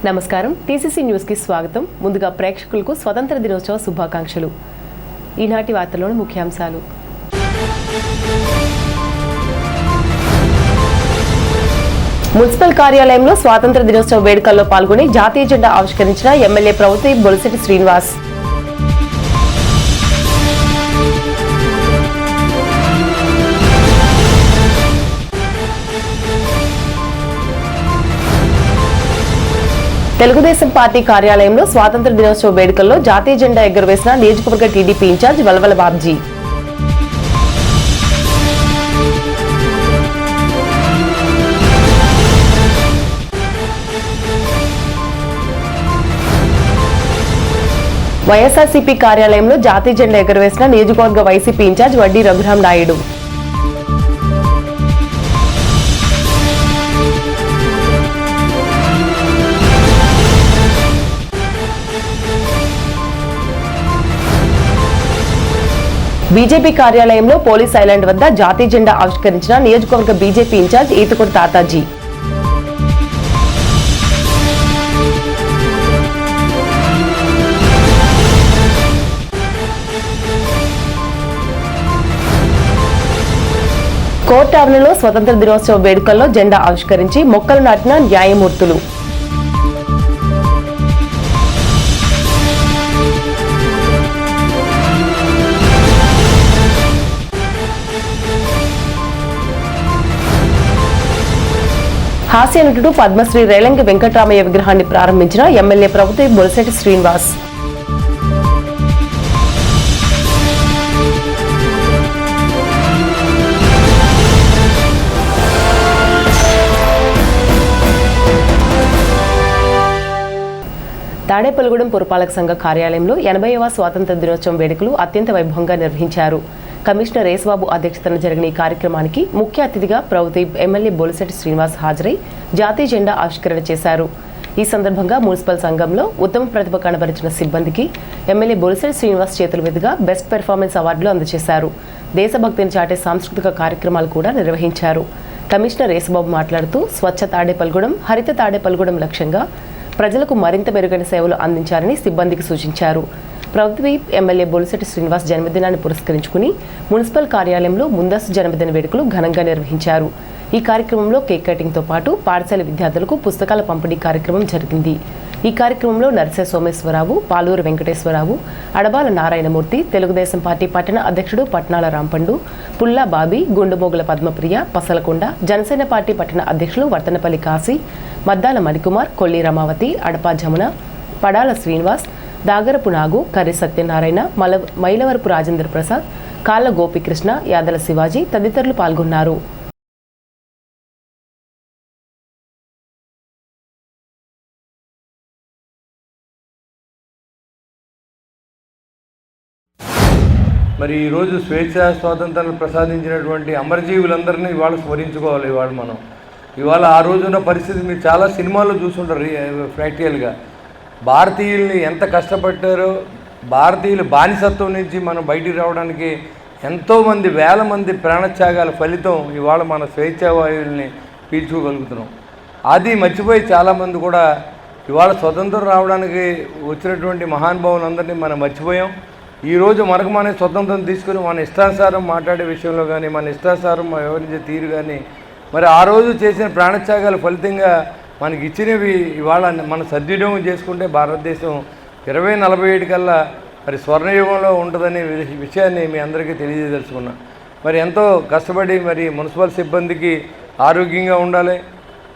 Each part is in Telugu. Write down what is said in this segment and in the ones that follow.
నమస్కారం టీసీసీ న్యూస్ కి స్వాగతం. ముందుగా ప్రేక్షకులకు స్వతంత్ర దినోత్సవ శుభాకాంక్షలు. ఈనాటి వార్తల్లోని ముఖ్యాంశాలు. మున్సిపల్ కార్యాలయంలో స్వాతంత్ర దినోత్సవ వేడుకల్లో పాల్గొని జాతీయ జెండా ఆవిష్కరించిన ఎమ్మెల్యే ప్రవతి బొలిశెట్టి శ్రీనివాస్. తెలుగుదేశం పార్టీ కార్యాలయంలో స్వాతంత్ర దినోత్సవ వేడుకల్లో జాతీయ జెండా ఎగురవేసిన నియోజకవర్గ టీడీపీ ఇన్ఛార్జ్ వల్వల బాబ్జీ. వైఎస్ఆర్సీపీ కార్యాలయంలో జాతీయ జెండా ఎగురవేసిన నియోజకవర్గ వైసీపీ ఇన్ఛార్జ్ వడ్డీ రఘురాం నాయుడు. బీజేపీ కార్యాలయంలో పోలీస్ ఐలాండ్ వద్ద జాతీయ జెండా ఆవిష్కరించిన నియోజకవర్గ బీజేపీ ఇన్ఛార్జ్ ఈతకొడి తాతాజీ. కోర్టు ఆవరణలో స్వతంత్ర దినోత్సవ వేడుకల్లో జెండా ఆవిష్కరించి మొక్కలు నాటిన న్యాయమూర్తులు. హాస్య నటుడు పద్మశ్రీ రేలంగి వెంకటరామయ్య విగ్రహాన్ని ప్రారంభించిన ఎమ్మెల్యే ప్రవతి బొలిశెట్టి శ్రీనివాస్. తాడేపల్లిగూడెం పురపాలక సంఘ కార్యాలయంలో 80వ స్వాతంత్ర దినోత్సవం వేడుకలు అత్యంత వైభవంగా నిర్వహించారు. కమిషనర్ యేసుబాబు అధ్యక్షతన జరిగిన ఈ కార్యక్రమానికి ముఖ్య అతిథిగా ప్రవతి ఎమ్మెల్యే బొలిశెట్టి శ్రీనివాస్ హాజరై జాతీయ జెండా ఆవిష్కరణ చేశారు. ఈ సందర్భంగా మున్సిపల్ సంఘంలో ఉత్తమ ప్రతిభ కనబరిచిన సిబ్బందికి ఎమ్మెల్యే బొలిశెట్టి శ్రీనివాస్ చేతుల మీదుగా బెస్ట్ పెర్ఫార్మెన్స్ అవార్డులు అందజేశారు. దేశభక్తిని చాటే సాంస్కృతిక కార్యక్రమాలు కూడా నిర్వహించారు. కమిషనర్ యేసుబాబు మాట్లాడుతూ స్వచ్ఛ తాడేపల్లిగూడెం, హరిత తాడేపల్లిగూడెం లక్ష్యంగా ప్రజలకు మరింత మెరుగైన సేవలు అందించాలని సిబ్బందికి సూచించారు. ప్రవతి ఎమ్మెల్యే బొలిశెట్టి శ్రీనివాస్ జన్మదినాన్ని పురస్కరించుకుని మున్సిపల్ కార్యాలయంలో ముందస్తు జన్మదిన వేడుకలు ఘనంగా నిర్వహించారు. ఈ కార్యక్రమంలో కేక్ కటింగ్తో పాటు పాఠశాల విద్యార్థులకు పుస్తకాల పంపిణీ కార్యక్రమం జరిగింది. ఈ కార్యక్రమంలో నర్సే సోమేశ్వరరావు, పాలూరు వెంకటేశ్వరరావు, అడబాల నారాయణమూర్తి, తెలుగుదేశం పార్టీ పట్టణ అధ్యక్షుడు పట్నాల రాంపండు, పుల్లా బాబీ, గుండుమోగుల పద్మప్రియ, పసలకొండ, జనసేన పార్టీ పట్టణ అధ్యక్షులు వర్తనపల్లి కాశీ, మద్దాల మణికుమార్, కొల్లి రమావతి, అడపా జమున, పడాల శ్రీనివాస్, దాగరపు నాగు, కర్రి సత్యనారాయణ, మైలవరపు రాజేంద్ర ప్రసాద్, కాళ్ళ గోపికృష్ణ, యాదల శివాజీ తదితరులు పాల్గొన్నారు. మరి ఈరోజు స్వేచ్ఛ స్వాతంత్రాలు ప్రసాదించినటువంటి అమరజీవులందరినీ ఇవాళ స్మరించుకోవాలి. ఇవాళ ఆ రోజున్న పరిస్థితి మీరు చాలా సినిమాల్లో చూసుంటారు. ప్రాక్టికల్గా భారతీయుల్ని ఎంత కష్టపడ్డారో, భారతీయులు బానిసత్వం నుంచి మనం బయటికి రావడానికి ఎంతోమంది వేల మంది ప్రాణత్యాగాల ఫలితం ఇవాళ మన స్వేచ్ఛావాయువుల్ని పీల్చుకోగలుగుతున్నాం. అది మర్చిపోయి చాలామంది కూడా ఇవాళ స్వతంత్రం రావడానికి వచ్చినటువంటి మహానుభావులందరినీ మనం మర్చిపోయాం. ఈరోజు మనకు మన స్వతంత్రం తీసుకుని మన ఇష్టానుసారం మాట్లాడే విషయంలో కానీ, మన ఇష్టానుసారం వ్యవహరించే తీరు కానీ, మరి ఆ రోజు చేసిన ప్రాణత్యాగాల ఫలితంగా మనకి ఇచ్చినవి ఇవాళ మన సద్వినియోగం చేసుకుంటే భారతదేశం 2047 కల్లా మరి స్వర్ణయుగంలో ఉంటుందనే విషయాన్ని మీ అందరికీ తెలియజేదలుచుకున్నా. మరి ఎంతో కష్టపడి మరి మున్సిపల్ సిబ్బందికి ఆరోగ్యంగా ఉండాలి,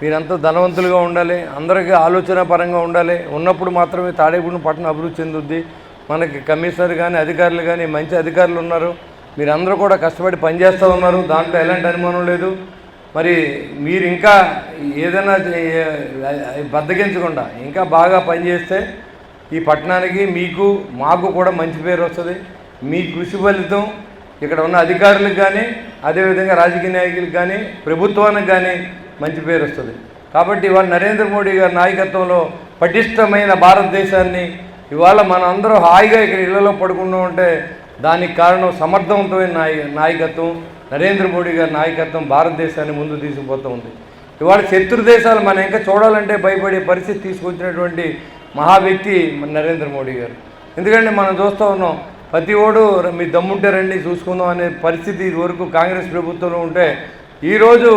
మీరంతా ధనవంతులుగా ఉండాలి, అందరికీ ఆలోచన పరంగా ఉండాలి. ఉన్నప్పుడు మాత్రమే తాడేపల్లిగూడెం పట్టణం అభివృద్ధి చెందుద్ది. మనకి కమిషనర్ కానీ అధికారులు కానీ మంచి అధికారులు ఉన్నారు. మీరందరూ కూడా కష్టపడి పనిచేస్తూ ఉన్నారు, దాంట్లో ఎలాంటి అనుమానం లేదు. మరి మీరు ఇంకా ఏదైనా బద్దగించకుండా ఇంకా బాగా పనిచేస్తే ఈ పట్టణానికి మీకు మాకు కూడా మంచి పేరు వస్తుంది. మీ కృషి ఫలితం ఇక్కడ ఉన్న అధికారులకు కానీ, అదేవిధంగా రాజకీయ నాయకులకు కానీ, ప్రభుత్వానికి కానీ మంచి పేరు వస్తుంది. కాబట్టి ఇవాళ నరేంద్ర మోడీ గారి నాయకత్వంలో పటిష్టమైన భారతదేశాన్ని ఇవాళ మన అందరూ హాయిగా ఇక్కడ ఇళ్లలో పడుకుంటూ ఉంటే దానికి కారణం సమర్థవంతమైన నాయకత్వం, నరేంద్ర మోడీ గారి నాయకత్వం భారతదేశాన్ని ముందు తీసుకుపోతూ ఉంది. ఇవాళ శత్రు దేశాలు మనం ఇంకా చూడాలంటే భయపడే పరిస్థితి తీసుకొచ్చినటువంటి మహా వ్యక్తి మన నరేంద్ర మోడీ గారు. ఎందుకంటే మనం చూస్తూ ఉన్నాం, ప్రతి ఓడు మీ దమ్ముంటే రండి చూసుకుందాం అనే పరిస్థితి ఇదివరకు కాంగ్రెస్ ప్రభుత్వంలో ఉంటే, ఈరోజు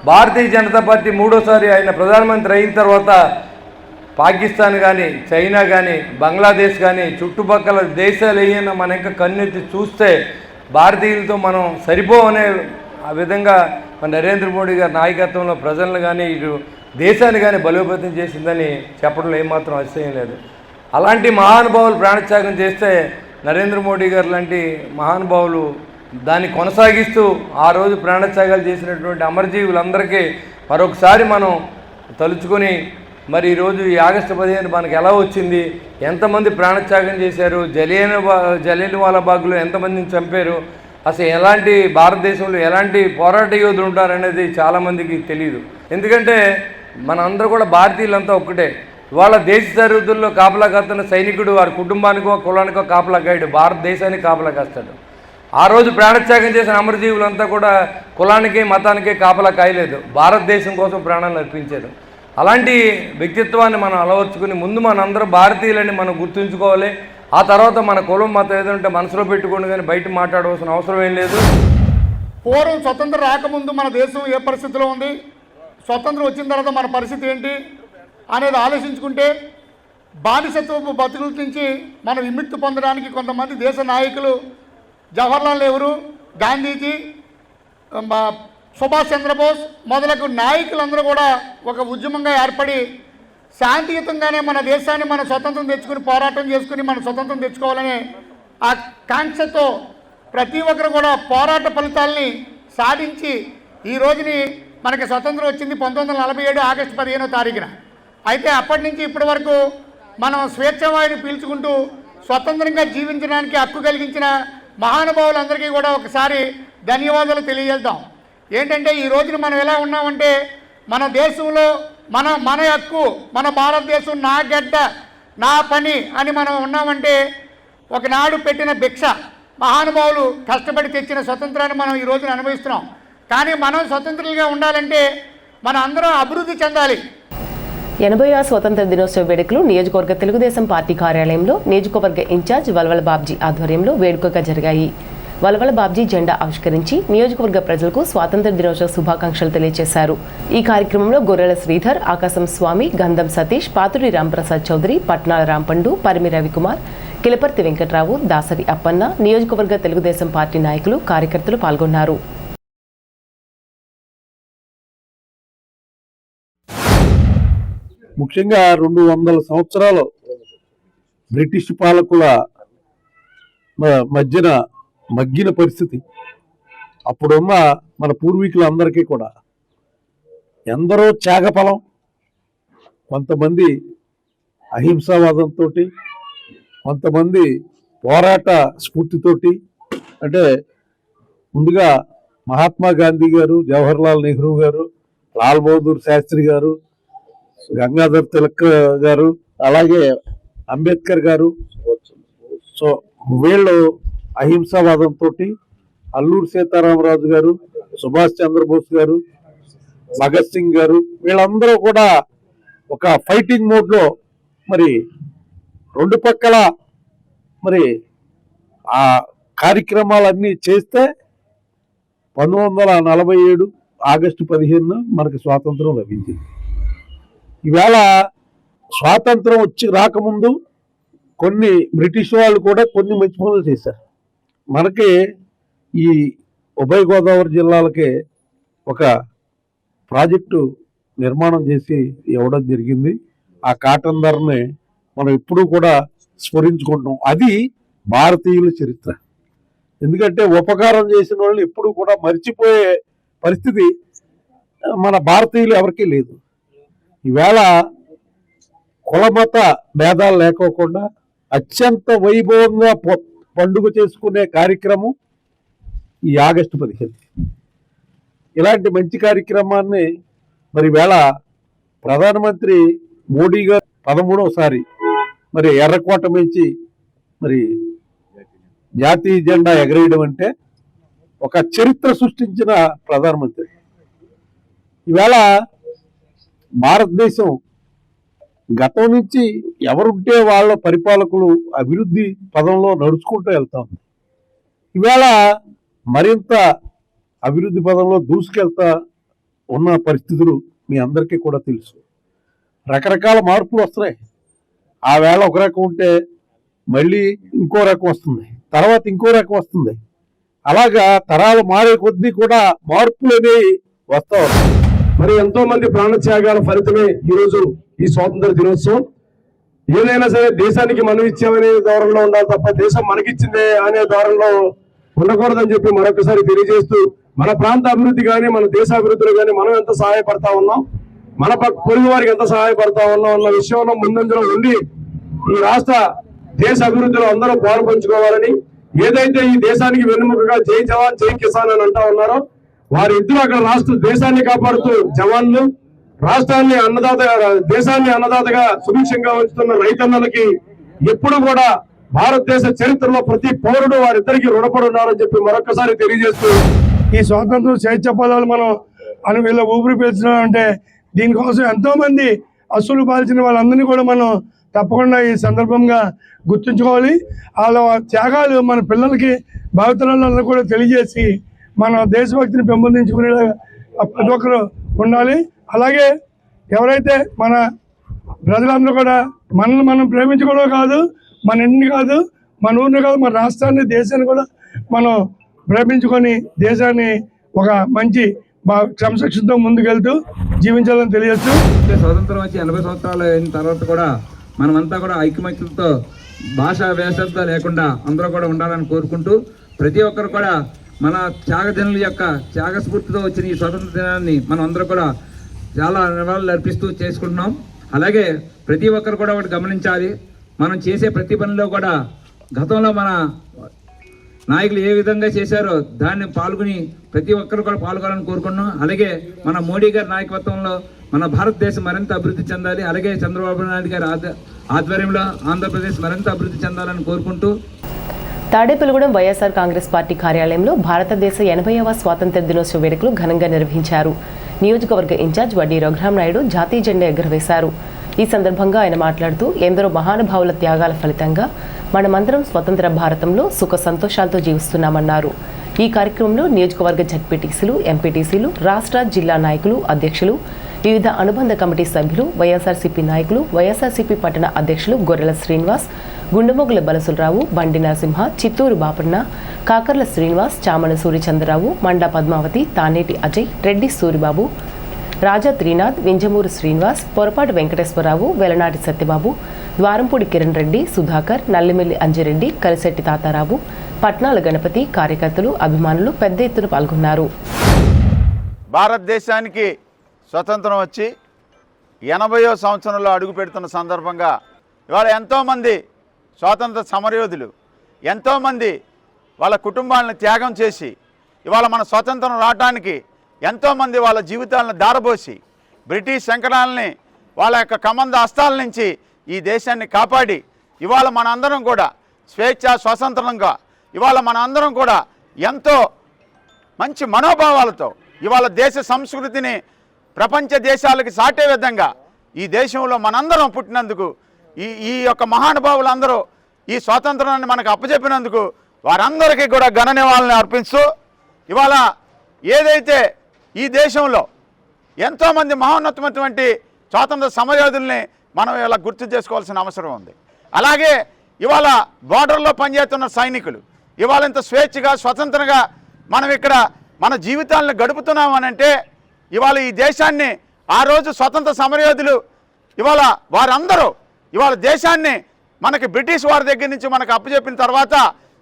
భారతీయ జనతా పార్టీ మూడోసారి ఆయన ప్రధానమంత్రి అయిన తర్వాత పాకిస్తాన్ కానీ, చైనా కానీ, బంగ్లాదేశ్ కానీ, చుట్టుపక్కల దేశాలు ఏమైనా మన ఇంకా కన్నెత్తి చూస్తే భారతీయులతో మనం సరిపోవనే ఆ విధంగా మన నరేంద్ర మోడీ గారి నాయకత్వంలో ప్రజలను కానీ ఇటు దేశాన్ని కానీ బలోపేతం చేసిందని చెప్పడంలో ఏమాత్రం అతిశయం లేదు. అలాంటి మహానుభావులు ప్రాణత్యాగం చేస్తే నరేంద్ర మోడీ గారు లాంటి మహానుభావులు దాన్ని కొనసాగిస్తూ ఆ రోజు ప్రాణత్యాగాలు చేసినటువంటి అమరజీవులందరికీ మరొకసారి మనం తలుచుకొని, మరి ఈరోజు ఈ ఆగస్టు 15 మనకి ఎలా వచ్చింది, ఎంతమంది ప్రాణత్యాగం చేశారు, జలియన్వాలాబాగ్లో ఎంతమందిని చంపారు, అసలు ఎలాంటి భారతదేశంలో ఎలాంటి పోరాట యోధులు ఉంటారనేది చాలామందికి తెలియదు. ఎందుకంటే మనందరూ కూడా భారతీయులంతా ఒక్కటే. వాళ్ళ దేశ సరిహద్దుల్లో కాపలా కాస్తున్న సైనికుడు వారి కుటుంబానికో కులానికో కాపలా కాయడు, భారతదేశానికి కాపలా కాస్తాడు. ఆ రోజు ప్రాణత్యాగం చేసిన అమరజీవులంతా కూడా కులానికి మతానికి కాపలా కాయలేదు, భారతదేశం కోసం ప్రాణాలు అర్పించారు. అలాంటి వ్యక్తిత్వాన్ని మనం అలవర్చుకుని ముందు మనందరూ భారతీయులని మనం గుర్తుంచుకోవాలి. ఆ తర్వాత మన కులం మతం ఏదంటే మనసులో పెట్టుకోండి, కానీ బయట మాట్లాడవలసిన అవసరం ఏం లేదు. పూర్వం స్వతంత్రం రాకముందు మన దేశం ఏ పరిస్థితిలో ఉంది, స్వతంత్రం వచ్చిన తర్వాత మన పరిస్థితి ఏంటి అనేది ఆలోచించుకుంటే, బానిసత్వపు బతుకుల నుంచి మనం విముక్తి పొందడానికి కొంతమంది దేశ నాయకులు, జవహర్లాల్ నెహ్రూ, గాంధీజీ, సుభాష్ చంద్రబోస్ మొదలగు నాయకులందరూ కూడా ఒక ఉద్యమంగా ఏర్పడి శాంతియుతంగానే మన దేశాన్ని మనం స్వతంత్రం తెచ్చుకుని పోరాటం చేసుకుని మనం స్వతంత్రం తెచ్చుకోవాలనే ఆ కాంక్షతో ప్రతి ఒక్కరు కూడా పోరాట ఫలితాలని సాధించి ఈ రోజుని మనకి స్వతంత్రం వచ్చింది 1947 ఆగస్టు 15వ తారీఖున. అయితే అప్పటి నుంచి ఇప్పటి వరకు మనం స్వేచ్ఛావాయుని పీల్చుకుంటూ స్వతంత్రంగా జీవించడానికి హక్కు కలిగించిన మహానుభావులందరికీ కూడా ఒకసారి ధన్యవాదాలు తెలియజేద్దాం. ఏంటంటే ఈ రోజున మనం ఎలా ఉన్నామంటే, మన దేశంలో మన హక్కు, మన భారతదేశం నా గడ్డ నా పని అని మనం ఉన్నామంటే ఒకనాడు పెట్టిన భిక్ష. మహానుభావులు కష్టపడి తెచ్చిన స్వతంత్రాన్ని మనం ఈ రోజున అనుభవిస్తున్నాం. కానీ మనం స్వతంత్రులుగా ఉండాలంటే మన అందరం అభివృద్ధి చెందాలి. 80వ స్వతంత్ర దినోత్సవ వేడుకలు నియోజకవర్గ తెలుగుదేశం పార్టీ కార్యాలయంలో నియోజకవర్గ ఇన్ఛార్జ్ వల్వల బాబ్జీ ఆధ్వర్యంలో వేడుకగా జరిగాయి. వల్వల బాబ్జీ జెండా ఆవిష్కరించి నియోజకవర్గ ప్రజలకు స్వాతంత్ర దినోత్సవ శుభాకాంక్షలు తెలియజేశారు. ఈ కార్యక్రమంలో గొర్రెల శ్రీధర్, ఆకాశం స్వామి, గంధం సతీష్, పాతుడి రాంప్రసాద్ చౌదరి, పట్నాల రాంపండు, పరిమి రవికుమార్, కిలపర్తి వెంకట్రావు, దాసరి అప్పన్న, నియోజకవర్గ తెలుగుదేశం పార్టీ నాయకులు, కార్యకర్తలు పాల్గొన్నారు. ముఖ్యంగా 200 సంవత్సరాలు బ్రిటిష్ పాలకుల మధ్యన మగ్గిన పరిస్థితి. అప్పుడున్న మన పూర్వీకులందరికీ కూడా ఎందరో త్యాగఫలం, కొంతమంది అహింసావాదంతో, కొంతమంది పోరాట స్ఫూర్తితోటి. అంటే ముందుగా మహాత్మా గాంధీ గారు, జవహర్లాల్ నెహ్రూ గారు, లాల్ బహదూర్ శాస్త్రి గారు, గంగాధర్ తిలక్ గారు, అలాగే అంబేద్కర్ గారు. సో వీళ్ళు అహింసావాదంతో, అల్లూరు సీతారామరాజు గారు, సుభాష్ చంద్రబోస్ గారు, భగత్ సింగ్ గారు, వీళ్ళందరూ కూడా ఒక ఫైటింగ్ మోడ్లో మరి రెండు పక్కల మరి ఆ కార్యక్రమాలన్నీ చేస్తే 1947 ఆగస్టు 15 మనకి స్వాతంత్రం లభించింది. ఈవేళ స్వాతంత్రం వచ్చి రాకముందు కొన్ని బ్రిటిష్ వాళ్ళు కూడా కొన్ని మంచి పనులు చేశారు. మనకి ఈ ఉభయ గోదావరి జిల్లాలకి ఒక ప్రాజెక్టు నిర్మాణం చేసి ఇవ్వడం జరిగింది. ఆ కాటన్ ధరని మనం ఎప్పుడూ కూడా స్మరించుకుంటాం. అది భారతీయుల చరిత్ర. ఎందుకంటే ఉపకారం చేసిన వాళ్ళు ఎప్పుడూ కూడా మర్చిపోయే పరిస్థితి మన భారతీయులు ఎవరికీ లేదు. ఈవేళ కులమత భేదాలు లేకోకుండా అత్యంత వైభవంగా పండుగ చేసుకునే కార్యక్రమం ఈ ఆగస్టు 15. ఇలాంటి మంచి కార్యక్రమాన్ని మరి వేళ ప్రధానమంత్రి మోడీ గారు 13వసారి మరి ఎర్రకోట నుంచి మరి జాతీయ జెండా ఎగరేయడం అంటే ఒక చరిత్ర సృష్టించిన ప్రధానమంత్రి. ఈవేళ భారతదేశం గతం నుంచి ఎవరుంటే వాళ్ళ పరిపాలకులు అభివృద్ధి పదంలో నడుచుకుంటూ వెళ్తా ఉంది. ఇవాళ మరింత అభివృద్ధి పదంలో దూసుకెళ్తా ఉన్న పరిస్థితులు మీ అందరికీ కూడా తెలుసు. రకరకాల మార్పులు వస్తున్నాయి. ఆ వేళ ఒక రకం ఉంటే మళ్ళీ ఇంకో రకం వస్తుంది, తర్వాత ఇంకో రకం వస్తుంది. అలాగా తరాలు మారే కొద్దీ కూడా మార్పులు అనేవి వస్తా ఉన్నాయి. మరి ఎంతో మంది ప్రాణత్యాగాల ఫలితమే ఈరోజు ఈ స్వాతంత్ర దినోత్సవం. ఏదైనా సరే దేశానికి మనం ఇచ్చామనే ధోరణిలో ఉండాలి తప్ప దేశం మనకిచ్చిందే అనే ధోరణిలో ఉండకూడదని చెప్పి మరొకసారి తెలియజేస్తూ, మన ప్రాంత అభివృద్ధి కానీ మన దేశ అభివృద్ధిలో కానీ మనం ఎంత సహాయపడతా ఉన్నాం, మన పొరుగు వారికి ఎంత సహాయపడతా ఉన్నాం అన్న విషయంలో ముందంజలో ఉండి ఈ రాష్ట్ర దేశ అభివృద్ధిలో అందరూ పాలు పంచుకోవాలని, ఏదైతే ఈ దేశానికి వెన్నుముకగా జై జవాన్ జై కిసాన్ అని అంటా ఉన్నారో వారిద్దరూ అక్కడ రాష్ట్ర దేశాన్ని కాపాడుతూ జవాన్లు, రాష్ట్రాన్ని అన్నదాత దేశాన్ని అన్నదాతగా సుభిక్షంగా ఉంచుతున్న రైతన్నలకి ఎప్పుడు కూడా భారతదేశ చరిత్రలో ప్రతి పౌరుడు వారిద్దరికి రుణపడి ఉన్నారని చెప్పి మరొకసారి తెలియజేస్తూ, ఈ స్వాతంత్రం స్వేచ్ఛ పదాలు మనం వీళ్ళ ఊపిరి పీల్చడం దీనికోసం ఎంతో మంది అసలు పాల్చిన వాళ్ళందరినీ కూడా మనం తప్పకుండా ఈ సందర్భంగా గుర్తుంచుకోవాలి. వాళ్ళ త్యాగాలు మన పిల్లలకి భావితరాలందరూ కూడా తెలియజేసి మన దేశభక్తిని పెంపొందించుకునేలా ప్రతి ఒక్కరు ఉండాలి. అలాగే ఎవరైతే మన ప్రజలందరూ కూడా మనల్ని మనం ప్రేమించుకోవడం కాదు, మన ఇంటిని కాదు, మన ఊరిని కాదు, మన రాష్ట్రాన్ని దేశాన్ని కూడా మనం ప్రేమించుకొని దేశాన్ని ఒక మంచి క్రమశిక్షణతో ముందుకెళ్తూ జీవించాలని తెలియజేస్తూ, స్వతంత్రం వచ్చి 80 సంవత్సరాలు అయిన తర్వాత కూడా మనమంతా కూడా ఐకమత్యంతో భాషా వేషాలతో లేకుండా అందరూ కూడా ఉండాలని కోరుకుంటూ, ప్రతి ఒక్కరు కూడా మన త్యాగజనుల యొక్క త్యాగ స్ఫూర్తితో వచ్చిన ఈ స్వతంత్ర దినాన్ని మనం అందరూ కూడా చాలా నివాళులు అర్పిస్తూ చేసుకుంటున్నాం. అలాగే ప్రతి ఒక్కరు కూడా ఒకటి గమనించాలి, మనం చేసే ప్రతి పనిలో కూడా గతంలో మన నాయకులు ఏ విధంగా చేశారో దాన్ని పాల్గొని ప్రతి ఒక్కరు కూడా పాల్గొనాలని కోరుకున్నాం. అలాగే మన మోడీ గారి నాయకత్వంలో మన భారతదేశం మరింత అభివృద్ధి చెందాలి. అలాగే చంద్రబాబు నాయుడు గారి ఆధ్వర్యంలో ఆంధ్రప్రదేశ్ మరింత అభివృద్ధి చెందాలని కోరుకుంటూ, తాడేపల్లిగూడెం వైఎస్ఆర్ కాంగ్రెస్ పార్టీ కార్యాలయంలో భారతదేశ 80వ స్వాతంత్ర్య దినోత్సవ వేడుకలు ఘనంగా నిర్వహించారు. నియోజకవర్గ ఇన్ఛార్జ్ వడ్డీ రఘురామనాయుడు జాతీయ జెండా ఎగురవేశారు. ఈ సందర్భంగా ఆయన మాట్లాడుతూ, ఎందరో మహానుభావుల త్యాగాల ఫలితంగా మనమందరం స్వతంత్ర భారతంలో సుఖ సంతోషాలతో జీవిస్తున్నామన్నారు. ఈ కార్యక్రమంలో నియోజకవర్గ జడ్పీటీసీలు, ఎంపీటీసీలు, రాష్ట్ర జిల్లా నాయకులు, అధ్యక్షులు, వివిధ అనుబంధ కమిటీ సభ్యులు, వైఎస్ఆర్సీపీ నాయకులు, వైఎస్ఆర్సీపీ పట్టణ అధ్యక్షులు గొర్రెల శ్రీనివాస్, గుండెమొగుల బలసులరావు, బండి నరసింహ, చిత్తూరు బాపన్న, కాకర్ల శ్రీనివాస్, చామన సూర్యచంద్రరావు, మండా పద్మావతి, తానేటి అజయ్, రెడ్డి సూరిబాబు, రాజా త్రీనాథ్, వింజమూరు శ్రీనివాస్, పొరపాటి వెంకటేశ్వరరావు, వెలనాటి సత్యబాబు, ద్వారంపూడి కిరణ్ రెడ్డి, సుధాకర్, నల్లిమెల్లి అంజిరెడ్డి, కలిశెట్టి తాతారావు, పట్నాల గణపతి, కార్యకర్తలు, అభిమానులు పెద్ద ఎత్తున పాల్గొన్నారు. భారతదేశానికి స్వతంత్రం వచ్చి 80వ సంవత్సరంలో అడుగు పెడుతున్న సందర్భంగా ఇవాళ ఎంతోమంది స్వాతంత్ర సమరయోధులు ఎంతోమంది వాళ్ళ కుటుంబాలను త్యాగం చేసి ఇవాళ మన స్వాతంత్రం రావడానికి ఎంతోమంది వాళ్ళ జీవితాలను దారబోసి బ్రిటిష్ శంకరాలని వాళ్ళ యొక్క కమంద హస్తాల నుంచి ఈ దేశాన్ని కాపాడి ఇవాళ మన అందరం కూడా స్వేచ్ఛ స్వతంత్రంగా ఇవాళ మన అందరం కూడా ఎంతో మంచి మనోభావాలతో ఇవాళ దేశ సంస్కృతిని ప్రపంచ దేశాలకు సాటే విధంగా ఈ దేశంలో మనందరం పుట్టినందుకు ఈ యొక్క మహానుభావులందరూ ఈ స్వాతంత్రాన్ని మనకు అప్పచెప్పినందుకు వారందరికీ కూడా ఘన నివాళులను అర్పిస్తూ ఇవాళ ఏదైతే ఈ దేశంలో ఎంతోమంది మహోన్నతమైనటువంటి స్వాతంత్ర సమరయోధుల్ని మనం ఇలా గుర్తు చేసుకోవాల్సిన అవసరం ఉంది. అలాగే ఇవాళ బోర్డర్లో పనిచేస్తున్న సైనికులు ఇవాళ ఇంత స్వేచ్ఛగా స్వతంత్రంగా మనం ఇక్కడ మన జీవితాలను గడుపుతున్నామనంటే ఇవాళ ఈ దేశాన్ని ఆ రోజు స్వతంత్ర సమరయోధులు ఇవాళ వారందరూ ఇవాళ దేశాన్ని మనకి బ్రిటిష్ వారి దగ్గర నుంచి మనకు అప్పచెప్పిన తర్వాత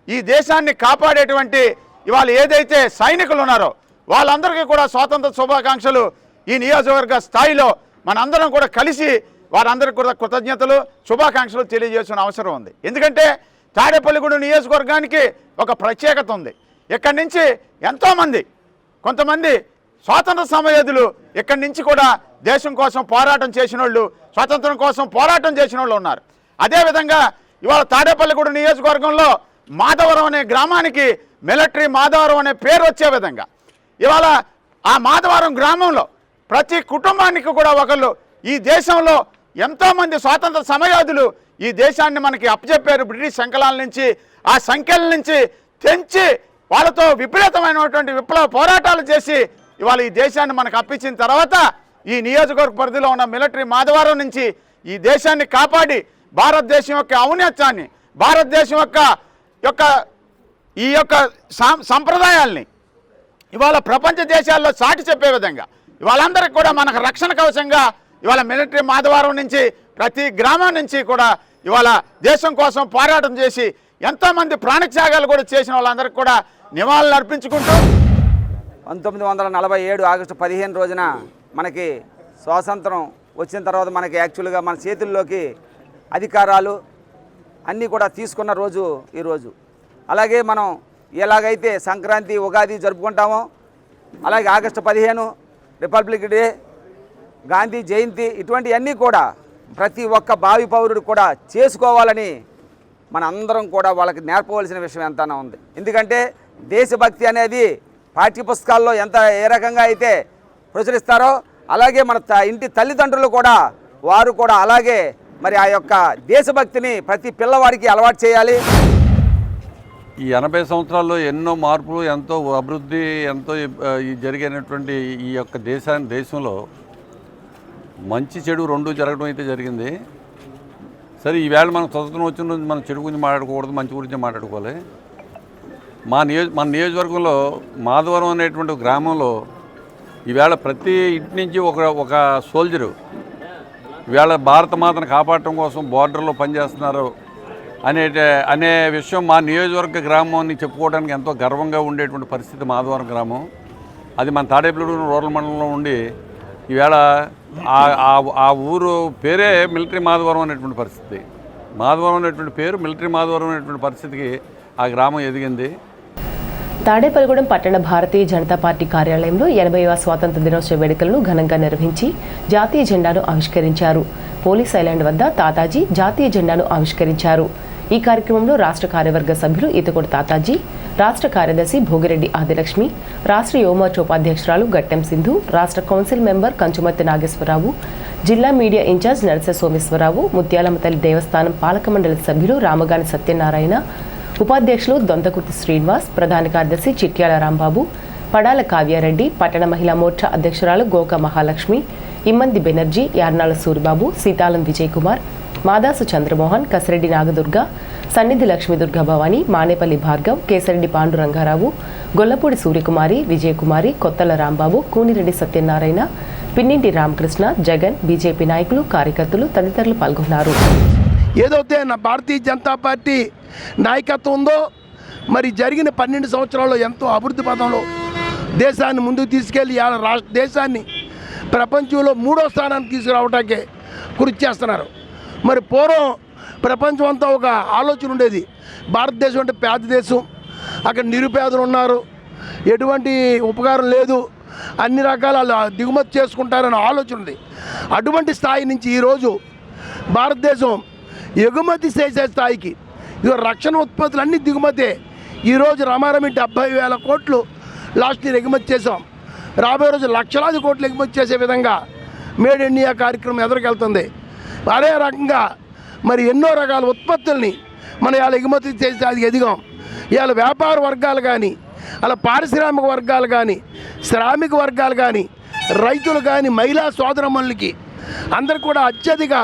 ఈ దేశాన్ని కాపాడేటువంటి ఇవాళ ఏదైతే సైనికులు ఉన్నారో వాళ్ళందరికీ కూడా స్వాతంత్ర శుభాకాంక్షలు ఈ నియోజకవర్గ స్థాయిలో మనందరం కూడా కలిసి వారందరికీ కూడా కృతజ్ఞతలు శుభాకాంక్షలు తెలియజేసిన అవసరం ఉంది. ఎందుకంటే తాడేపల్లిగూడెం నియోజకవర్గానికి ఒక ప్రత్యేకత ఉంది. ఇక్కడి నుంచి ఎంతోమంది కొంతమంది స్వాతంత్ర సమరయోధులు ఇక్కడి నుంచి కూడా దేశం కోసం పోరాటం చేసిన వాళ్ళు స్వాతంత్రం కోసం పోరాటం చేసిన వాళ్ళు ఉన్నారు. అదేవిధంగా ఇవాళ తాడేపల్లిగూడెం నియోజకవర్గంలో మాధవరం అనే గ్రామానికి మిలిటరీ మాధవరం అనే పేరు వచ్చే విధంగా ఇవాళ ఆ మాధవరం గ్రామంలో ప్రతి కుటుంబానికి కూడా ఒకళ్ళు ఈ దేశంలో ఎంతోమంది స్వాతంత్ర సమరయోధులు ఈ దేశాన్ని మనకి అప్పచెప్పారు బ్రిటిష్ సంకలాల నుంచి, ఆ సంఖ్యల నుంచి తెంచి వాళ్ళతో విపరీతమైనటువంటి విప్లవ పోరాటాలు చేసి ఇవాళ ఈ దేశాన్ని మనకు అప్పించిన తర్వాత ఈ నియోజకవర్గ పరిధిలో ఉన్న మిలిటరీ మాధవరం నుంచి ఈ దేశాన్ని కాపాడి భారతదేశం యొక్క ఔన్నత్యాన్ని, భారతదేశం యొక్క ఈ యొక్క సంప్రదాయాల్ని ఇవాళ ప్రపంచ దేశాల్లో చాటి చెప్పే విధంగా ఇవాళందరికీ కూడా మనకు రక్షణ కవచంగా ఇవాళ మిలిటరీ మాధవరం నుంచి ప్రతి గ్రామం నుంచి కూడా ఇవాళ దేశం కోసం పోరాటం చేసి ఎంతోమంది ప్రాణత్యాగాలు కూడా చేసిన వాళ్ళందరికీ కూడా నివాళులు అర్పించుకుంటూ 1947 ఆగస్టు 15 రోజున మనకి స్వాతంత్రం వచ్చిన తర్వాత మనకి యాక్చువల్గా మన చేతుల్లోకి అధికారాలు అన్నీ కూడా తీసుకున్న రోజు ఈరోజు. అలాగే మనం ఎలాగైతే సంక్రాంతి, ఉగాది జరుపుకుంటామో అలాగే ఆగస్టు 15 రిపబ్లిక్ డే, గాంధీ జయంతి ఇటువంటివన్నీ కూడా ప్రతి ఒక్క భావి పౌరుడు కూడా చేసుకోవాలని మన అందరం కూడా వాళ్ళకి నేర్పవలసిన విషయం ఎంతైనా ఉంది. ఎందుకంటే దేశభక్తి అనేది పాఠ్యపుస్తకాల్లో ఏ రకంగా అయితే ప్రచురిస్తారో అలాగే మన ఇంటి తల్లిదండ్రులు కూడా వారు కూడా అలాగే మరి ఆ యొక్క దేశభక్తిని ప్రతి పిల్లవాడికి అలవాటు చేయాలి. ఈ 80 సంవత్సరాల్లో ఎన్నో మార్పులు, ఎంతో అభివృద్ధి, ఎంతో జరిగినటువంటి ఈ యొక్క దేశంలో మంచి చెడు రెండు జరగడం అయితే జరిగింది. సరే, ఈవేళ మనం స్వతంత్రం వచ్చిన రోజు మనం చెడు గురించి మాట్లాడకూడదు, మంచి గురించి మాట్లాడుకోవాలి. మన నియోజకవర్గంలో మాధవరం అనేటువంటి గ్రామంలో ఈవేళ ప్రతి ఇంటి నుంచి ఒక సోల్జరు ఈవేళ భారత మాతను కాపాడటం కోసం బోర్డర్లో పనిచేస్తున్నారు అనే విషయం మా నియోజకవర్గ గ్రామాన్ని చెప్పుకోవడానికి ఎంతో గర్వంగా ఉండేటువంటి పరిస్థితి మాధవరం గ్రామం. అది మన తాడేపల్లిగూడెం రూరల్ మండలంలో ఉండి ఈవేళ ఆ ఊరు పేరే మిలిటరీ మాధవరం అనేటువంటి పరిస్థితి. మాధవరం అనేటువంటి పేరు మిలిటరీ మాధవరం అనేటువంటి పరిస్థితికి ఆ గ్రామం ఎదిగింది. తాడేపల్లిగూడెం పట్టణ భారతీయ జనతా పార్టీ కార్యాలయంలో 80వ స్వాతంత్ర దినోత్సవ వేడుకలను ఘనంగా నిర్వహించి జాతీయ జెండాను ఆవిష్కరించారు. పోలీస్ ఐలాండ్ వద్ద తాతాజీ జాతీయ జెండాను ఆవిష్కరించారు. ఈ కార్యక్రమంలో రాష్ట్ర కార్యవర్గ సభ్యులు ఈతకొడి తాతాజీ, రాష్ట్ర కార్యదర్శి భోగిరెడ్డి ఆదిలక్ష్మి, రాష్ట్ర యువమోర్చా ఉపాధ్యక్షురాలు గట్టెం సింధు, రాష్ట్ర కౌన్సిల్ మెంబర్ కంచుమర్తి నాగేశ్వరరావు, జిల్లా మీడియా ఇన్ఛార్జ్ నరస సోమేశ్వరరావు, ముత్యాలమ్మ తల్లి దేవస్థానం పాలక మండలి సభ్యులు రామగాని సత్యనారాయణ, ఉపాధ్యక్షులు దొంతకుర్తి శ్రీనివాస్, ప్రధాన కార్యదర్శి చిట్యాల రాంబాబు, పడాల కావ్యారెడ్డి, పట్టణ మహిళా మోర్చా అధ్యక్షురాలు గోక మహాలక్ష్మి, ఇమ్మంది బెనర్జీ, యార్నాల సూరిబాబు, సీతాలం విజయ్ కుమార్, మాదాసు చంద్రమోహన్, కసిరెడ్డి నాగదుర్గ, సన్నిధి లక్ష్మీ దుర్గా భవాని, మానేపల్లి భార్గవ్, కేసరెడ్డి పాండురంగారావు, గొల్లపూడి సూర్యకుమారి, విజయకుమారి, కొత్తల రాంబాబు, కూనిరెడ్డి సత్యనారాయణ, పిన్నింటి రామకృష్ణ, జగన్, బీజేపీ నాయకులు, కార్యకర్తలు తదితరులు పాల్గొన్నారు. ఏదైతే నా భారతీయ జనతా పార్టీ నాయకత్వం ఉందో మరి జరిగిన 12 సంవత్సరాల్లో ఎంతో అభివృద్ధి పదంలో దేశాన్ని ముందుకు తీసుకెళ్లి దేశాన్ని ప్రపంచంలో 3వ స్థానానికి తీసుకురావటానికి కృషి చేస్తున్నారు. మరి పూర్వం ప్రపంచం అంతా ఒక ఆలోచన ఉండేది, భారతదేశం అంటే పేద దేశం, అక్కడ నిరుపేదలు ఉన్నారు, ఎటువంటి ఉపకారం లేదు, అన్ని రకాల దిగుమతి చేసుకుంటారనే ఆలోచన ఉంది. అటువంటి స్థాయి నుంచి ఈరోజు భారతదేశం ఎగుమతి చేసే స్థాయికి, రక్షణ ఉత్పత్తులు అన్నీ దిగుమతే. ఈరోజు రమారమి 70,000 కోట్లు లాస్ట్ ఇయర్ ఎగుమతి చేసాం. రాబోయే రోజు లక్షలాది కోట్లు ఎగుమతి చేసే విధంగా మేడ్ ఇన్ ఇండియా కార్యక్రమం ఎదురుకెళ్తుంది. అదే రకంగా మరి ఎన్నో రకాల ఉత్పత్తుల్ని మనం ఇవాళ ఎగుమతి చేసి అది ఎదిగాం. ఇవాళ వ్యాపార వర్గాలు కానీ, అలా పారిశ్రామిక వర్గాలు కానీ, శ్రామిక వర్గాలు కానీ, రైతులు కానీ, మహిళా సోదరమ్మలకి అందరు కూడా అత్యధిక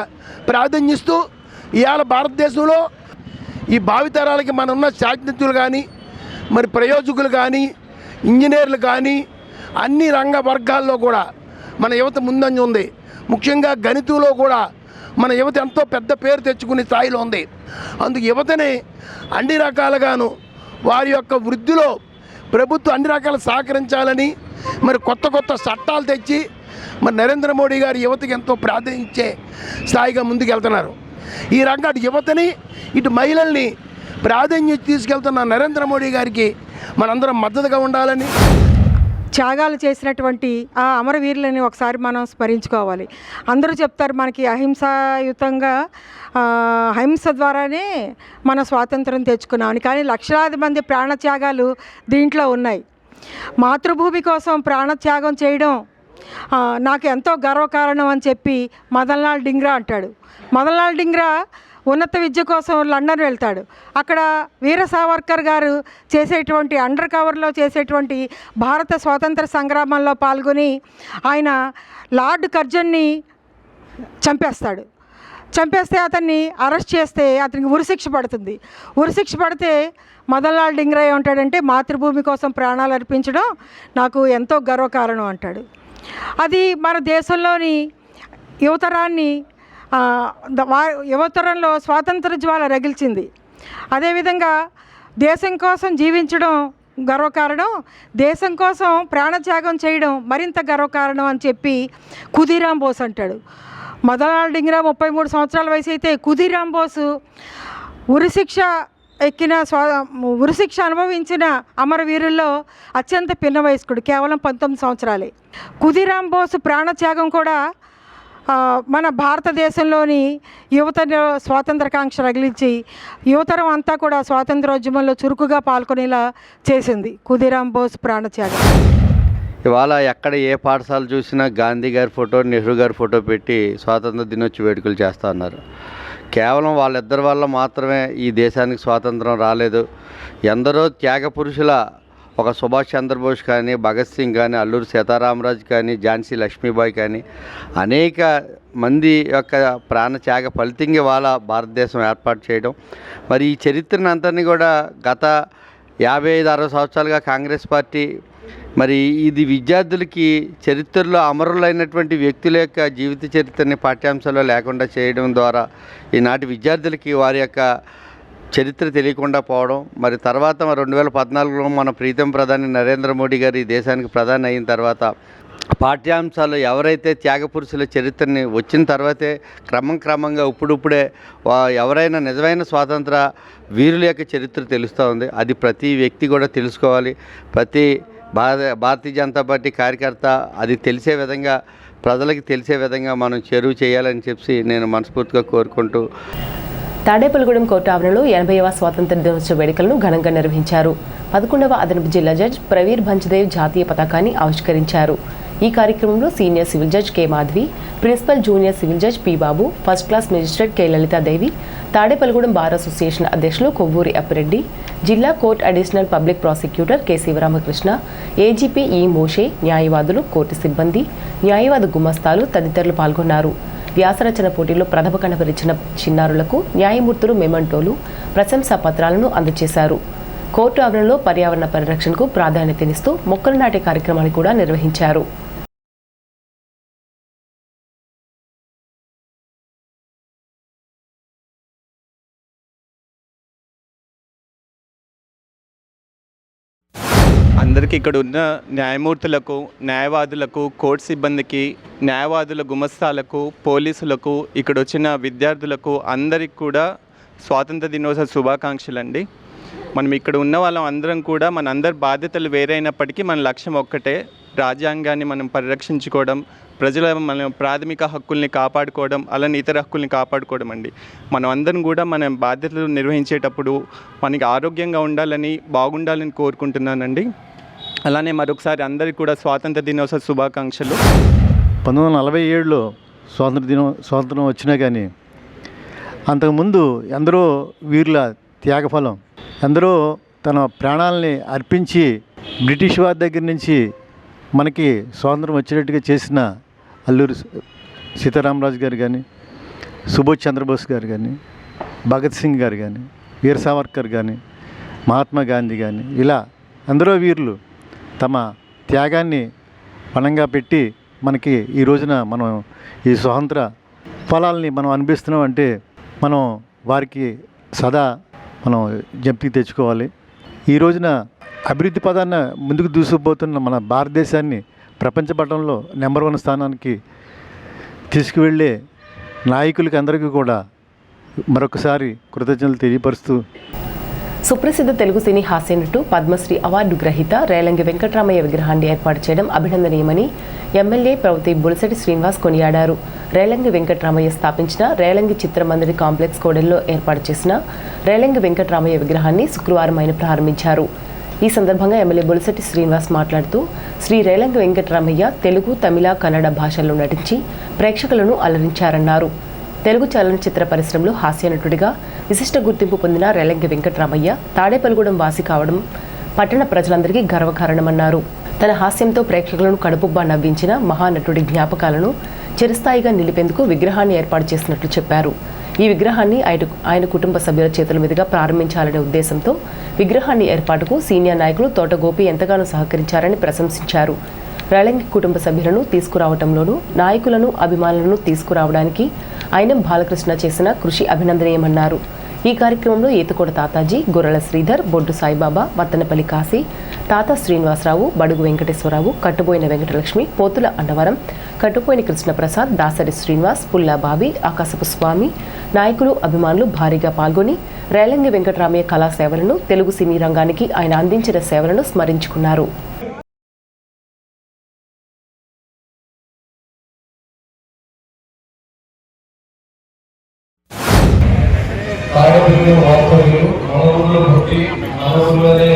ప్రాధాన్యమిస్తూ ఇవాళ భారతదేశంలో ఈ భావితరాలకి మన ఉన్న శాస్త్రజ్ఞులు కానీ, మరి ప్రయోజకులు కానీ, ఇంజనీర్లు కానీ, అన్ని రంగ వర్గాల్లో కూడా మన యువత ముందంజ ఉంది. ముఖ్యంగా గణితంలో కూడా మన యువత ఎంతో పెద్ద పేరు తెచ్చుకునే స్థాయిలో ఉంది. అందుకు యువతని అన్ని రకాలుగాను వారి యొక్క వృద్ధిలో ప్రభుత్వం అన్ని రకాల సహకరించాలని మరి కొత్త కొత్త చట్టాలు తెచ్చి మరి నరేంద్ర మోడీ గారు యువతకి ఎంతో ప్రాధాన్యత ఇచ్చే స్థాయిగా ముందుకెళ్తున్నారు. ఈ రంగా అటు యువతని ఇటు మహిళల్ని ప్రాధాన్యత తీసుకెళ్తున్న నరేంద్ర మోడీ గారికి మనందరం మద్దతుగా ఉండాలని, త్యాగాలు చేసినటువంటి ఆ అమరవీరులని ఒకసారి మనం స్మరించుకోవాలి. అందరూ చెప్తారు మనకి అహింసాయుతంగా అహింస ద్వారానే మన స్వాతంత్రం తెచ్చుకున్నామని, కానీ లక్షలాది మంది ప్రాణత్యాగాలు దీంట్లో ఉన్నాయి. మాతృభూమి కోసం ప్రాణత్యాగం చేయడం నాకు ఎంతో గర్వకారణం అని చెప్పి మదన్లాల్ డింగ్రా అంటాడు. మదన్లాల్ డింగ్రా ఉన్నత విద్య కోసం లండన్ వెళ్తాడు. అక్కడ వీర సావర్కర్ గారు చేసేటువంటి అండర్ కవర్లో చేసేటువంటి భారత స్వాతంత్ర సంగ్రామంలో పాల్గొని ఆయన లార్డ్ కర్జన్ని చంపేస్తే అతన్ని అరెస్ట్ చేస్తే అతనికి ఉరిశిక్ష పడుతుంది. ఉరిశిక్ష పడితే మదన్లాల్ డింగ్రా ఏమంటాడంటే మాతృభూమి కోసం ప్రాణాలు అర్పించడం నాకు ఎంతో గర్వకారణం అంటాడు. అది మన దేశంలోని యువతరంలో స్వాతంత్ర జ్వాల రగిల్చింది. అదేవిధంగా దేశం కోసం జీవించడం గర్వకారణం, దేశం కోసం ప్రాణత్యాగం చేయడం మరింత గర్వకారణం అని చెప్పి ఖుదీరామ్ బోస్ అంటాడు. మదన్లాల్ డింగ్రా 33 సంవత్సరాల వయసు అయితే ఖుదీరామ్ బోసు ఉరిశిక్ష అనుభవించిన అమరవీరుల్లో అత్యంత పిన్న వయస్కుడు, కేవలం 19 సంవత్సరాలే. ఖుదీరామ్ బోసు ప్రాణత్యాగం కూడా మన భారతదేశంలోని యువతలో స్వాతంత్రకాంక్ష రగిలించి యువతరం అంతా కూడా స్వాతంత్రోద్యమంలో చురుకుగా పాల్గొనేలా చేసింది ఖుదీరామ్ బోస్ ప్రాణత్యాగం. ఇవాళ ఎక్కడ ఏ పాఠశాల చూసినా గాంధీ గారి ఫోటో, నెహ్రూ గారి ఫోటో పెట్టి స్వాతంత్ర దినోత్సవ వేడుకలు చేస్తూ ఉన్నారు. కేవలం వాళ్ళిద్దరి వల్ల మాత్రమే ఈ దేశానికి స్వాతంత్రం రాలేదు. ఎందరో త్యాగ పురుషుల ఒక సుభాష్ చంద్రబోస్ కానీ, భగత్ సింగ్ కానీ, అల్లూరి సీతారామరాజు కానీ, ఝాన్సీ లక్ష్మీబాయి కానీ అనేక మంది యొక్క ప్రాణత్యాగ ఫలితంగా ఇవాళ భారతదేశం ఏర్పాటు చేయడం. మరి ఈ చరిత్రను అంతని కూడా గత 55-60 సంవత్సరాలుగా కాంగ్రెస్ పార్టీ మరి ఇది విద్యార్థులకి చరిత్రలో అమరులైనటువంటి వ్యక్తుల యొక్క జీవిత చరిత్రని పాఠ్యాంశాల్లో లేకుండా చేయడం ద్వారా ఈనాటి విద్యార్థులకి వారి యొక్క చరిత్ర తెలియకుండా పోవడం. మరి తర్వాత 2014లో మన ప్రీతం ప్రధాని నరేంద్ర మోడీ గారు ఈ దేశానికి ప్రధాని అయిన తర్వాత పాఠ్యాంశాలు ఎవరైతే త్యాగపురుషుల చరిత్రని వచ్చిన తర్వాతే క్రమంగా ఇప్పుడే ఎవరైనా నిజమైన స్వాతంత్ర వీరుల యొక్క చరిత్ర తెలుస్తూ ఉంది. అది ప్రతి వ్యక్తి కూడా తెలుసుకోవాలి. ప్రతి భారతీయ జనతా పార్టీ కార్యకర్త అది తెలిసే విధంగా, ప్రజలకు తెలిసే విధంగా మనం చెరువు చేయాలని చెప్పి నేను మనస్ఫూర్తిగా కోరుకుంటూ తాడేపల్లిగూడెం కోర్టు ఆవరణలో 80వ స్వాతంత్ర దినోత్సవ వేడుకలను ఘనంగా నిర్వహించారు. 11వ అదనపు జిల్లా జడ్జ్ ప్రవీర్ భంజ్దేవ్ జాతీయ పతాకాన్ని ఆవిష్కరించారు. ఈ కార్యక్రమంలో senior civil judge K Madhavi, principal junior civil judge P Babu, first class magistrate K Lalitadevi, Tadepalligudem bar association అధ్యక్షులు కొవ్వూరి అప్పిరెడ్డి, జిల్లా court additional public prosecutor K Sivaramakrishna, AGP E Moshe, న్యాయవాదులు, కోర్టు సిబ్బంది, న్యాయవాద గుమస్తాలు తదితరులు పాల్గొన్నారు. వ్యాసరచన పోటీలో ప్రథమ కనబరిచిన చిన్నారులకు న్యాయమూర్తులు మెమంటోలు, ప్రశంసా పత్రాలను అందజేశారు. కోర్టు ఆవరణలో పర్యావరణ పరిరక్షణకు ప్రాధాన్యతనిస్తూ మొక్కలు నాటే కార్యక్రమాన్ని కూడా నిర్వహించారు. అందరికీ ఇక్కడ ఉన్న న్యాయమూర్తులకు, న్యాయవాదులకు, కోర్టు సిబ్బందికి, న్యాయవాదుల గుమస్తాలకు, పోలీసులకు, ఇక్కడ వచ్చిన విద్యార్థులకు అందరికి కూడా స్వాతంత్ర దినోత్సవ శుభాకాంక్షలు అండి. మనం ఇక్కడ ఉన్న వాళ్ళం అందరం కూడా మన అందరి బాధ్యతలు వేరైనప్పటికీ మన లక్ష్యం ఒక్కటే, రాజ్యాంగాన్ని మనం పరిరక్షించుకోవడం, ప్రజల మన ప్రాథమిక హక్కుల్ని కాపాడుకోవడం, అలానే ఇతర హక్కుల్ని కాపాడుకోవడం అండి. మనం అందరం కూడా మన బాధ్యతలు నిర్వహించేటప్పుడు మనకి ఆరోగ్యంగా ఉండాలని, బాగుండాలని కోరుకుంటున్నానండి. అలానే మరొకసారి అందరికీ కూడా స్వాతంత్ర దినోత్సవ శుభాకాంక్షలు. 1947లో స్వాతంత్రం వచ్చినా కానీ అంతకుముందు ఎందరో వీరుల త్యాగఫలం, ఎందరో తన ప్రాణాలని అర్పించి బ్రిటిష్ వారి దగ్గర నుంచి మనకి స్వాతంత్రం వచ్చేటట్టుగా చేసిన అల్లూరి సీతారామరాజు గారు కానీ, సుభాష్ చంద్రబోస్ గారు కానీ, భగత్ సింగ్ గారు కానీ, వీర సావర్కర్ కానీ, మహాత్మా గాంధీ కానీ, ఇలా ఎందరో వీరులు తమ త్యాగాన్ని పణంగా పెట్టి మనకి ఈ రోజున మనం ఈ స్వాతంత్ర ఫలాల్ని మనం అనిపిస్తున్నాం అంటే మనం వారికి సదా మనం జ్ఞప్తికి తెచ్చుకోవాలి. ఈ రోజున అభివృద్ధి పదాన్ని ముందుకు దూసుకుపోతున్న మన భారతదేశాన్ని ప్రపంచ పటంలో నెంబర్ 1 స్థానానికి తీసుకువెళ్ళే నాయకులకి అందరికీ కూడా మరొకసారి కృతజ్ఞతలు తెలియపరుస్తూ, సుప్రసిద్ధ తెలుగు సినీ హాస్యనటు పద్మశ్రీ అవార్డు గ్రహీత రేలంగి వెంకటరామయ్య విగ్రహాన్ని ఏర్పాటు చేయడం అభినందనీయమని ఎమ్మెల్యే ప్రవతి బొలిశెట్టి శ్రీనివాస్ కొనియాడారు. రేలంగి వెంకటరామయ్య స్థాపించిన రేలంగి చిత్రమందిరి కాంప్లెక్స్ కోడెల్లో ఏర్పాటు చేసిన రేలంగి వెంకటరామయ్య విగ్రహాన్ని శుక్రవారం ఆయన ప్రారంభించారు. ఈ సందర్భంగా ఎమ్మెల్యే బొలిశెట్టి శ్రీనివాస్ మాట్లాడుతూ శ్రీ రేలంగి వెంకటరామయ్య తెలుగు, తమిళ, కన్నడ భాషల్లో నటించి ప్రేక్షకులను అలరించారన్నారు. తెలుగు చలనచిత్ర పరిశ్రమలో హాస్యనటుడిగా విశిష్ట గుర్తింపు పొందిన రేలంగి వెంకటరామయ్య తాడేపల్లిగూడెం వాసి కావడం పట్టణ ప్రజలందరికీ గర్వకారణమన్నారు. తన హాస్యంతో ప్రేక్షకులను కడుపుబ్బా నవ్వించిన మహానటుడి జ్ఞాపకాలను చిరస్థాయిగా నిలిపేందుకు విగ్రహాన్ని ఏర్పాటు చేసినట్లు చెప్పారు. ఈ విగ్రహాన్ని ఆయన కుటుంబ సభ్యుల చేతుల మీదుగా ప్రారంభించాలనే ఉద్దేశంతో విగ్రహాన్ని ఏర్పాటుకు సీనియర్ నాయకులు తోట గోపి ఎంతగానో సహకరించారని ప్రశంసించారు. రేలంగి కుటుంబ సభ్యులను తీసుకురావడంలోనూ నాయకులను, అభిమానులను తీసుకురావడానికి ఆయన బాలకృష్ణ చేసిన కృషి అభినందనీయమన్నారు. ఈ కార్యక్రమంలో ఏతుకోట తాతాజీ, గొర్రెల శ్రీధర్, బొడ్డు సాయిబాబా, వత్తనపల్లి కాశీ, తాత శ్రీనివాసరావు, బడుగు వెంకటేశ్వరరావు, కట్టుబోయిన వెంకటలక్ష్మి, పోతుల అన్నవరం, కట్టుపోయిన కృష్ణప్రసాద్, దాసరి శ్రీనివాస్, పుల్లా బావి, ఆకాశపు స్వామి, నాయకులు, అభిమానులు భారీగా పాల్గొని రేలంగి వెంకటరామయ్య కళా సేవలను, తెలుగు సినీ రంగానికి ఆయన అందించిన సేవలను స్మరించుకున్నారు. తాడేపల్లి వాస్తవ్యులు, మన ఊళ్ళో పుట్టి మన ఊళ్ళోనే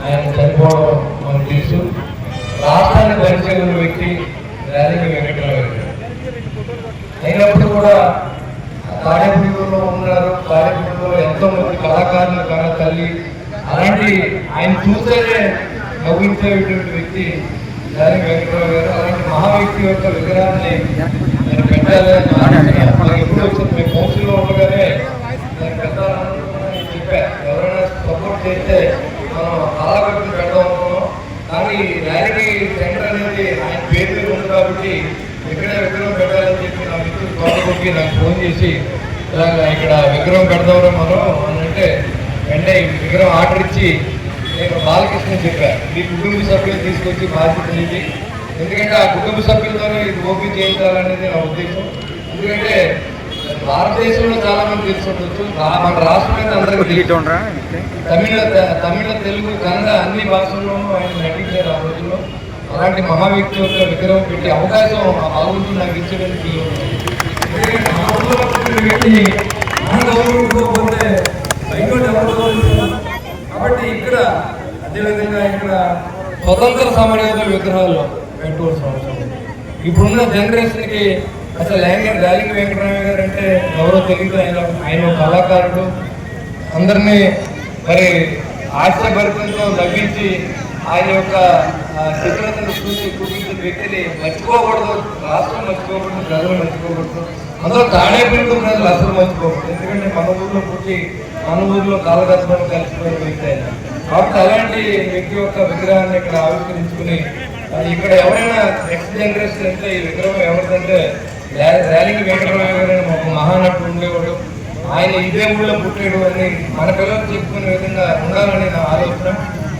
ఆయన చనిపోవడం మనకు తెలుసు. రాష్ట్రాన్ని పరిచయం వ్యక్తి రేలంగి వెంకటరామయ్య అయినప్పుడు కూడా తాడేపల్లిలో ఉన్నారు. తాడేపల్లిలో ఎంతో మంది కళాకారులు, కళా తల్లి, అలాంటి ఆయన చూస్తేనే నవ్వించేటువంటి వ్యక్తి రేలంగి వెంకటరామయ్య గారు. అలాంటి మహా వ్యక్తి యొక్క విగ్రహాన్ని నేను పెట్టాలని ఎప్పుడు వచ్చింది. మేము కౌన్సిల్లో ఉండగానే చెప్పారు, ఎవరైనా సపోర్ట్ చేస్తే మనం కళాకారులు పెడదాం అనుకున్నాం. కానీ రేలంగి సెంటర్ అనేది ఆయన పేరు మీద ఉంది కాబట్టి ఇక్కడే విగ్రహం పెట్టాలని చెప్పి నా మిత్రులు తోటగొప్పి నాకు ఫోన్ చేసి ఇక్కడ విగ్రహం పెడదాం మనం అని అంటే వెంటనే విగ్రహం ఆర్డర్ ఇచ్చి నేను బాలకృష్ణ చెప్పాను, మీ కుటుంబ సభ్యులు తీసుకొచ్చి బాధ్యత అనేది. ఎందుకంటే ఆ కుటుంబ సభ్యులతోనే ఇది ఓపెన్ చేయించాలనేది నా ఉద్దేశం. ఎందుకంటే భారతదేశంలో చాలా మంది తెలుసుకుంటూ మన రాష్ట్రంలో అందరికీ తెలియటం తమిళ, తెలుగు, కన్నడ అన్ని భాషల్లోనూ ఆయన నటించారు ఆ రోజుల్లో. అలాంటి మహా వ్యక్తి యొక్క విగ్రహం పెట్టి అవకాశం ఆ భగవంతుడు నాకు ఇచ్చేదానికి వ్యక్తిని గౌరవించుకోకపోతే కాబట్టి ఇక్కడ అదేవిధంగా ఇక్కడ స్వతంత్ర సమరయోధుల విగ్రహాలు పెట్టుకోవాల్సిన అవసరం. ఇప్పుడున్న జనరేషన్కి అసలు రేలంగి వెంకటరామయ్య గారు అంటే ఎవరో తెలియదు. ఆయన కళాకారుడు, అందరినీ మరి హాస్యభరితంతో నవ్వించి ఆయన యొక్క చిత్రతను చూపించిన వ్యక్తిని మర్చిపోకూడదు. రాష్ట్రం మర్చిపోకూడదు, ప్రజలు మర్చిపోకూడదు, అందులో తాడేపల్లి ప్రజలు అసలు మర్చిపోకూడదు. ఎందుకంటే మన ఊర్లో పుట్టి మన ఊర్లో కాలగర్భం కలిసిపోయిన వ్యక్తి ఆయన. కాబట్టి అలాంటి వ్యక్తి యొక్క విగ్రహాన్ని ఇక్కడ ఆవిష్కరించుకుని ఇక్కడ ఎవరైనా నెక్స్ట్ జనరేషన్ అంటే ఈ విగ్రహం ఎవరిదంటే రేలంగి వెంకటరామయ్య గారు ఒక మహానటుడు ఉండేవాడు. ఆయన ఇదే ఊళ్ళో పుట్టాడు అని మన పిల్లలు చెప్పుకునే విధంగా ఉండాలని నా ఆలోచన.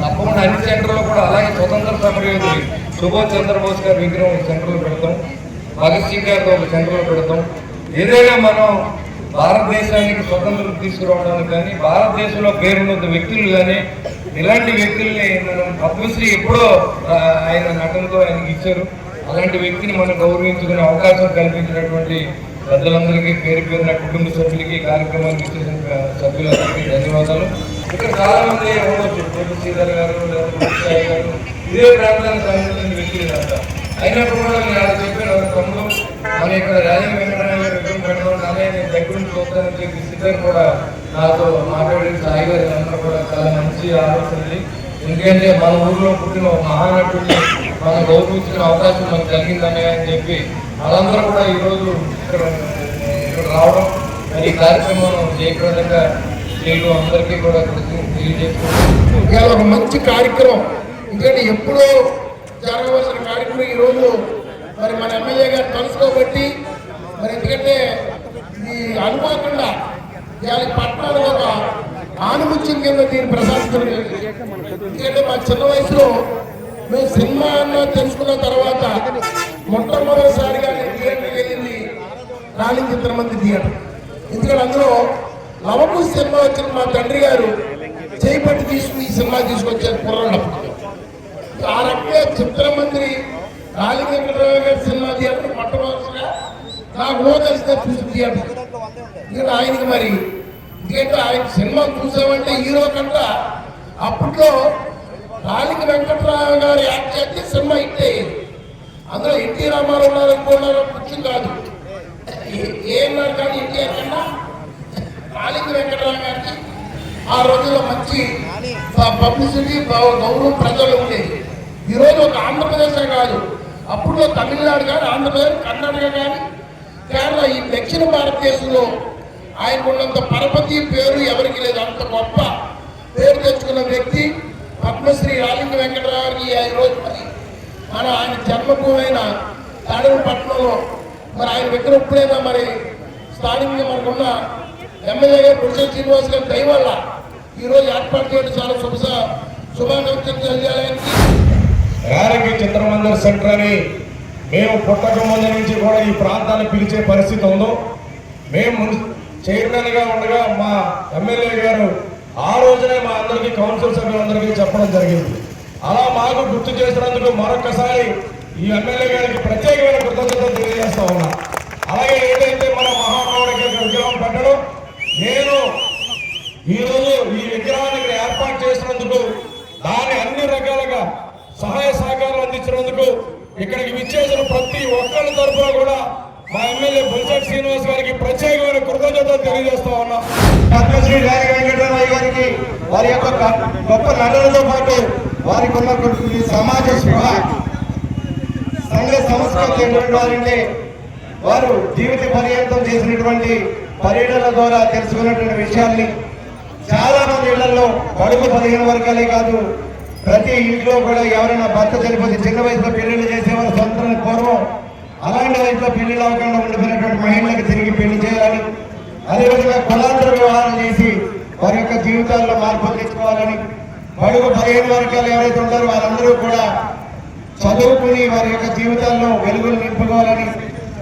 తప్పకుండా అన్ని సెంటర్లో కూడా అలాగే స్వతంత్ర సమరయోధులు సుభాష్ చంద్రబోస్ గారి విగ్రహం ఒక సెంటర్లో పెడతాం, భగత్ సింగ్ గారితో ఒక సెంటర్లో పెడతాం. ఏదైనా మనం భారతదేశానికి స్వతంత్రం తీసుకురావడానికి కానీ భారతదేశంలో పేరున్న వ్యక్తులు కానీ ఇలాంటి వ్యక్తుల్ని మనం పద్మశ్రీ ఎప్పుడో ఆయన నటనతో ఆయనకి ఇచ్చారు. అలాంటి వ్యక్తిని మనం గౌరవించుకునే అవకాశం కల్పించినటువంటి పెద్దలందరికీ, పేరు పేరున కుటుంబ సభ్యులకి, కార్యక్రమానికి ఇచ్చేసిన సభ్యులందరికీ ధన్యవాదాలు. ఇక్కడ చాలా మంది ఉండొచ్చు, శ్రీధర్ గారు, గారు ఇదే ప్రాంతానికి సంబంధించిన వ్యక్తులు అంతా. అయినప్పుడు కూడా నేను చెప్పాను, తమ్ముడు మన ఇక్కడ రేలంగి వెంకటరామయ్య గారు విగ్రహం పెడతాం కానీ నేను దగ్గర నుంచి చూస్తానని చెప్పి శ్రీధర్ కూడా నాతో మాట్లాడిన సాయి గారి అందరూ కూడా చాలా మంచి ఆలోచనది. ఎందుకంటే మన ఊర్లో పుట్టిన ఒక మహానటుడిని మనం గౌరవించిన అవకాశం మనకు కలిగిందని అని చెప్పి వాళ్ళందరూ కూడా ఈరోజు ఇక్కడ రావడం, మరి ఈ కార్యక్రమం జయప్రదంగా చేయడం అందరికీ కూడా తెలియజేసుకుంటాం. ఒక మంచి కార్యక్రమం, ఎందుకంటే ఎప్పుడో జరగవలసిన కార్యక్రమం ఈరోజు మరి మన ఎమ్మెల్యే గారు కలుసుకోబట్టి మరి ఎందుకంటే ఇది అనుకోకుండా ఇవాళ పట్టణాలు ఒక ఆనుముత్యం కింద దీన్ని ప్రశాంతం. ఎందుకంటే మా చిన్న వయసులో మేము సినిమా అన్న తెలుసుకున్న తర్వాత మొట్టమొదటిసారిగా నేను థియేటర్కి వెళ్ళింది రేలంగి చిత్రమంది థియేటర్. ఎందుకంటే అందులో లవకు సినిమా వచ్చిన మా తండ్రి గారు చేపట్టి తీసుకుని ఈ సినిమా తీసుకొచ్చారు కుర్రాళ్ళప్పుడు. ఆ రకంగా చిత్రమంది రేలంగి వెంకటరామయ్య గారి సినిమా థియేటర్ మొట్టమొదటిగా నాకు తెలిసిన చూసి థియేటర్. ఎందుకంటే ఆయనకి మరి ఎందుకంటే ఆయన సినిమా చూసామంటే హీరో కంట అప్పట్లో రాలింగ వెంకటరావు గారు యాక్ట్ చేస్తే సినిమా హిట్ అయ్యేది. అందులో ఎన్టీ రామారావు ఉన్నారు, ఇంకోన్నారు ముఖ్యం కాదు, ఏమన్నారు కానీ ఎన్టీఆర్ కన్నా రాలింగ వెంకటరావు గారికి ఆ రోజుల్లో మంచి పబ్లిసిటీ గౌరవం ప్రజలు ఉండేది. ఈరోజు ఒక ఆంధ్రప్రదేశే కాదు, అప్పుడు తమిళనాడు కానీ ఆంధ్రప్రదేశ్, కర్ణాటక కానీ కేరళ, ఈ దక్షిణ భారతదేశంలో ఆయనకున్నంత పరపతి పేరు ఎవరికి లేదు. అంత గొప్ప పేరు తెచ్చుకున్న వ్యక్తి పద్మశ్రీ రాలింగ వెంకటరావు గారికి ఈరోజు మరి ఆయన జన్మభూమి అయిన తాడేపట్నంలో మరి ఆయన దగ్గర ఇప్పుడైనా మరి స్థానికంగా మనకున్న ఎమ్మెల్యే గారు బొలిశెట్టి శ్రీనివాస్ గారి దయ వల్ల ఈరోజు ఏర్పాటు చేయడం చాలా శుభాకాంక్షలు తెలియాలని. రారంగి చిత్రమందిర్ సెంటర్ అని మేము పుట్టక ముందు నుంచి కూడా ఈ ప్రాంతాన్ని పిలిచే పరిస్థితి ఉందో, మేము చైర్మన్గా ఉండగా మా ఎమ్మెల్యే గారు ఆ రోజునే మా అందరికీ కౌన్సిల్ సభ్యులందరికీ చెప్పడం జరిగింది. అలా మాకు గుర్తు చేసినందుకు మరొకసారి ఈ ఎమ్మెల్యే గారికి ప్రత్యేకమైన కృతజ్ఞతలు తెలియజేస్తా ఉన్నా. అలాగే ఏదైతే మన మహానుభావుడికి విగ్రహం పెట్టడం, నేను ఈరోజు ఈ విగ్రహాన్ని ఇక్కడ ఏర్పాటు చేసినందుకు, దాన్ని అన్ని రకాలుగా సహాయ సహకారాలు అందించినందుకు ఇక్కడికి విచ్చేసిన ప్రతి ఒక్కరి తరఫున కూడా మా ఎమ్మెల్యే బొలిశెట్టి శ్రీనివాస్ గారికి ప్రత్యేకమైన కృతజ్ఞతలు తెలియజేస్తా ఉన్నాం. పద్మశ్రీ రాలింగ వెంకటరామయ్య గారికి వారి యొక్క గొప్ప నటనతో పాటు వారికి ఉన్న సమాజ స్పృహ, సంఘ సంస్కృతి వారంటే వారు జీవిత పర్యంతం చేసినటువంటి పర్యటనల ద్వారా తెలుసుకున్నటువంటి విషయాల్ని చాలా మంది ఇళ్లలో బడుగు 15 వర్గాలే కాదు, ప్రతి ఇంట్లో కూడా ఎవరైనా భర్త చనిపోతే చిన్న వయసులో పెళ్లిళ్ళు చేసేవారు స్వతంత్రానికి పూర్వం, అలాంటి వయసులో పెళ్లిళ్ళు అవ్వకుండా ఉండిపోయినటువంటి మహిళలకు తిరిగి పెళ్లి చేయాలని, అదేవిధంగా కులాంతర వివాహాలు చేసి వారి యొక్క జీవితాల్లో మార్పులు తెచ్చుకోవాలని, బడుగు 15 వర్గాలు ఎవరైతే ఉంటారో వారందరూ కూడా చదువుకుని వారి యొక్క జీవితాల్లో వెలుగులు నింపుకోవాలని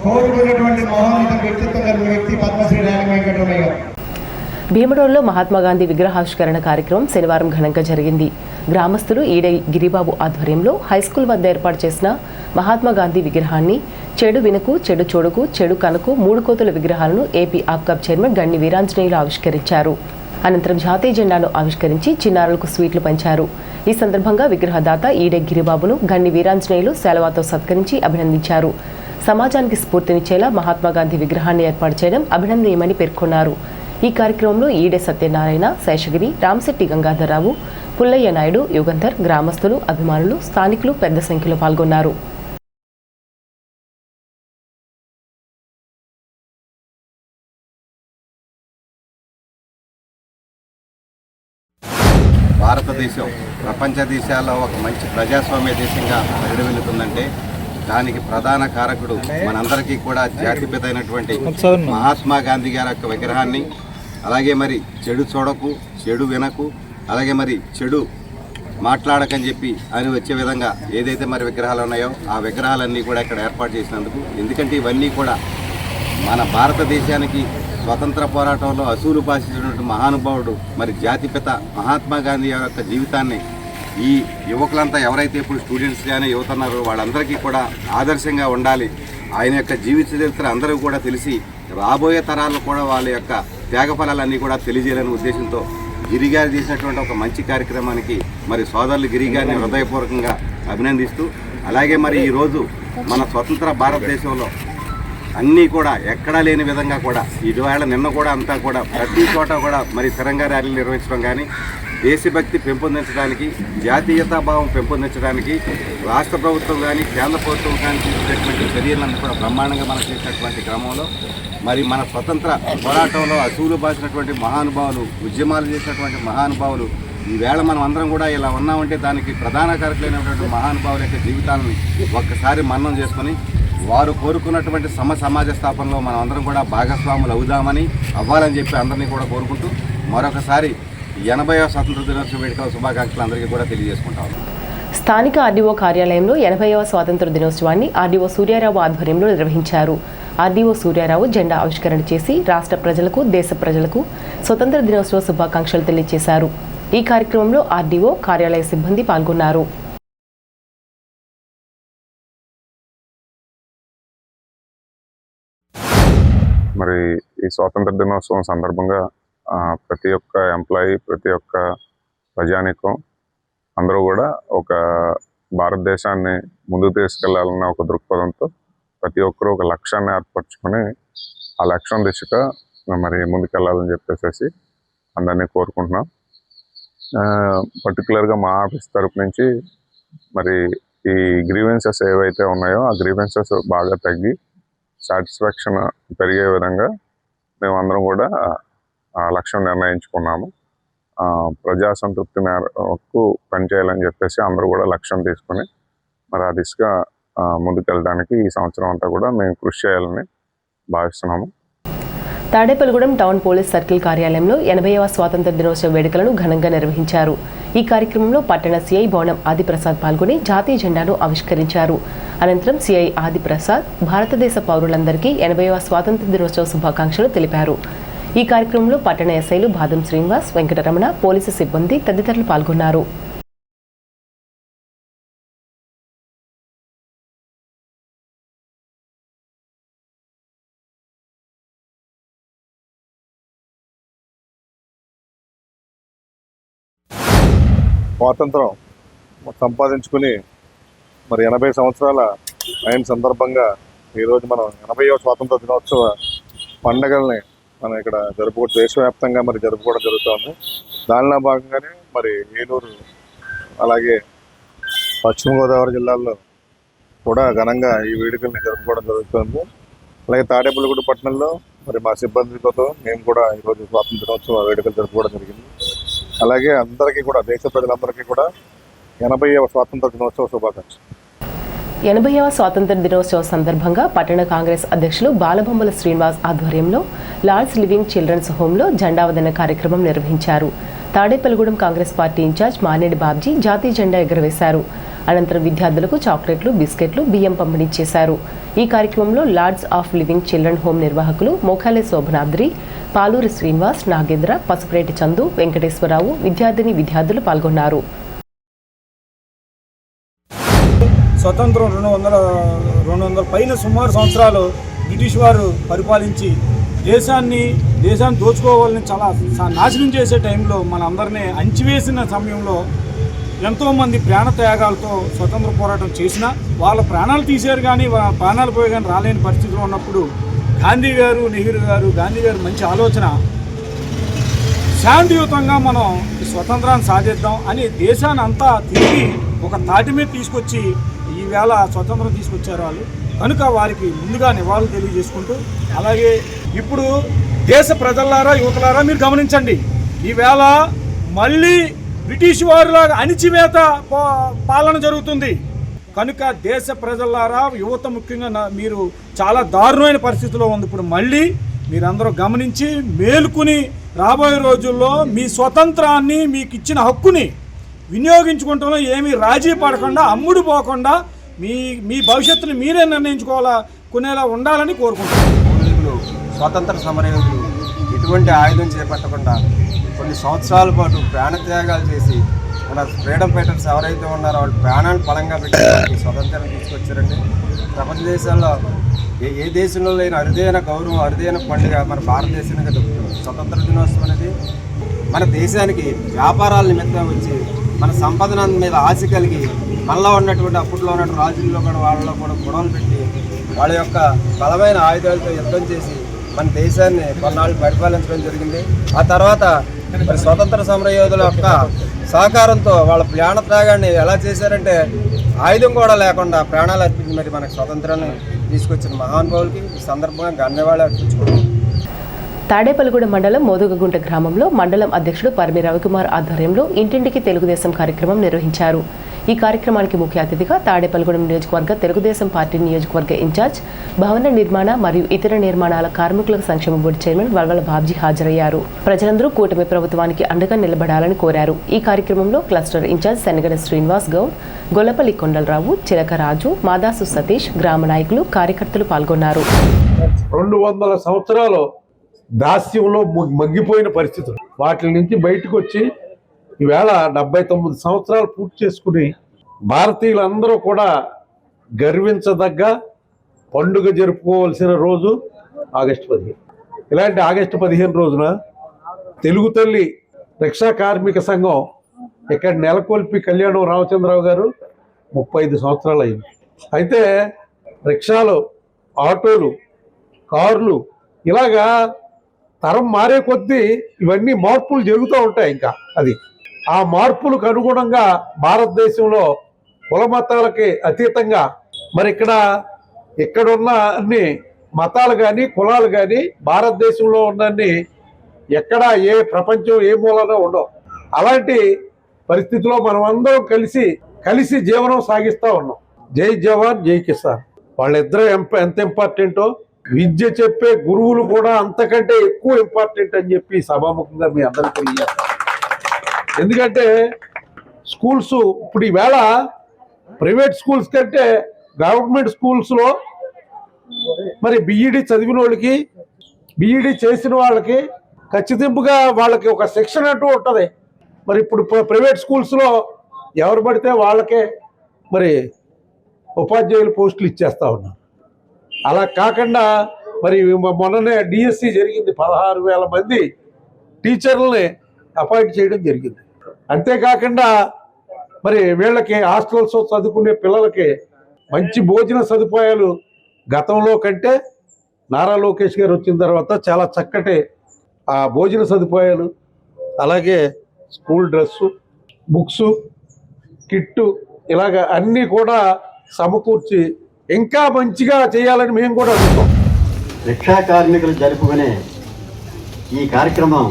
కోరుకున్నటువంటి మహోన్నత వ్యక్తిత్వం కలిగిన వ్యక్తి పద్మశ్రీ రాలింగ వెంకటరామయ్య గారు. భీమడోలులో మహాత్మాగాంధీ విగ్రహావిష్కరణ కార్యక్రమం శనివారం ఘనంగా జరిగింది. గ్రామస్తులు ఈడే గిరిబాబు ఆధ్వర్యంలో హైస్కూల్ వద్ద ఏర్పాటు చేసిన మహాత్మాగాంధీ విగ్రహాన్ని చెడు వినకు, చెడు చూడకు, చెడు కనకు 3 కోతుల విగ్రహాలను ఏపీ ఆప్కాబ్ చైర్మన్ గన్ని వీరాంజనేయులు ఆవిష్కరించారు. అనంతరం జాతీయ జెండాను ఆవిష్కరించి చిన్నారులకు స్వీట్లు పంచారు. ఈ సందర్భంగా విగ్రహదాత ఈడే గిరిబాబును గన్ని వీరాంజనేయులు శాలువాతో సత్కరించి అభినందించారు. సమాజానికి స్ఫూర్తినిచ్చేలా మహాత్మాగాంధీ విగ్రహాన్ని ఏర్పాటు చేయడం అభినందనీయమని పేర్కొన్నారు. ఈ కార్యక్రమంలో ఈడే సత్యనారాయణ, శేషగిరి, రామశెట్టి గంగాధరరావు, పుల్లయ్య నాయుడు, యుగంధర్, గ్రామస్తులు, అభిమానులు, స్థానికులు పెద్ద సంఖ్యలో పాల్గొన్నారు. భారతదేశం ప్రపంచ దేశాల్లో ఒక మంచి ప్రజాస్వామ్య దేశంగా పరిగణిల్లుతుందంటే దానికి ప్రధాన కారకుడు మనందరికీ కూడా జాతిపిత అయినటువంటి మహాత్మా గాంధీ గారి యొక్క విగ్రహాన్ని, అలాగే మరి చెడు చూడకు, చెడు వినకు, అలాగే మరి చెడు మాట్లాడకని చెప్పి అని వచ్చే విధంగా ఏదైతే మరి విగ్రహాలు ఉన్నాయో ఆ విగ్రహాలన్నీ కూడా ఇక్కడ ఏర్పాటు చేసినందుకు, ఎందుకంటే ఇవన్నీ కూడా మన భారతదేశానికి స్వతంత్ర పోరాటంలో అసూలు పాసించినటువంటి మహానుభావుడు మరి జాతిపిత మహాత్మా గాంధీ యొక్క జీవితాన్ని ఈ యువకులంతా ఎవరైతే ఇప్పుడు స్టూడెంట్స్ కానీ యువత ఉన్నారో వాళ్ళందరికీ కూడా ఆదర్శంగా ఉండాలి. ఆయన యొక్క జీవిత చరిత్ర అందరూ కూడా తెలిసి రాబోయే తరాలు కూడా వాళ్ళ యొక్క త్యాగఫలాలన్నీ కూడా తెలియజేయాలనే ఉద్దేశంతో గిరిగారు చేసినటువంటి ఒక మంచి కార్యక్రమానికి మరి సోదరులు గిరిగారిని హృదయపూర్వకంగా అభినందిస్తూ, అలాగే మరి ఈరోజు మన స్వతంత్ర భారతదేశంలో అన్నీ కూడా ఎక్కడా లేని విధంగా కూడా ఇటీవేళ నిన్న కూడా అంతా కూడా ప్రతి చోట కూడా మరి తిరంగా ర్యాలీలు నిర్వహించడం కానీ, దేశభక్తి పెంపొందించడానికి, జాతీయతాభావం పెంపొందించడానికి రాష్ట్ర ప్రభుత్వం కానీ కేంద్ర ప్రభుత్వం కానీ తీసుకునేటువంటి చర్యలను కూడా బ్రహ్మాండంగా మనం చేసినటువంటి క్రమంలో మరి మన స్వతంత్ర పోరాటంలో అసూలు బాసినటువంటి మహానుభావులు, ఉద్యమాలు చేసినటువంటి మహానుభావులు ఈవేళ మనం అందరం కూడా ఇలా ఉన్నామంటే దానికి ప్రధాన కారకులైనటువంటి మహానుభావుల యొక్క జీవితాలని ఒక్కసారి మననం చేసుకొని వారు కోరుకున్నటువంటి సమాజ స్థాపనలో మనం అందరం కూడా భాగస్వాములు అవుదామని అవ్వాలని చెప్పి అందరినీ కూడా కోరుకుంటూ మరొకసారి 80వ స్వాతంత్ర దినోత్సవ వేడుకల శుభాకాంక్షలు అందరికీ కూడా తెలియజేసుకుంటాం. స్థానిక ఆర్డీఓ కార్యాలయంలో 80వ స్వాతంత్ర దినోత్సవాన్ని ఆర్డీఓ సూర్యారావు ఆధ్వర్యంలో నిర్వహించారు. ఆర్డీఓ సూర్యారావు జెండా ఆవిష్కరణ చేసి రాష్ట్ర ప్రజలకు, దేశ ప్రజలకు స్వతంత్ర దినోత్సవ శుభాకాంక్షలు తెలియజేశారు. ఈ కార్యక్రమంలో ఆర్డీఓ కార్యాలయ సిబ్బంది పాల్గొన్నారు. మరి ఈ స్వాతంత్ర దినోత్సవం సందర్భంగా ప్రతి ఒక్క ఎంప్లాయీ, ప్రతి ఒక్క ప్రజానీకం అందరూ కూడా ఒక భారతదేశాన్ని ముందుకు తీసుకెళ్లాలన్న ఒక దృక్పథంతో ప్రతి ఒక్కరూ ఒక లక్ష్యాన్ని ఏర్పరచుకొని ఆ లక్ష్యం దిశగా మరి ముందుకెళ్ళాలని చెప్పేసి అందరినీ కోరుకుంటున్నాం. పర్టికులర్గా మా ఆఫీస్ తరపు నుంచి మరి ఈ గ్రీవెన్సెస్ ఏవైతే ఉన్నాయో ఆ గ్రీవెన్సెస్ బాగా తగ్గి సాటిస్ఫాక్షన్ పెరిగే విధంగా మేమందరం కూడా ఆ లక్ష్యం నిర్ణయించుకున్నాము. ప్రజా సంతృప్తి మేరకు పనిచేయాలని చెప్పేసి అందరూ కూడా లక్ష్యం తీసుకొని మరి ఆ దిశగా ముందుకెళ్ళడానికి ఈ సంవత్సరం అంతా కూడా మేము కృషి చేయాలని భావిస్తున్నాము. తాడేపల్లిగూడెం టౌన్ పోలీస్ సర్కిల్ కార్యాలయంలో 80వ స్వాతంత్ర దినోత్సవ వేడుకలను ఘనంగా నిర్వహించారు. ఈ కార్యక్రమంలో పట్టణ సిఐ బోనం ఆదిప్రసాద్ పాల్గొని జాతీయ జెండాను ఆవిష్కరించారు. అనంతరం సిఐ ఆదిప్రసాద్ భారతదేశ పౌరులందరికీ 80వ స్వాతంత్ర దినోత్సవ శుభాకాంక్షలు తెలిపారు. ఈ కార్యక్రమంలో పట్టణ ఎస్ఐలు బాదం శ్రీనివాస్, వెంకటరమణ, పోలీసు సిబ్బంది తదితరులు పాల్గొన్నారు. స్వాతంత్రం సంపాదించుకుని మరి 80 సంవత్సరాల అయిన సందర్భంగా ఈరోజు మనం 80వ స్వాతంత్ర దినోత్సవ పండుగల్ని మనం ఇక్కడ దేశవ్యాప్తంగా మరి జరుపుకోవడం జరుగుతుంది. దానిలో భాగంగానే మరి ఏలూరు అలాగే పశ్చిమ గోదావరి జిల్లాల్లో కూడా ఘనంగా ఈ వేడుకల్ని జరుపుకోవడం జరుగుతుంది. అలాగే తాడేపల్లిగూడెం పట్టణంలో మరి మా సిబ్బందితో మేము కూడా ఈరోజు స్వాతంత్ర దినోత్సవ వేడుకలు జరుపుకోవడం జరిగింది. అలాగే అందరికీ కూడా దేశ ప్రజలందరికీ కూడా 80వ స్వాతంత్ర దినోత్సవ శుభాకాంక్షలు. 80వ స్వాతంత్ర దినోత్సవ సందర్భంగా పట్టణ కాంగ్రెస్ అధ్యక్షులు బాలబొమ్మల శ్రీనివాస్ ఆధ్వర్యంలో లార్డ్స్ లివింగ్ చిల్డ్రన్స్ హోంలో జెండావదన కార్యక్రమం నిర్వహించారు. తాడేపల్లిగూడెం కాంగ్రెస్ పార్టీ ఇన్ఛార్జ్ మానేడి బాబ్జీ జాతీయ జెండా ఎగురవేశారు. అనంతరం విద్యార్థులకు చాక్లెట్లు, బిస్కెట్లు, బియ్యం పంపిణీ చేశారు. ఈ కార్యక్రమంలో Lords of Living Children Home నిర్వాహకులు మోఖాలే శోభనాద్రి, పాలూరి శ్రీనివాస్, నాగేంద్ర, పసుపురేటి చందు, వెంకటేశ్వరరావు, విద్యార్థులు పాల్గొన్నారు. స్వతంత్రం 200 పైన సుమారు సంవత్సరాలు బ్రిటిష్ వారు పరిపాలించి దేశాన్ని దోచుకోవాలని చాలా నాశనం చేసే టైంలో మనందరినీ అణిచివేసిన సమయంలో ఎంతోమంది ప్రాణత్యాగాలతో స్వతంత్ర పోరాటం చేసినా వాళ్ళ ప్రాణాలు తీశారు, కానీ వాళ్ళ ప్రాణాలు పోయి కానీ రాలేని పరిస్థితిలో ఉన్నప్పుడు గాంధీ గారు, నెహ్రూ గారు, గాంధీ గారు మంచి ఆలోచన, శాంతియుతంగా మనం స్వతంత్రాన్ని సాధిద్దాం అని దేశాన్ని అంతా తిరిగి ఒక తాటి మీద తీసుకొచ్చి ఈవేళ స్వతంత్రం తీసుకొచ్చారు వాళ్ళు. కనుక వారికి ముందుగా నివాళులు తెలియజేసుకుంటూ, అలాగే ఇప్పుడు దేశ ప్రజలారా, యువతలారా మీరు గమనించండి, ఈవేళ మళ్ళీ బ్రిటిష్ వారిలాగా అణిచివేత పాలన జరుగుతుంది. కనుక దేశ ప్రజలారా, యువత ముఖ్యంగా మీరు చాలా దారుణమైన పరిస్థితిలో ఉంది. ఇప్పుడు మళ్ళీ మీరందరూ గమనించి మేలుకుని రాబోయే రోజుల్లో మీ స్వతంత్రాన్ని, మీకు ఇచ్చిన హక్కుని వినియోగించుకుంటాలో ఏమీ రాజీ పడకుండా, అమ్ముడు పోకుండా మీ భవిష్యత్తుని మీరే నిర్ణయించుకోవాలనుకునేలా ఉండాలని కోరుకుంటున్నాను. స్వాతంత్ర సమరయోధులు ఎటువంటి ఆయుధం చేపట్టకుండా కొన్ని సంవత్సరాల పాటు ప్రాణత్యాగాలు చేసి మన ఫ్రీడమ్ ఫైటర్స్ ఎవరైతే ఉన్నారో వాళ్ళు ప్రాణాలు బలంగా పెట్టి స్వతంత్రం తీసుకొచ్చారండి. ప్రపంచ దేశాల్లో ఏ దేశంలో లేని అరుదైన గౌరవం, అరుదైన పండుగ మన భారతదేశానికి దొరుకుతుంది. స్వతంత్ర దినోత్సవం అనేది మన దేశానికి వ్యాపారాల నిమిత్తం వచ్చి మన సంపదన మీద ఆశ కలిగి మనలో ఉన్నటువంటి అప్పట్లో ఉన్నటువంటి రాజుల్లో కూడా వాళ్ళలో కూడా గొడవలు పెట్టి వాళ్ళ యొక్క బలమైన ఆయుధాలతో యుద్ధం చేసి మన దేశాన్ని కొన్నాళ్ళు పరిపాలించడం జరిగింది. ఆ తర్వాత మరి స్వతంత్ర సమరయోధుల యొక్క సహకారంతో వాళ్ళ ప్రాణత్యాగాన్ని ఎలా చేశారంటే ఆయుధం కూడా లేకుండా ప్రాణాలు అర్పించి మరి మనకు స్వతంత్రాన్ని తీసుకొచ్చిన మహానుభావులకి ఈ సందర్భంగా ధన్యవాదాలు అర్పించుకుంటున్నాం. తాడేపల్లిగూడెం మండలం మోదుగగుంట గ్రామంలో మండలం అధ్యక్షుడు పరమి రవికుమార్ ఆధ్వర్యంలో ఇంటింటికి తెలుగుదేశం కార్యక్రమం నిర్వహించారు. ఈ కార్యక్రమానికి ముఖ్య అతిథిగా తాడేపల్లిగూడెం నియోజకవర్గ తెలుగుదేశం పార్టీ నియోజకవర్గ ఇన్ఛార్జ్, భవన నిర్మాణ మరియు ఇతర నిర్మాణాల కార్మికుల సంక్షేమ బోర్డు చైర్మన్ వల్వల బాబ్జీ హాజరయ్యారు. ప్రజలందరూ కూటమి ప్రభుత్వానికి అండగా నిలబడాలని కోరారు. ఈ కార్యక్రమంలో క్లస్టర్ ఇన్ఛార్జ్ శనగడ శ్రీనివాస్ గౌడ్, గొల్లపల్లి కొండలరావు, చిలకరాజు, మాదాసు సతీష్, గ్రామ నాయకులు, కార్యకర్తలు పాల్గొన్నారు. 200 సంవత్సరాలు దాస్యంలో మగ్గిపోయిన పరిస్థితులు, వాటి నుంచి బయటకు వచ్చి ఈవేళ 79 సంవత్సరాలు పూర్తి చేసుకుని భారతీయులందరూ కూడా గర్వించదగ్గ పండుగ జరుపుకోవాల్సిన రోజు ఆగస్టు 15. ఇలాంటి ఆగస్టు 15 రోజున తెలుగు తల్లి రిక్షా కార్మిక సంఘం ఇక్కడ నెలకొల్పి కళ్యాణం రామచంద్రరావు గారు 35 సంవత్సరాలు అయింది. అయితే రిక్షాలు, ఆటోలు, కార్లు ఇలాగా తరం మారే కొద్దీ ఇవన్నీ మార్పులు జరుగుతూ ఉంటాయి. ఇంకా అది ఆ మార్పులకు అనుగుణంగా భారతదేశంలో కుల మతాలకి అతీతంగా మరి ఇక్కడున్న అన్ని మతాలు కానీ కులాలు కానీ భారతదేశంలో ఉన్నన్ని ఎక్కడా ఏ ప్రపంచం ఏ మూలన ఉండవు. అలాంటి పరిస్థితిలో మనం అందరం కలిసి జీవనం సాగిస్తూ ఉన్నాం. జై జవాన్ జై కిసాన్. వాళ్ళిద్దరూ ఎంత ఇంపార్టెంటో విద్య చెప్పే గురువులు కూడా అంతకంటే ఎక్కువ ఇంపార్టెంట్ అని చెప్పి సభాముఖంగా మీ అందరికీ తెలియాలి. ఎందుకంటే స్కూల్స్ ఇప్పుడు ఈవేళ ప్రైవేట్ స్కూల్స్ కంటే గవర్నమెంట్ స్కూల్స్లో మరి బీఈడి చదివిన వాళ్ళకి, బీఈడి చేసిన వాళ్ళకి ఖచ్చితంగా వాళ్ళకి ఒక సెక్షన్ అంటూ ఉంటుంది. మరి ఇప్పుడు ప్రైవేట్ స్కూల్స్లో ఎవరు పడితే వాళ్ళకే మరి ఉపాధ్యాయుల పోస్టులు ఇచ్చేస్తూ ఉన్నారు. అలా కాకుండా మరి మొన్ననే డిఎస్సి జరిగింది, 16,000 మంది టీచర్లని అపాయింట్ చేయడం జరిగింది. అంతేకాకుండా మరి వీళ్ళకి హాస్టల్స్ చదువుకునే పిల్లలకి మంచి భోజన సదుపాయాలు గతంలో కంటే నారా లోకేష్ గారు వచ్చిన తర్వాత చాలా చక్కటి ఆ భోజన సదుపాయాలు, అలాగే స్కూల్ డ్రెస్సు, బుక్సు, కిట్టు ఇలాగ అన్నీ కూడా సమకూర్చి ఇంకా మంచిగా చేయాలని మేము కూడా అనుకుంటాం. రిక్షా కార్మికులు జరుపుకునే ఈ కార్యక్రమం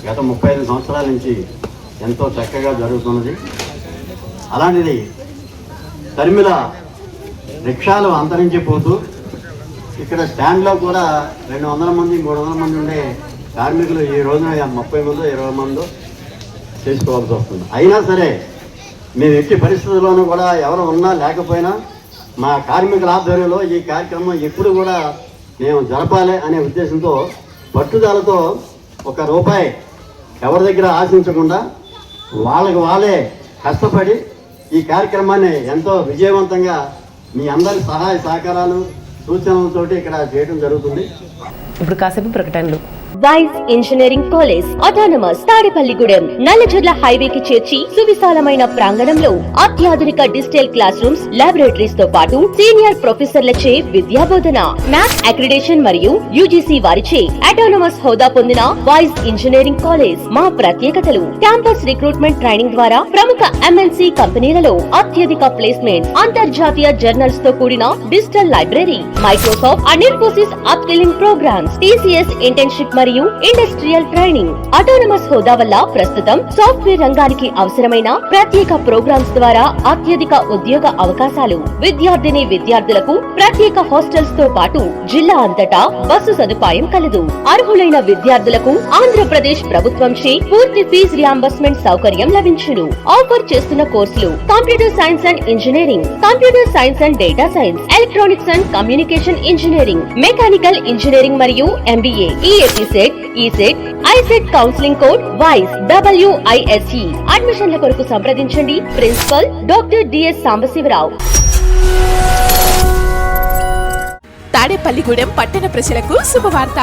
గత 35 సంవత్సరాల నుంచి ఎంతో చక్కగా జరుగుతున్నది. అలాంటిది తరిమిల రిక్షాలు అంతరించిపోతూ ఇక్కడ స్టాండ్లో కూడా 200 మంది 300 మంది ఉండే కార్మికులు ఈ రోజున 30 మందో 20 మందో చేసుకోవాల్సి వస్తుంది. అయినా సరే మేము ఎట్టి పరిస్థితుల్లోనూ కూడా ఎవరు ఉన్నా లేకపోయినా మా కార్మికుల ఆధ్వర్యంలో ఈ కార్యక్రమం ఎప్పుడు కూడా మేము జరపాలి అనే ఉద్దేశంతో పట్టుదలతో ₹1 ఎవరి దగ్గర ఆశించకుండా వాళ్ళే కష్టపడి ఈ కార్యక్రమాన్ని ఎంతో విజయవంతంగా మీ అందరి సహాయ సహకారాలు సూచనలతోటి ఇక్కడ చేయడం జరుగుతుంది. ఇప్పుడు కాసేపు ప్రకటనలు. వైస్ engineering college autonomous Tadepalligudem Nallajerla హైవేకి చేర్చి సువిశాలమైన ప్రాంగణంలో అత్యాధునిక డిజిటల్ క్లాస్ రూమ్స్, లాబొరేటరీస్ తో పాటు సీనియర్ ప్రొఫెసర్లచే విద్యాబోధన, మ్యాథ్ అక్రిడేషన్ మరియు యూజీసీ వారిచే అటానమస్ హోదా పొందిన వైస్ ఇంజనీరింగ్ కాలేజ్. మా ప్రత్యేకతలు: క్యాంపస్ రిక్రూట్మెంట్ ట్రైనింగ్ ద్వారా ప్రముఖ ఎంఎన్సీ కంపెనీలలో అత్యధిక ప్లేస్మెంట్, అంతర్జాతీయ జర్నల్స్ తో కూడిన digital library, Microsoft and Infosys upskilling programs, TCS internship మరియు ఇండస్ట్రియల్ ట్రైనింగ్. అటానమస్ హోదా వల్ల ప్రస్తుతం సాఫ్ట్వేర్ రంగానికి అవసరమైన ప్రత్యేక ప్రోగ్రామ్స్ ద్వారా అత్యధిక ఉద్యోగ అవకాశాలు. విద్యార్థులకు ప్రత్యేక హాస్టల్స్ తో పాటు జిల్లా అంతటా బస్సు సదుపాయం కలదు. అర్హులైన విద్యార్థులకు ఆంధ్రప్రదేశ్ ప్రభుత్వంచే పూర్తి ఫీజు రియంబర్స్మెంట్ సౌకర్యం లభించును. ఆఫర్ చేస్తున్న కోర్సులు: computer science and engineering, computer science and data science, electronics and communication engineering, mechanical engineering మరియు MBA, ECET, ICET counselling code వైస్ WISE. అడ్మిషన్ల కొరకు సంప్రదించండి principal doctor DS Sambasivarao. Tadepalligudem పట్టణ ప్రజలకు శుభవార్త.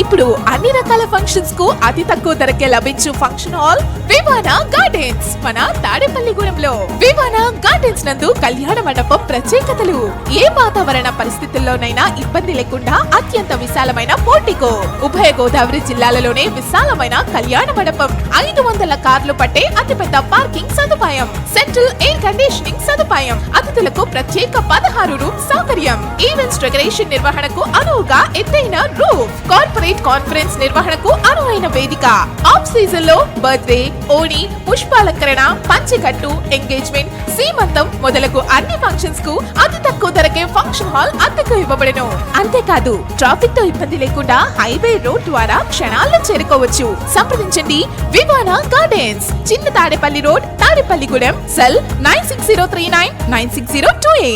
ఇప్పుడు అన్ని రకాల ఫంక్షన్స్ కు అతి తక్కువ ధరకే లభించు ఫంక్షన్ హాల్ వివానా గార్డెన్స్ మన తాడేపల్లిగూడెంలో. వివానా గార్డెన్స్ నందు కళ్యాణ మండపం ప్రత్యేకతలు: ఏ వాతావరణ పరిస్థితుల్లోనైనా ఇబ్బంది లేకుండా అత్యంత విశాలమైన పోర్టికో, ఉభయ గోదావరి జిల్లాలలోనే విశాలమైన కళ్యాణ మండపం, 500 కార్లు పట్టే అతిపెద్ద పార్కింగ్ సదుపాయం, సెంట్రల్ ఎయిర్ కండిషనింగ్ సదుపాయం, అతిథులకు ప్రత్యేక 16 రూమ్ సౌకర్యం, ఈవెంట్స్ డెకరేషన్ నిర్వహణకు అనువుగా ఎత్తైన రూఫ్, కార్పొరేట్ కాన్ఫరెన్స్ నిర్వహణకు అనువైన వేదిక, ఆఫ్ సీజన్ లో బర్త్డే, ఓణి, పుష్పాలంకరణ, పంచెకట్టు, ఎంగేజ్మెంట్, సీమంతం మొదలగు అన్ని ఫంక్షన్స్ కు అతి తక్కువ ధరకే ఫంక్షన్ హాల్ అద్దెకు ఇవ్వబడును. అంతేకాదు ట్రాఫిక్ తో ఇబ్బంది లేకుండా హైవే రోడ్ ద్వారా క్షణాల్లో చేరుకోవచ్చు. సంప్రదించండి వివానా గార్డెన్స్, చిన్న Tadepalli road, Tadepalligudem. Cell 9603996028.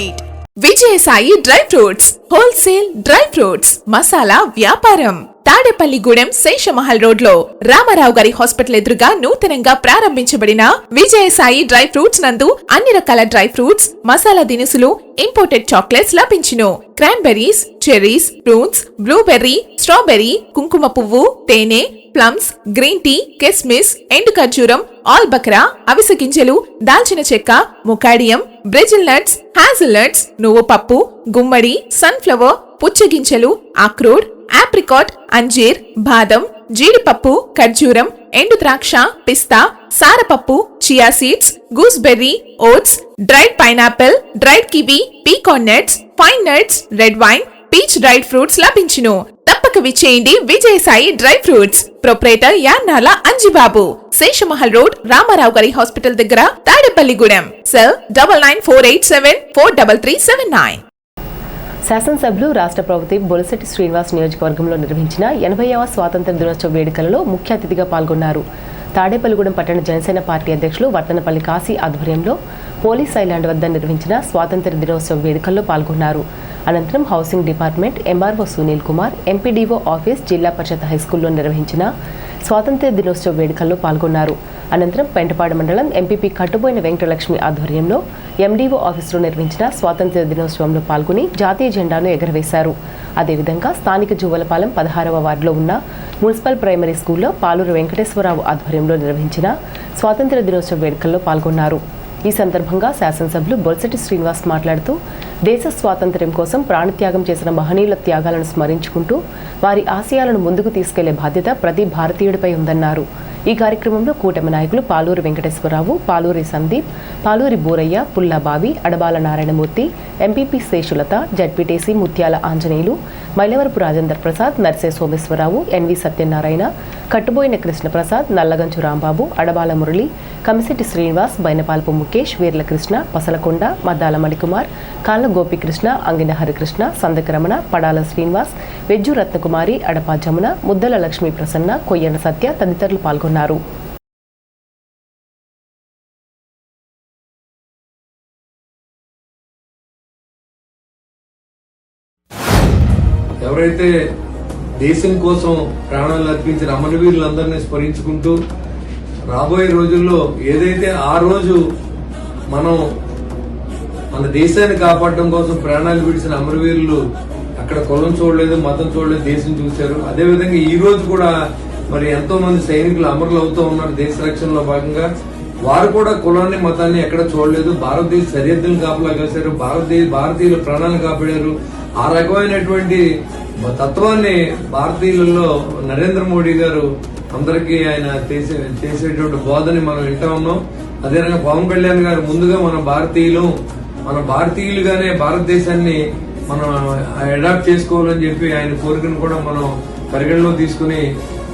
Vijayasai dry fruits wholesale dry fruits masala వ్యాపారం. తాడేపల్లిగూడెం శేషమహల్ రోడ్ లో రామారావు గారి హాస్పిటల్ ఎదురుగా నూతనంగా ప్రారంభించబడిన విజయసాయి డ్రై ఫ్రూట్స్ నందు అన్ని రకాల డ్రై ఫ్రూట్స్, మసాలా దినుసులు, ఇంపోర్టెడ్ చాక్లెట్స్ లభించును. Cranberries, cherries, prunes, blueberry, strawberry, కుంకుమ పువ్వు, తేనె, ప్లమ్స్, గ్రీన్ టీ, కిస్మిస్, ఎండు ఖర్జూరం, ఆల్ బక్రా, అవిసె గింజలు, దాల్చిన చెక్క, ముకాడియం, బ్రెజిల్ నట్స్, హ్యాజిల్ నట్స్, నువ్వు పప్పు, గుమ్మడి, సన్ఫ్లవర్, పుచ్చగింజలు, అక్రోడ్, ఆప్రికాట్, అంజీర్, బాదం, జీడిపప్పు, ఖర్జూరం, ఎండు ద్రాక్ష, పిస్తా, సారపప్పు, chia seeds, gooseberry, oats, dried pineapple, dried kiwi, pecan nuts, fine nuts, red wine, peach dried fruits లభించును. తప్పక విచ్చేయండి Vijayasai dry fruits. Proprietor Yannala Anjibabu, Seshamahal road, Ramarao గారి హాస్పిటల్ దగ్గర, తాడేపల్లిగూడెం. సెల్ 9948743379. శాసనసభ్యులు రాష్ట్ర ప్రభుత్వ బొలిశెట్టి శ్రీనివాస్ నియోజకవర్గంలో నిర్వహించిన 80వ స్వాతంత్ర దినోత్సవ వేడుకలలో ముఖ్య అతిథిగా పాల్గొన్నారు. తాడేపల్లిగూడెం పట్టణ జనసేన పార్టీ అధ్యక్షులు వర్తనపల్లి కాశీ ఆధ్వర్యంలో పోలీస్ ఐలాండ్ వద్ద నిర్వహించిన స్వాతంత్ర దినోత్సవ వేడుకల్లో పాల్గొన్నారు. అనంతరం housing department MRO Sunil Kumar, MPDO office, జిల్లా పరిషత్ హైస్కూల్లో నిర్వహించిన స్వాతంత్ర దినోత్సవ వేడుకల్లో పాల్గొన్నారు. అనంతరం పెంటపాడు మండలం ఎంపీపీ కట్టుబోయిన వెంకటలక్ష్మి ఆధ్వర్యంలో ఎండీఓ ఆఫీసులో నిర్వహించిన స్వాతంత్ర దినోత్సవంలో పాల్గొని జాతీయ జెండాను ఎగరవేశారు. అదేవిధంగా స్థానిక జువ్వలపాలెం 16వ వార్డులో ఉన్న మున్సిపల్ ప్రైమరీ స్కూల్లో పాలూరు వెంకటేశ్వరరావు ఆధ్వర్యంలో నిర్వహించిన స్వాతంత్ర దినోత్సవ వేడుకల్లో పాల్గొన్నారు. ఈ సందర్భంగా శాసనసభ్యులు బొలిశెట్టి శ్రీనివాస్ మాట్లాడుతూ దేశ స్వాతంత్ర్యం కోసం ప్రాణత్యాగం చేసిన మహనీయుల త్యాగాలను స్మరించుకుంటూ వారి ఆశయాలను ముందుకు తీసుకెళ్లే బాధ్యత ప్రతి భారతీయుడిపై ఉందన్నారు. ఈ కార్యక్రమంలో కూటమి నాయకులు పాలూరి వెంకటేశ్వరరావు, పాలూరి సందీప్, పాలూరి బూరయ్య, పుల్లాబావి, అడబాల నారాయణమూర్తి, ఎంపీపీ శేషులత, జడ్పీటీసీ ముత్యాల ఆంజనేయులు, మైలవరపు రాజేంద్ర ప్రసాద్, నర్సే సోమేశ్వరరావు, ఎన్వి సత్యనారాయణ, కట్టుబోయిన కృష్ణప్రసాద్, నల్లగంచు రాంబాబు, అడబాల మురళి, కమిశెట్టి శ్రీనివాస్, బైనపాలపు ముఖేష్, వీర్లకృష్ణ, పసలకొండ, మద్దాల మణికుమార్, కాళ్ళ గోపికృష్ణ, అంగిన హరికృష్ణ, సందకరమణ, పడాల శ్రీనివాస్, వెజ్జు రత్నకుమారి, అడపా జమున, ముద్దల లక్ష్మీ ప్రసన్న, కొయ్యన సత్య తదితరులు పాల్గొన్నారు. ఎవరైతే దేశం కోసం ప్రాణాలు అర్పించిన అమరవీరులందరినీ స్మరించుకుంటూ రాబోయే రోజుల్లో ఏదైతే ఆ రోజు మనం మన దేశాన్ని కాపాడడం కోసం ప్రాణాలు విడిచిన అమరవీరులు అక్కడ కులం చూడలేదు, మతం చూడలేదు, దేశం చూశారు. అదేవిధంగా ఈ రోజు కూడా మరి ఎంతో మంది సైనికులు అమరులు అవుతూ ఉన్నారు దేశ రక్షణలో భాగంగా. వారు కూడా కులాన్ని, మతాన్ని ఎక్కడ చూడలేదు, భారతదేశ సరిహద్దులను కాపలా కాశారు, భారతీయుల ప్రాణాలను కాపాడారు. ఆ రకమైనటువంటి తత్వాన్ని భారతీయులలో నరేంద్ర మోడీ గారు అందరికీ ఆయన చేసేటువంటి బోధని మనం వింటా ఉన్నాం. అదే రకంగా పవన్ కళ్యాణ్ గారు ముందుగా మన భారతీయులుగానే భారతదేశాన్ని మనం అడాప్ట్ చేసుకోవాలని చెప్పి ఆయన కోరికను కూడా మనం పరిగణలో తీసుకుని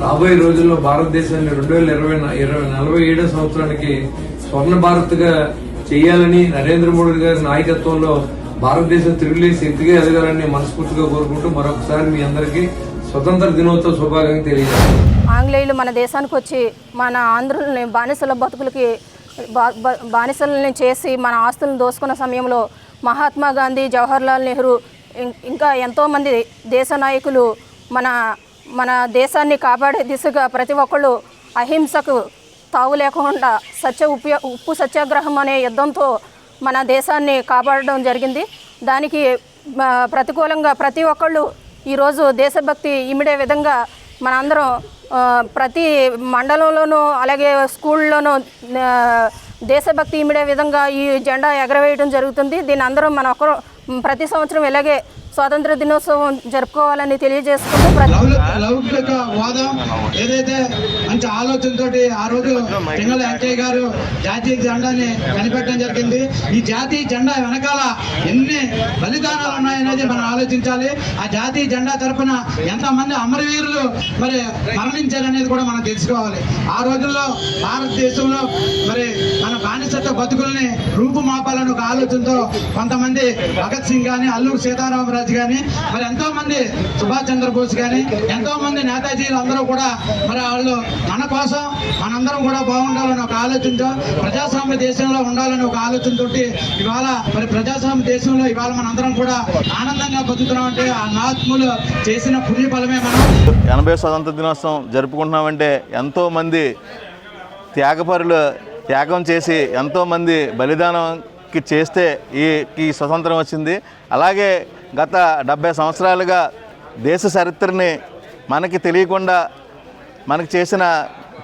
రాబోయే రోజుల్లో భారతదేశాన్ని 2047 సంవత్సరానికి స్వర్ణ భారత్ గా చేయాలని నరేంద్ర మోడీ గారి నాయకత్వంలో భారతదేశం తిరుగులేసి శక్తిగా ఎదగాలని మనస్ఫూర్తిగా కోరుకుంటూ మరొకసారి మీ అందరికీ స్వతంత్ర దినోత్సవ శుభాకాంక్షలు తెలియజేస్తాను. ఆంగ్లేయులు మన దేశానికి వచ్చి మన ఆంధ్రుల్ని బానిసల బతుకులకి బానిసలని చేసి మన ఆస్తులను దోసుకున్న సమయంలో మహాత్మా గాంధీ, జవహర్లాల్ నెహ్రూ ఇంకా ఎంతోమంది దేశ నాయకులు మన దేశాన్ని కాపాడే దిశగా ప్రతి ఒక్కళ్ళు అహింసకు తావు లేకుండా ఉప్పు సత్యాగ్రహం అనే యుద్ధంతో మన దేశాన్ని కాపాడడం జరిగింది. దానికి ప్రతికూలంగా ప్రతి ఒక్కళ్ళు ఈరోజు దేశభక్తి ఇమిడే విధంగా మనందరం ప్రతి మండలంలోనూ అలాగే స్కూల్లోనూ దేశభక్తి ఇమిడే విధంగా ఈ జెండా ఎగరవేయడం జరుగుతుంది. దీని అందరం మన ప్రతి సంవత్సరం ఇలాగే స్వాతంత్ర దినోత్సవం జరుపుకోవాలని తెలియజేసుకుంటూ లౌకిక హోదా ఏదైతే మంచి ఆలోచనతోటి ఆ రోజు పింగళ వెంకయ్య గారు జాతీయ జెండాని కనిపెట్టడం జరిగింది. ఈ జాతీయ జెండా వెనకాల ఎన్ని బలిదానాలు ఉన్నాయనేది మనం ఆలోచించాలి. ఆ జాతీయ జెండా తరఫున ఎంతమంది అమరవీరులు మరి మరణించారనేది కూడా మనం తెలుసుకోవాలి. ఆ రోజుల్లో భారతదేశంలో మరి మన బానిసత్వ బతుకుల్ని రూపుమాపాలని ఒక ఆలోచనతో కొంతమంది భగత్ సింగ్ కానీ, అల్లూరు సీతారామరాజు కానీ, మరి ఎంతో మంది సుభాష్ చంద్రబోస్ కానీ, ఎంతో మంది నేతాజీలు అందరూ కూడా మరి వాళ్ళు మన కోసం మనందరం కూడా బాగుండాలని ఒక ఆలోచనతో, ప్రజాస్వామ్య దేశంలో ఉండాలని ఒక ఆలోచనతో ఇవాళ మరి ప్రజాస్వామ్య దేశంలో ఇవాళ మనందరం కూడా ఆనందంగా బతుకుతున్నాం. అంటే ఆ మహాత్ములు చేసిన పుణ్యఫలమే మనం 80వ స్వాతంత్ర దినోత్సవం జరుపుకుంటున్నామంటే ఎంతోమంది త్యాగపరులు త్యాగం చేసి ఎంతోమంది బలిదానంకి చేస్తే ఈ స్వతంత్రం వచ్చింది. అలాగే గత 70 సంవత్సరాలుగా దేశ చరిత్రని మనకి తెలియకుండా మనకి చేసిన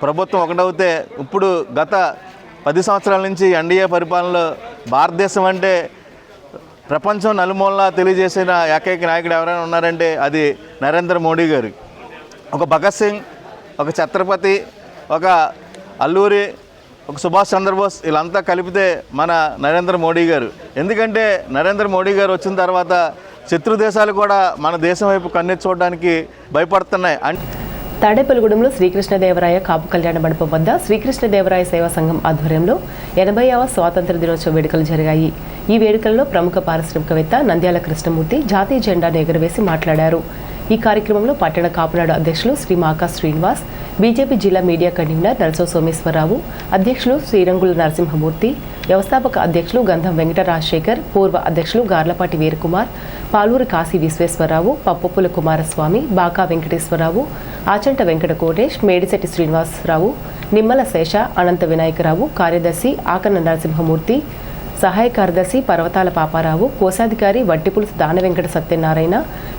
ప్రభుత్వం ఒకటవుతే ఇప్పుడు గత 10 సంవత్సరాల నుంచి ఎన్డీఏ పరిపాలనలో భారతదేశం అంటే ప్రపంచం నలుమూలలా తెలియజేసిన ఏకైక నాయకుడు ఎవరైనా ఉన్నారంటే అది నరేంద్ర మోడీ గారు. ఒక భగత్ సింగ్, ఒక ఛత్రపతి, ఒక అల్లూరి, ఒక సుభాష్ చంద్రబోస్ వీళ్ళంతా కలిపితే మన నరేంద్ర మోడీ గారు. ఎందుకంటే నరేంద్ర మోడీ గారు వచ్చిన తర్వాత శత్రు దేశాలు కూడా మన దేశం వైపు కన్నెత్తి చూడడానికి భయపడుతున్నాయి. తాడేపల్లిగూడెంలో శ్రీకృష్ణదేవరాయ కాపు కళ్యాణ మండపం వద్ద శ్రీకృష్ణదేవరాయ సేవా సంఘం ఆధ్వర్యంలో 80వ స్వాతంత్ర దినోత్సవ వేడుకలు జరిగాయి. ఈ వేడుకల్లో ప్రముఖ పారిశ్రామికవేత్త నంద్యాల కృష్ణమూర్తి జాతీయ జెండాను ఎగురవేసి మాట్లాడారు. ఈ కార్యక్రమంలో పట్టణ కాపునాడు అధ్యక్షులు శ్రీ మాకా శ్రీనివాస్, బీజేపీ జిల్లా మీడియా కన్వీనర్ నరసో సోమేశ్వరరావు, అధ్యక్షులు శ్రీరంగుల నరసింహమూర్తి, వ్యవస్థాపక అధ్యక్షులు గంధం వెంకట రాజశేఖర్, పూర్వ అధ్యక్షులు గార్లపాటి వీరకుమార్, పాలూరు కాశీ విశ్వేశ్వరరావు, పప్పొప్పుల కుమారస్వామి, బాకా వెంకటేశ్వరరావు, ఆచంట వెంకట కోటేష్, మేడిశెట్టి శ్రీనివాసరావు, నిమ్మల శేష, అనంత వినాయకరావు, కార్యదర్శి ఆకన్న నరసింహమూర్తి, సహాయ కార్యదర్శి పర్వతాల పాపారావు, కోశాధికారి వట్టిపులుసు దాన వెంకట సత్యనారాయణ,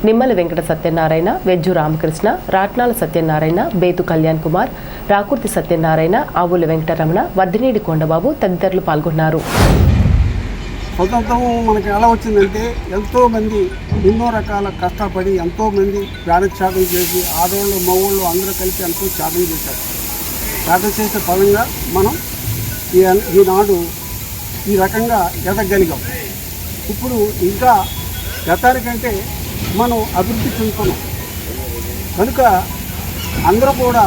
నిమ్మల వెంకట సత్యనారాయణ, వెజ్జు రామకృష్ణ, రాట్నాల సత్యనారాయణ, బేతు కళ్యాణ్ కుమార్, రాకుర్తి సత్యనారాయణ, ఆవుల వెంకటరమణ, వద్దినేడి కొండబాబు తదితరులు పాల్గొన్నారు. స్వతంత్రం మనకి ఎలా వచ్చిందంటే ఎంతోమంది ఎన్నో రకాల కష్టపడి ఎంతోమంది ప్రాణత్యాగం చేసి ఆడవాళ్ళు మగవాళ్ళు అందరూ కలిపి ఎంతో త్యాగం చేశారు. త్యాగం చేసే ఫలంగా మనం ఈనాడు ఈ రకంగా ఎదగలిగాం. ఇప్పుడు ఇంకా గతానికంటే మనం అభివృద్ధి చెందుతున్నాం కనుక అందరూ కూడా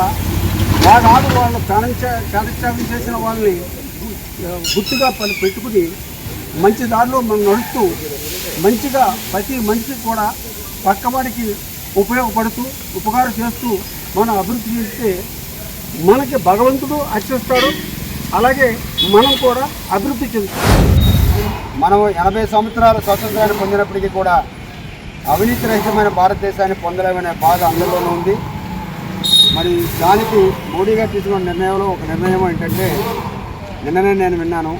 వాళ్ళు ప్రాణత్యాగం చేసిన వాళ్ళని గుర్తుగా పెట్టుకుని మంచి దారిలో మనం నడుస్తూ మంచిగా ప్రతి మనిషికి కూడా పక్కవాడికి ఉపయోగపడుతూ ఉపకారం చేస్తూ మనం అభివృద్ధి చేస్తే మనకి భగవంతుడు అర్చిస్తాడు, అలాగే మనం కూడా అభివృద్ధి చెందుతాం. మనం 80 సంవత్సరాల స్వాతంత్రాన్ని పొందినప్పటికీ కూడా అవినీతి రహితమైన భారతదేశాన్ని పొందలేమనే బాధ అందరిలోనూ ఉంది. మరి దానికి మోడీ గారు తీసుకున్న నిర్ణయంలో ఒక నిర్ణయం ఏంటంటే నిన్ననే నేను విన్నాను,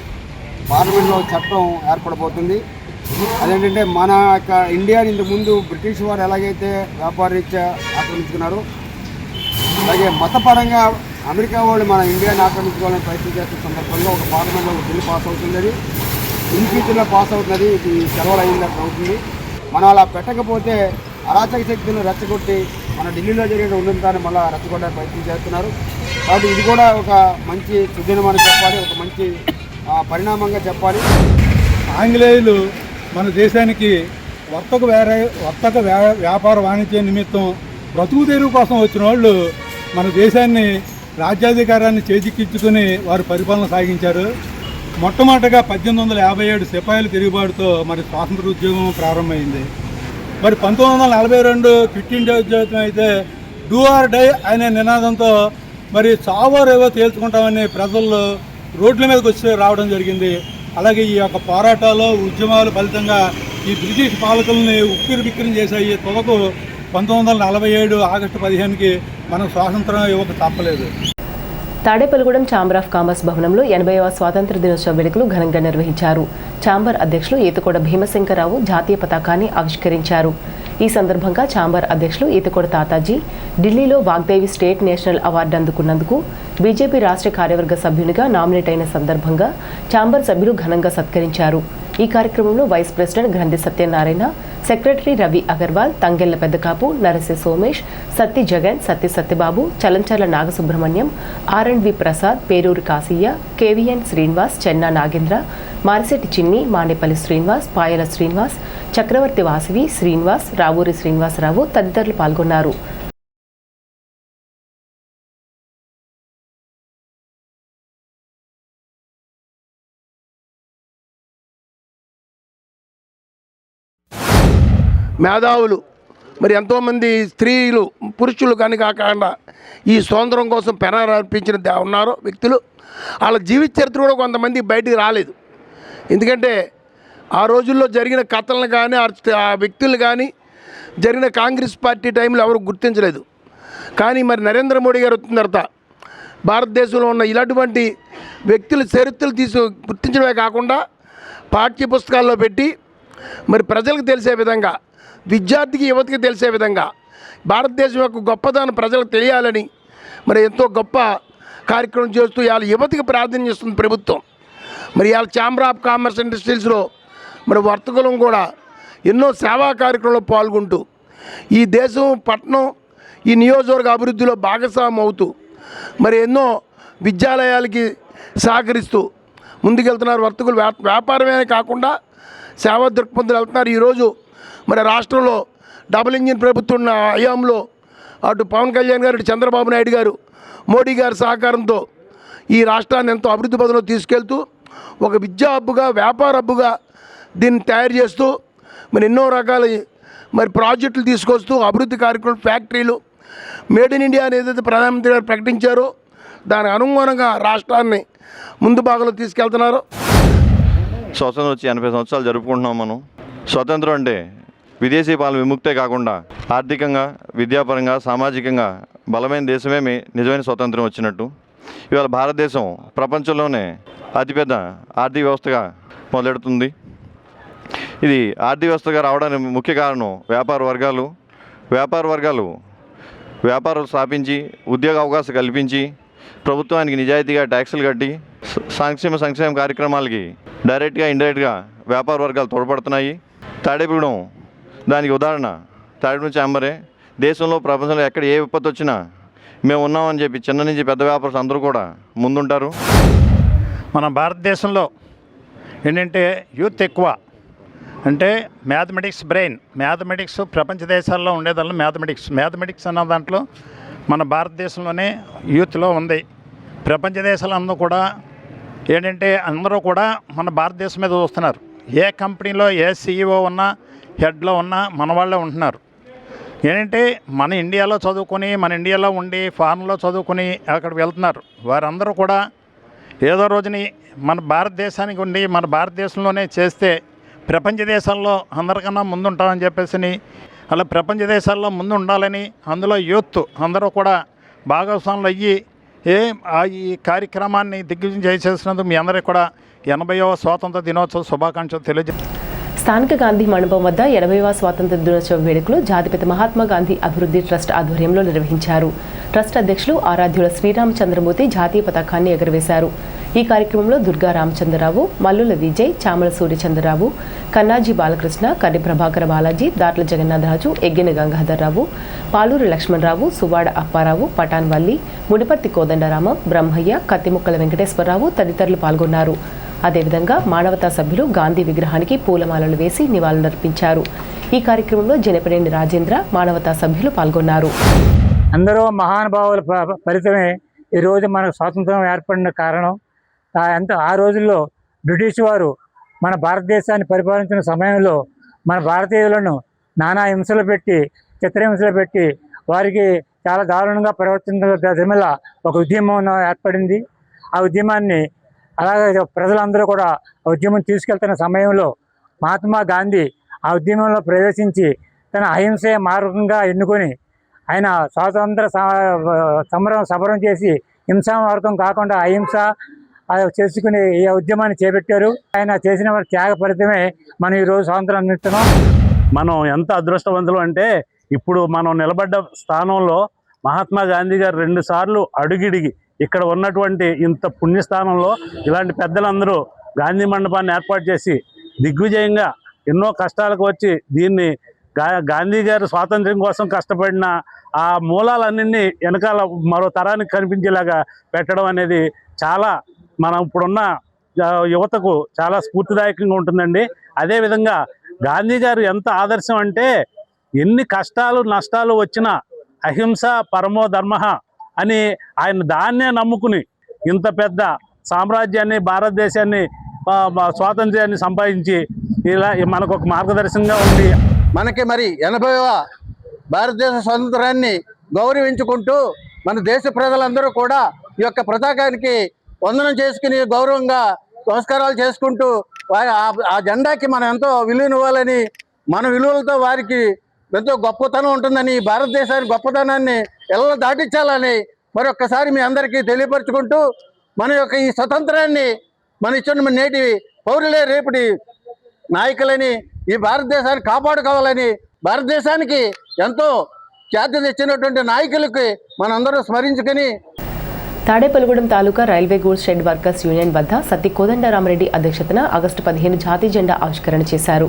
పార్లమెంట్లో చట్టం ఏర్పడబోతుంది. అదేంటంటే మన యొక్క ఇండియాని ఇంతకు ముందు బ్రిటిష్ వారు ఎలాగైతే వ్యాపారరీత్యా ఆక్రమించుకున్నారో అలాగే మతపరంగా అమెరికా వాళ్ళు మన ఇండియాని ఆక్రమించుకోవాలని ప్రయత్నం చేస్తున్న సందర్భంగా ఒక పార్లమెంట్లో ఒక బిల్లు పాస్ అవుతుంది. అది ఇన్ఫ్యూచర్లో పాస్ అవుతుంది, ఇది సెలవులు అయిందని అవుతుంది. మనం అలా పెట్టకపోతే అరాచక శక్తులను రెచ్చగొట్టి మన ఢిల్లీలో జరిగిన ఉన్నతాన్ని మళ్ళీ రెచ్చగొట్టడానికి ప్రయత్నం చేస్తున్నారు. కాబట్టి ఇది కూడా ఒక మంచి సుదినమని చెప్పాలి, ఒక మంచి పరిణామంగా చెప్పాలి. ఆంగ్లేయులు మన దేశానికి వర్తక వ్యాపార వాణిజ్య నిమిత్తం బ్రతుకు తెరువు కోసం వచ్చిన వాళ్ళు మన దేశాన్ని రాజ్యాధికారాన్ని చేజిక్కించుకుని వారు పరిపాలన సాగించారు. మొట్టమొదటిగా 1857 సిపాయిల తిరుగుబాటుతో మరి స్వాతంత్ర ఉద్యమం ప్రారంభమైంది. మరి 1942 క్విట్ ఇండియా ఉద్యమం అయితే డూ ఆర్ డై అనే నినాదంతో మరి చావోరేవో తేల్చుకుంటామని ప్రజల్లో రోడ్ల మీదకి వచ్చి రావడం జరిగింది. అలాగే ఈ యొక్క పోరాటాలు ఉద్యమాల ఫలితంగా ఈ బ్రిటిష్ పాలకుల్ని ఉక్కిరి బిక్కిరి చేశాయి. తులకు 1947 ఆగస్టు 15కి మనం స్వాతంత్రం ఇవ్వక తప్పలేదు. తాడేపల్లిగూడెం ఛాంబర్ ఆఫ్ కామర్స్ భవనంలో 80వ స్వాతంత్ర దినోత్సవ వేడుకలు ఘనంగా నిర్వహించారు. ఛాంబర్ అధ్యక్షులు ఈతకొడ భీమశంకరరావు జాతీయ పతాకాన్ని ఆవిష్కరించారు. ఈ సందర్భంగా ఛాంబర్ అధ్యక్షులు ఈతకొడ తాతాజీ ఢిల్లీలో వాగ్దేవి స్టేట్ నేషనల్ అవార్డు అందుకున్నందుకు బీజేపీ రాష్ట్ర కార్యవర్గ సభ్యునిగా నామినేట్ అయిన సందర్భంగా ఛాంబర్ సభ్యులు ఘనంగా సత్కరించారు. ఈ కార్యక్రమంలో వైస్ ప్రెసిడెంట్ గ్రంథి సత్యనారాయణ, సెక్రటరీ రవి అగర్వాల్, తంగెళ్ల పెద్దకాపు, నరసి సోమేష్, సత్తి జగన్, సత్యబాబు, చలంచర్ల నాగసుబ్రహ్మణ్యం, ఆర్ఎండ్వి ప్రసాద్, పేరూరు కాశయ్య, కేవీఎన్ శ్రీనివాస్, చెన్నా నాగేంద్ర, మారిశెట్టి చిన్ని, మానేపల్లి శ్రీనివాస్, పాయల శ్రీనివాస్, చక్రవర్తి వాసవి, శ్రీనివాస్, రావూరి శ్రీనివాసరావు తదితరులు పాల్గొన్నారు. మేధావులు, మరి ఎంతోమంది స్త్రీలు, పురుషులు కానీ కాకుండా ఈ స్వాతంత్రం కోసం పెనార్పించిన ఉన్నారు వ్యక్తులు. వాళ్ళ జీవిత చరిత్ర కూడా కొంతమంది బయటికి రాలేదు. ఎందుకంటే ఆ రోజుల్లో జరిగిన కథలను కానీ ఆ వ్యక్తులు కానీ జరిగిన కాంగ్రెస్ పార్టీ టైంలో ఎవరు గుర్తించలేదు. కానీ మరి నరేంద్ర మోడీ గారు వచ్చిన తర్వాత భారతదేశంలో ఉన్న ఇలాంటి వ్యక్తుల చరిత్రలు గుర్తించడమే కాకుండా పాఠ్య పుస్తకాల్లో పెట్టి మరి ప్రజలకు తెలిసే విధంగా, విద్యార్థికి యువతకి తెలిసే విధంగా భారతదేశం యొక్క గొప్పదనం ప్రజలకు తెలియాలని మరి ఎంతో గొప్ప కార్యక్రమం చేస్తూ ఇవాళ యువతకి ప్రాధాన్యం చేస్తుంది ప్రభుత్వం. మరి ఇవాళ ఛాంబర్ ఆఫ్ కామర్స్ ఇండస్ట్రీస్లో మరి వర్తకులం కూడా ఎన్నో సేవా కార్యక్రమంలో పాల్గొంటూ ఈ దేశం, పట్టణం, ఈ నియోజకవర్గ అభివృద్ధిలో భాగస్వామ్యం అవుతూ మరి ఎన్నో విద్యాలయాలకి సహకరిస్తూ ముందుకెళ్తున్నారు వర్తకులు. వ్యాపారమే కాకుండా సేవా దృక్పథంలో వెళ్తున్నారు. ఈరోజు మరి రాష్ట్రంలో డబుల్ ఇంజిన్ ప్రభుత్వం హయాంలో అటు పవన్ కళ్యాణ్ గారు, ఇటు చంద్రబాబు నాయుడు గారు, మోడీ గారి సహకారంతో ఈ రాష్ట్రాన్ని ఎంతో అభివృద్ధి పదంలో తీసుకెళ్తూ ఒక విద్యా హబ్బుగా, వ్యాపార హబ్బుగా దీన్ని తయారు చేస్తూ మరి ఎన్నో రకాల మరి ప్రాజెక్టులు తీసుకొస్తూ అభివృద్ధి కార్యక్రమాలు, ఫ్యాక్టరీలు, మేడ్ ఇన్ ఇండియా అని ఏదైతే ప్రధానమంత్రి గారు ప్రకటించారో దానికి అనుగుణంగా రాష్ట్రాన్ని ముందు భాగంలో తీసుకెళ్తున్నారు. స్వతంత్రం వచ్చి 80 సంవత్సరాలు జరుపుకుంటున్నాం మనం. స్వతంత్రం అంటే విదేశీ పాలన విముక్తే కాకుండా ఆర్థికంగా, విద్యాపరంగా, సామాజికంగా బలమైన దేశమే నిజమైన స్వతంత్రం వచ్చినట్టు. ఇవాళ భారతదేశం ప్రపంచంలోనే అతిపెద్ద ఆర్థిక వ్యవస్థగా మొదలెడుతుంది. ఇది ఆర్థిక వ్యవస్థగా రావడానికి ముఖ్య కారణం వ్యాపార వర్గాలు వ్యాపారాలు స్థాపించి ఉద్యోగ అవకాశం కల్పించి ప్రభుత్వానికి నిజాయితీగా ట్యాక్సులు కట్టి సంక్షేమ కార్యక్రమాలకి డైరెక్ట్గా, ఇండైరెక్ట్గా వ్యాపార వర్గాలు తోడ్పడుతున్నాయి. తాడేపూగూడెం దానికి ఉదాహరణ. తాడేపూగూడెం ఛాంబరే దేశంలో, ప్రపంచంలో ఎక్కడ ఏ విపత్తు వచ్చినా మేము ఉన్నామని చెప్పి చిన్న నుంచి పెద్ద వ్యాపారస్తులు అందరూ కూడా ముందుంటారు. మన భారతదేశంలో ఏంటంటే యూత్ ఎక్కువ. అంటే మ్యాథమెటిక్స్ బ్రెయిన్, మ్యాథమెటిక్స్ ప్రపంచ దేశాల్లో ఉండేదాల్లో మ్యాథమెటిక్స్ అన్న దాంట్లో మన భారతదేశంలోనే యూత్లో ఉంది. ప్రపంచ దేశాలందరూ కూడా ఏంటంటే అందరూ కూడా మన భారతదేశం మీద చూస్తున్నారు. ఏ కంపెనీలో ఏ సీఈఓ ఉన్నా, హెడ్లో ఉన్నా మన వాళ్ళే ఉంటున్నారు. ఏంటంటే మన ఇండియాలో చదువుకొని, మన ఇండియాలో ఉండి ఫారెన్లో చదువుకొని అక్కడికి వెళ్తున్నారు. వారందరూ కూడా ఏదో రోజుని మన భారతదేశానికి ఉండి మన భారతదేశంలోనే చేస్తే ప్రపంచ దేశాల్లో అందరికన్నా ముందుంటామని చెప్పేసి, అలా ప్రపంచ దేశాల్లో ముందు ఉండాలని అందులో యూత్ అందరూ కూడా భాగస్వాములు అయ్యి ఈ కార్యక్రమాన్ని దిగ్విజయం చేసినందుకు మీ అందరికీ కూడా 80వ స్వాతంత్ర దినోత్సవ శుభాకాంక్షలు తెలియజేస్తాను. స్థానిక గాంధీ మండపం వద్ద 80వ స్వాతంత్ర దినోత్సవ వేడుకలు జాతిపిత మహాత్మా గాంధీ అభివృద్ధి ట్రస్ట్ ఆధ్వర్యంలో నిర్వహించారు. ట్రస్ట్ అధ్యక్షులు ఆరాధ్యుల శ్రీరామచంద్రమూర్తి జాతీయ పతాకాన్ని ఎగురవేశారు. ఈ కార్యక్రమంలో దుర్గా రామచంద్రరావు, మల్లుల విజయ్, చామల సూర్యచంద్రరావు, కన్నాజీ బాలకృష్ణ, కర్రి ప్రభాకర బాలాజీ, దాట్ల జగన్నాథరాజు, ఎగ్గిన గంగాధర్రావు, పాలూరు లక్ష్మణరావు, సువాడ అప్పారావు, పటాన్ వల్లి, ముడిపర్తి కోదండరామ, బ్రహ్మయ్య, కత్తిముక్కల వెంకటేశ్వరరావు తదితరులు పాల్గొన్నారు. అదేవిధంగా మానవతా సభ్యులు గాంధీ విగ్రహానికి పూలమాలలు వేసి నివాళులర్పించారు. ఈ కార్యక్రమంలో జనపనేని రాజేంద్ర, మానవతా సభ్యులు పాల్గొన్నారు. అందరూ మహానుభావుల ఫలితమే ఈరోజు మనకు స్వాతంత్రం ఏర్పడిన కారణం. ఆ రోజుల్లో బ్రిటిష్ వారు మన భారతదేశాన్ని పరిపాలించిన సమయంలో మన భారతీయులను నానా హింసలు పెట్టి, చిత్రహింసలు పెట్టి వారికి చాలా దారుణంగా ప్రవర్తించడం వల్ల ఒక ఉద్యమం ఏర్పడింది. ఆ ఉద్యమాన్ని అలాగే ప్రజలందరూ కూడా ఉద్యమం తీసుకెళ్తున్న సమయంలో మహాత్మా గాంధీ ఆ ఉద్యమంలో ప్రవేశించి తన అహింసే మార్గంగా ఎన్నుకొని ఆయన స్వాతంత్ర సమరం చేసి హింసా మార్గం కాకుండా అహింస చేసుకుని ఈ ఉద్యమాన్ని చేపట్టారు. ఆయన చేసిన త్యాగ ఫలితమే మనం ఈరోజు స్వాతంత్రం అందిస్తున్నాం. మనం ఎంత అదృష్టవంతులు అంటే ఇప్పుడు మనం నిలబడ్డ స్థానంలో మహాత్మా గాంధీ గారు 2 సార్లు అడుగిడిగి ఇక్కడ ఉన్నటువంటి ఇంత పుణ్యస్థానంలో ఇలాంటి పెద్దలందరూ గాంధీ మండపాన్ని ఏర్పాటు చేసి దిగ్విజయంగా ఎన్నో కష్టాలకు వచ్చి దీన్ని గాంధీ గారు స్వాతంత్ర్యం కోసం కష్టపడిన ఆ మూలాలన్నీ వెనకాల మరో తరానికి కనిపించేలాగా పెట్టడం అనేది చాలా మనం ఇప్పుడున్న యువతకు చాలా స్ఫూర్తిదాయకంగా ఉంటుందండి. అదేవిధంగా గాంధీ గారు ఎంత ఆదర్శం అంటే ఎన్ని కష్టాలు నష్టాలు వచ్చినా అహింస పరమో ధర్మ అని ఆయన దాన్నే నమ్ముకుని ఇంత పెద్ద సామ్రాజ్యాన్ని, భారతదేశాన్ని, స్వాతంత్ర్యాన్ని సంపాదించి ఇలా మనకు ఒక మార్గదర్శకంగా ఉండి మనకి మరి 80వ భారతదేశ స్వాతంత్రాన్ని గౌరవించుకుంటూ మన దేశ ప్రజలందరూ కూడా ఈ యొక్క పతాకానికి వందనం చేసుకుని గౌరవంగా నమస్కారాలు చేసుకుంటూ ఆ జెండాకి మనం ఎంతో విలువనివ్వాలని, మన విలువలతో వారికి ఎంతో గొప్పతనం ఉంటుందని, భారతదేశానికి గొప్పతనాన్ని ఎలా దాటించాలని మరొక్కసారి మీ అందరికీ తెలియపరచుకుంటూ, మన యొక్క ఈ స్వతంత్రాన్ని మన ఇచ్చిన నేటి పౌరులే రేపటి నాయకులని, ఈ భారతదేశాన్ని కాపాడుకోవాలని, భారతదేశానికి ఎంతో ఖ్యాతి తెచ్చినటువంటి నాయకులకి మనందరూ స్మరించుకొని Tadepalligudem taluka railway goods shed workers union వద్ద సత్తి కోదండరామరెడ్డి అధ్యక్షతన ఆగస్టు 15 జాతీయ జెండా ఆవిష్కరణ చేశారు.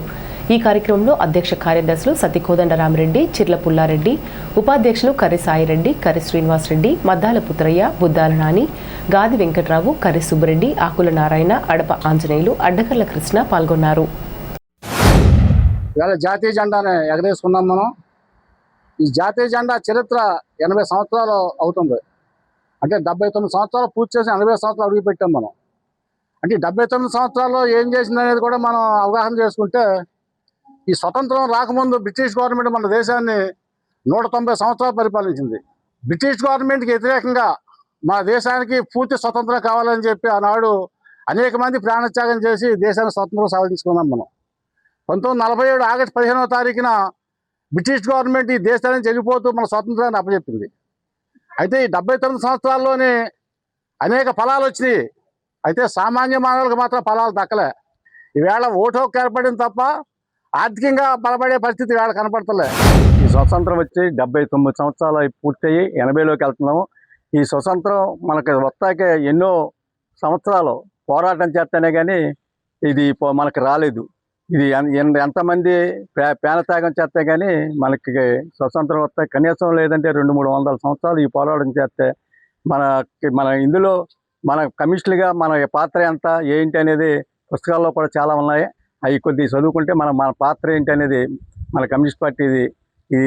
ఈ కార్యక్రమంలో అధ్యక్ష కార్యదర్శులు సత్తి కోదండరామరెడ్డి, చిర్ల పుల్లారెడ్డి, ఉపాధ్యక్షులు కర్రి సాయిరెడ్డి, కర్రి శ్రీనివాసరెడ్డి, మద్దాల పుత్రయ్య, బుద్దాల నాని, గాది వెంకట్రావు, కర్రి సుబ్బరెడ్డి, ఆకుల నారాయణ, అడప ఆంజనేయులు, అడ్డకర్ల కృష్ణ పాల్గొన్నారు. ఇవాళ జాతీయ జెండాని ఎగరేసుకున్నాం మనం. ఈ జాతీయ జెండా చరిత్ర 80 సంవత్సరాలు అవుతుంది. అంటే 79 సంవత్సరాలు పూర్తి చేసి 80 సంవత్సరాలు అడుగుపెట్టాం మనం. అంటే 79 సంవత్సరాల్లో ఏం చేసింది అనేది కూడా మనం అవగాహన చేసుకుంటే, ఈ స్వతంత్రం రాకముందు బ్రిటిష్ గవర్నమెంట్ మన దేశాన్ని 190 సంవత్సరాలు పరిపాలించింది. బ్రిటిష్ గవర్నమెంట్కి వ్యతిరేకంగా మన దేశానికి పూర్తి స్వతంత్రం కావాలని చెప్పి ఆనాడు అనేక మంది ప్రాణత్యాగం చేసి దేశాన్ని స్వతంత్రం సాధించుకున్నాం మనం. 1947 ఆగస్టు 15వ తారీఖున బ్రిటిష్ గవర్నమెంట్ ఈ దేశానికి చెగిపోతూ మన స్వాతంత్రాన్ని అప్పచెప్పింది. అయితే ఈ 79 సంవత్సరాల్లోనే అనేక ఫలాలు వచ్చినాయి. అయితే సామాన్య మానవులకు మాత్రం ఫలాలు దక్కలే. ఈవేళ ఓటు హక్కు ఏర్పడింది తప్ప ఆర్థికంగా బలపడే పరిస్థితి ఈవేళ కనపడతలే. ఈ స్వతంత్రం వచ్చి 79 సంవత్సరాలు పూర్తయి 80లోకి వెళ్తున్నాము. ఈ స్వతంత్రం మనకి వస్తాకే ఎన్నో సంవత్సరాలు పోరాటం చేస్తేనే కానీ ఇది మనకు రాలేదు. ఇది ఎంతమంది ప్రాణత్యాగం చేస్తే కానీ మనకి స్వతంత్రం వస్తే కనీసం లేదంటే 200-300 సంవత్సరాలు ఈ పోరాటం చేస్తే మన ఇందులో మన కమిషన్లుగా మన పాత్ర ఎంత ఏంటి అనేది పుస్తకాల్లో కూడా చాలా ఉన్నాయి. అవి కొద్దిగా చదువుకుంటే మన పాత్ర ఏంటి అనేది మన కమ్యూనిస్ట్ పార్టీది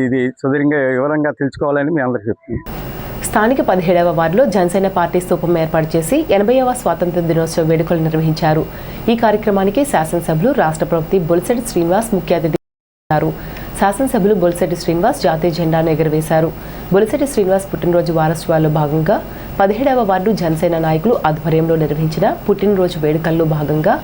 ఇది సుదీర్ఘంగా వివరంగా తెలుసుకోవాలని మీ అందరికీ చెప్తున్నాను. స్థానిక 17వ వార్డులో జనసేన పార్టీ స్థూపం ఏర్పాటు చేసి 80వ స్వాతంత్ర దినోత్సవ వేడుకలు నిర్వహించారు. ఈ కార్యక్రమానికి శాసనసభ్యులు రాష్ట్ర ప్రవక్తి బొలిశెట్టి శ్రీనివాస్ ముఖ్య అతిథి. శాసనసభ్యులు బొలిశెట్టి శ్రీనివాస్ జాతీయ జెండాను ఎగురవేశారు. బొలిశెట్టి శ్రీనివాస్ పుట్టినరోజు వారోత్సవాల్లో భాగంగా 17వ వార్డు జనసేన నాయకులు ఆధ్వర్యంలో నిర్వహించిన పుట్టినరోజు వేడుకల్లో భాగంగా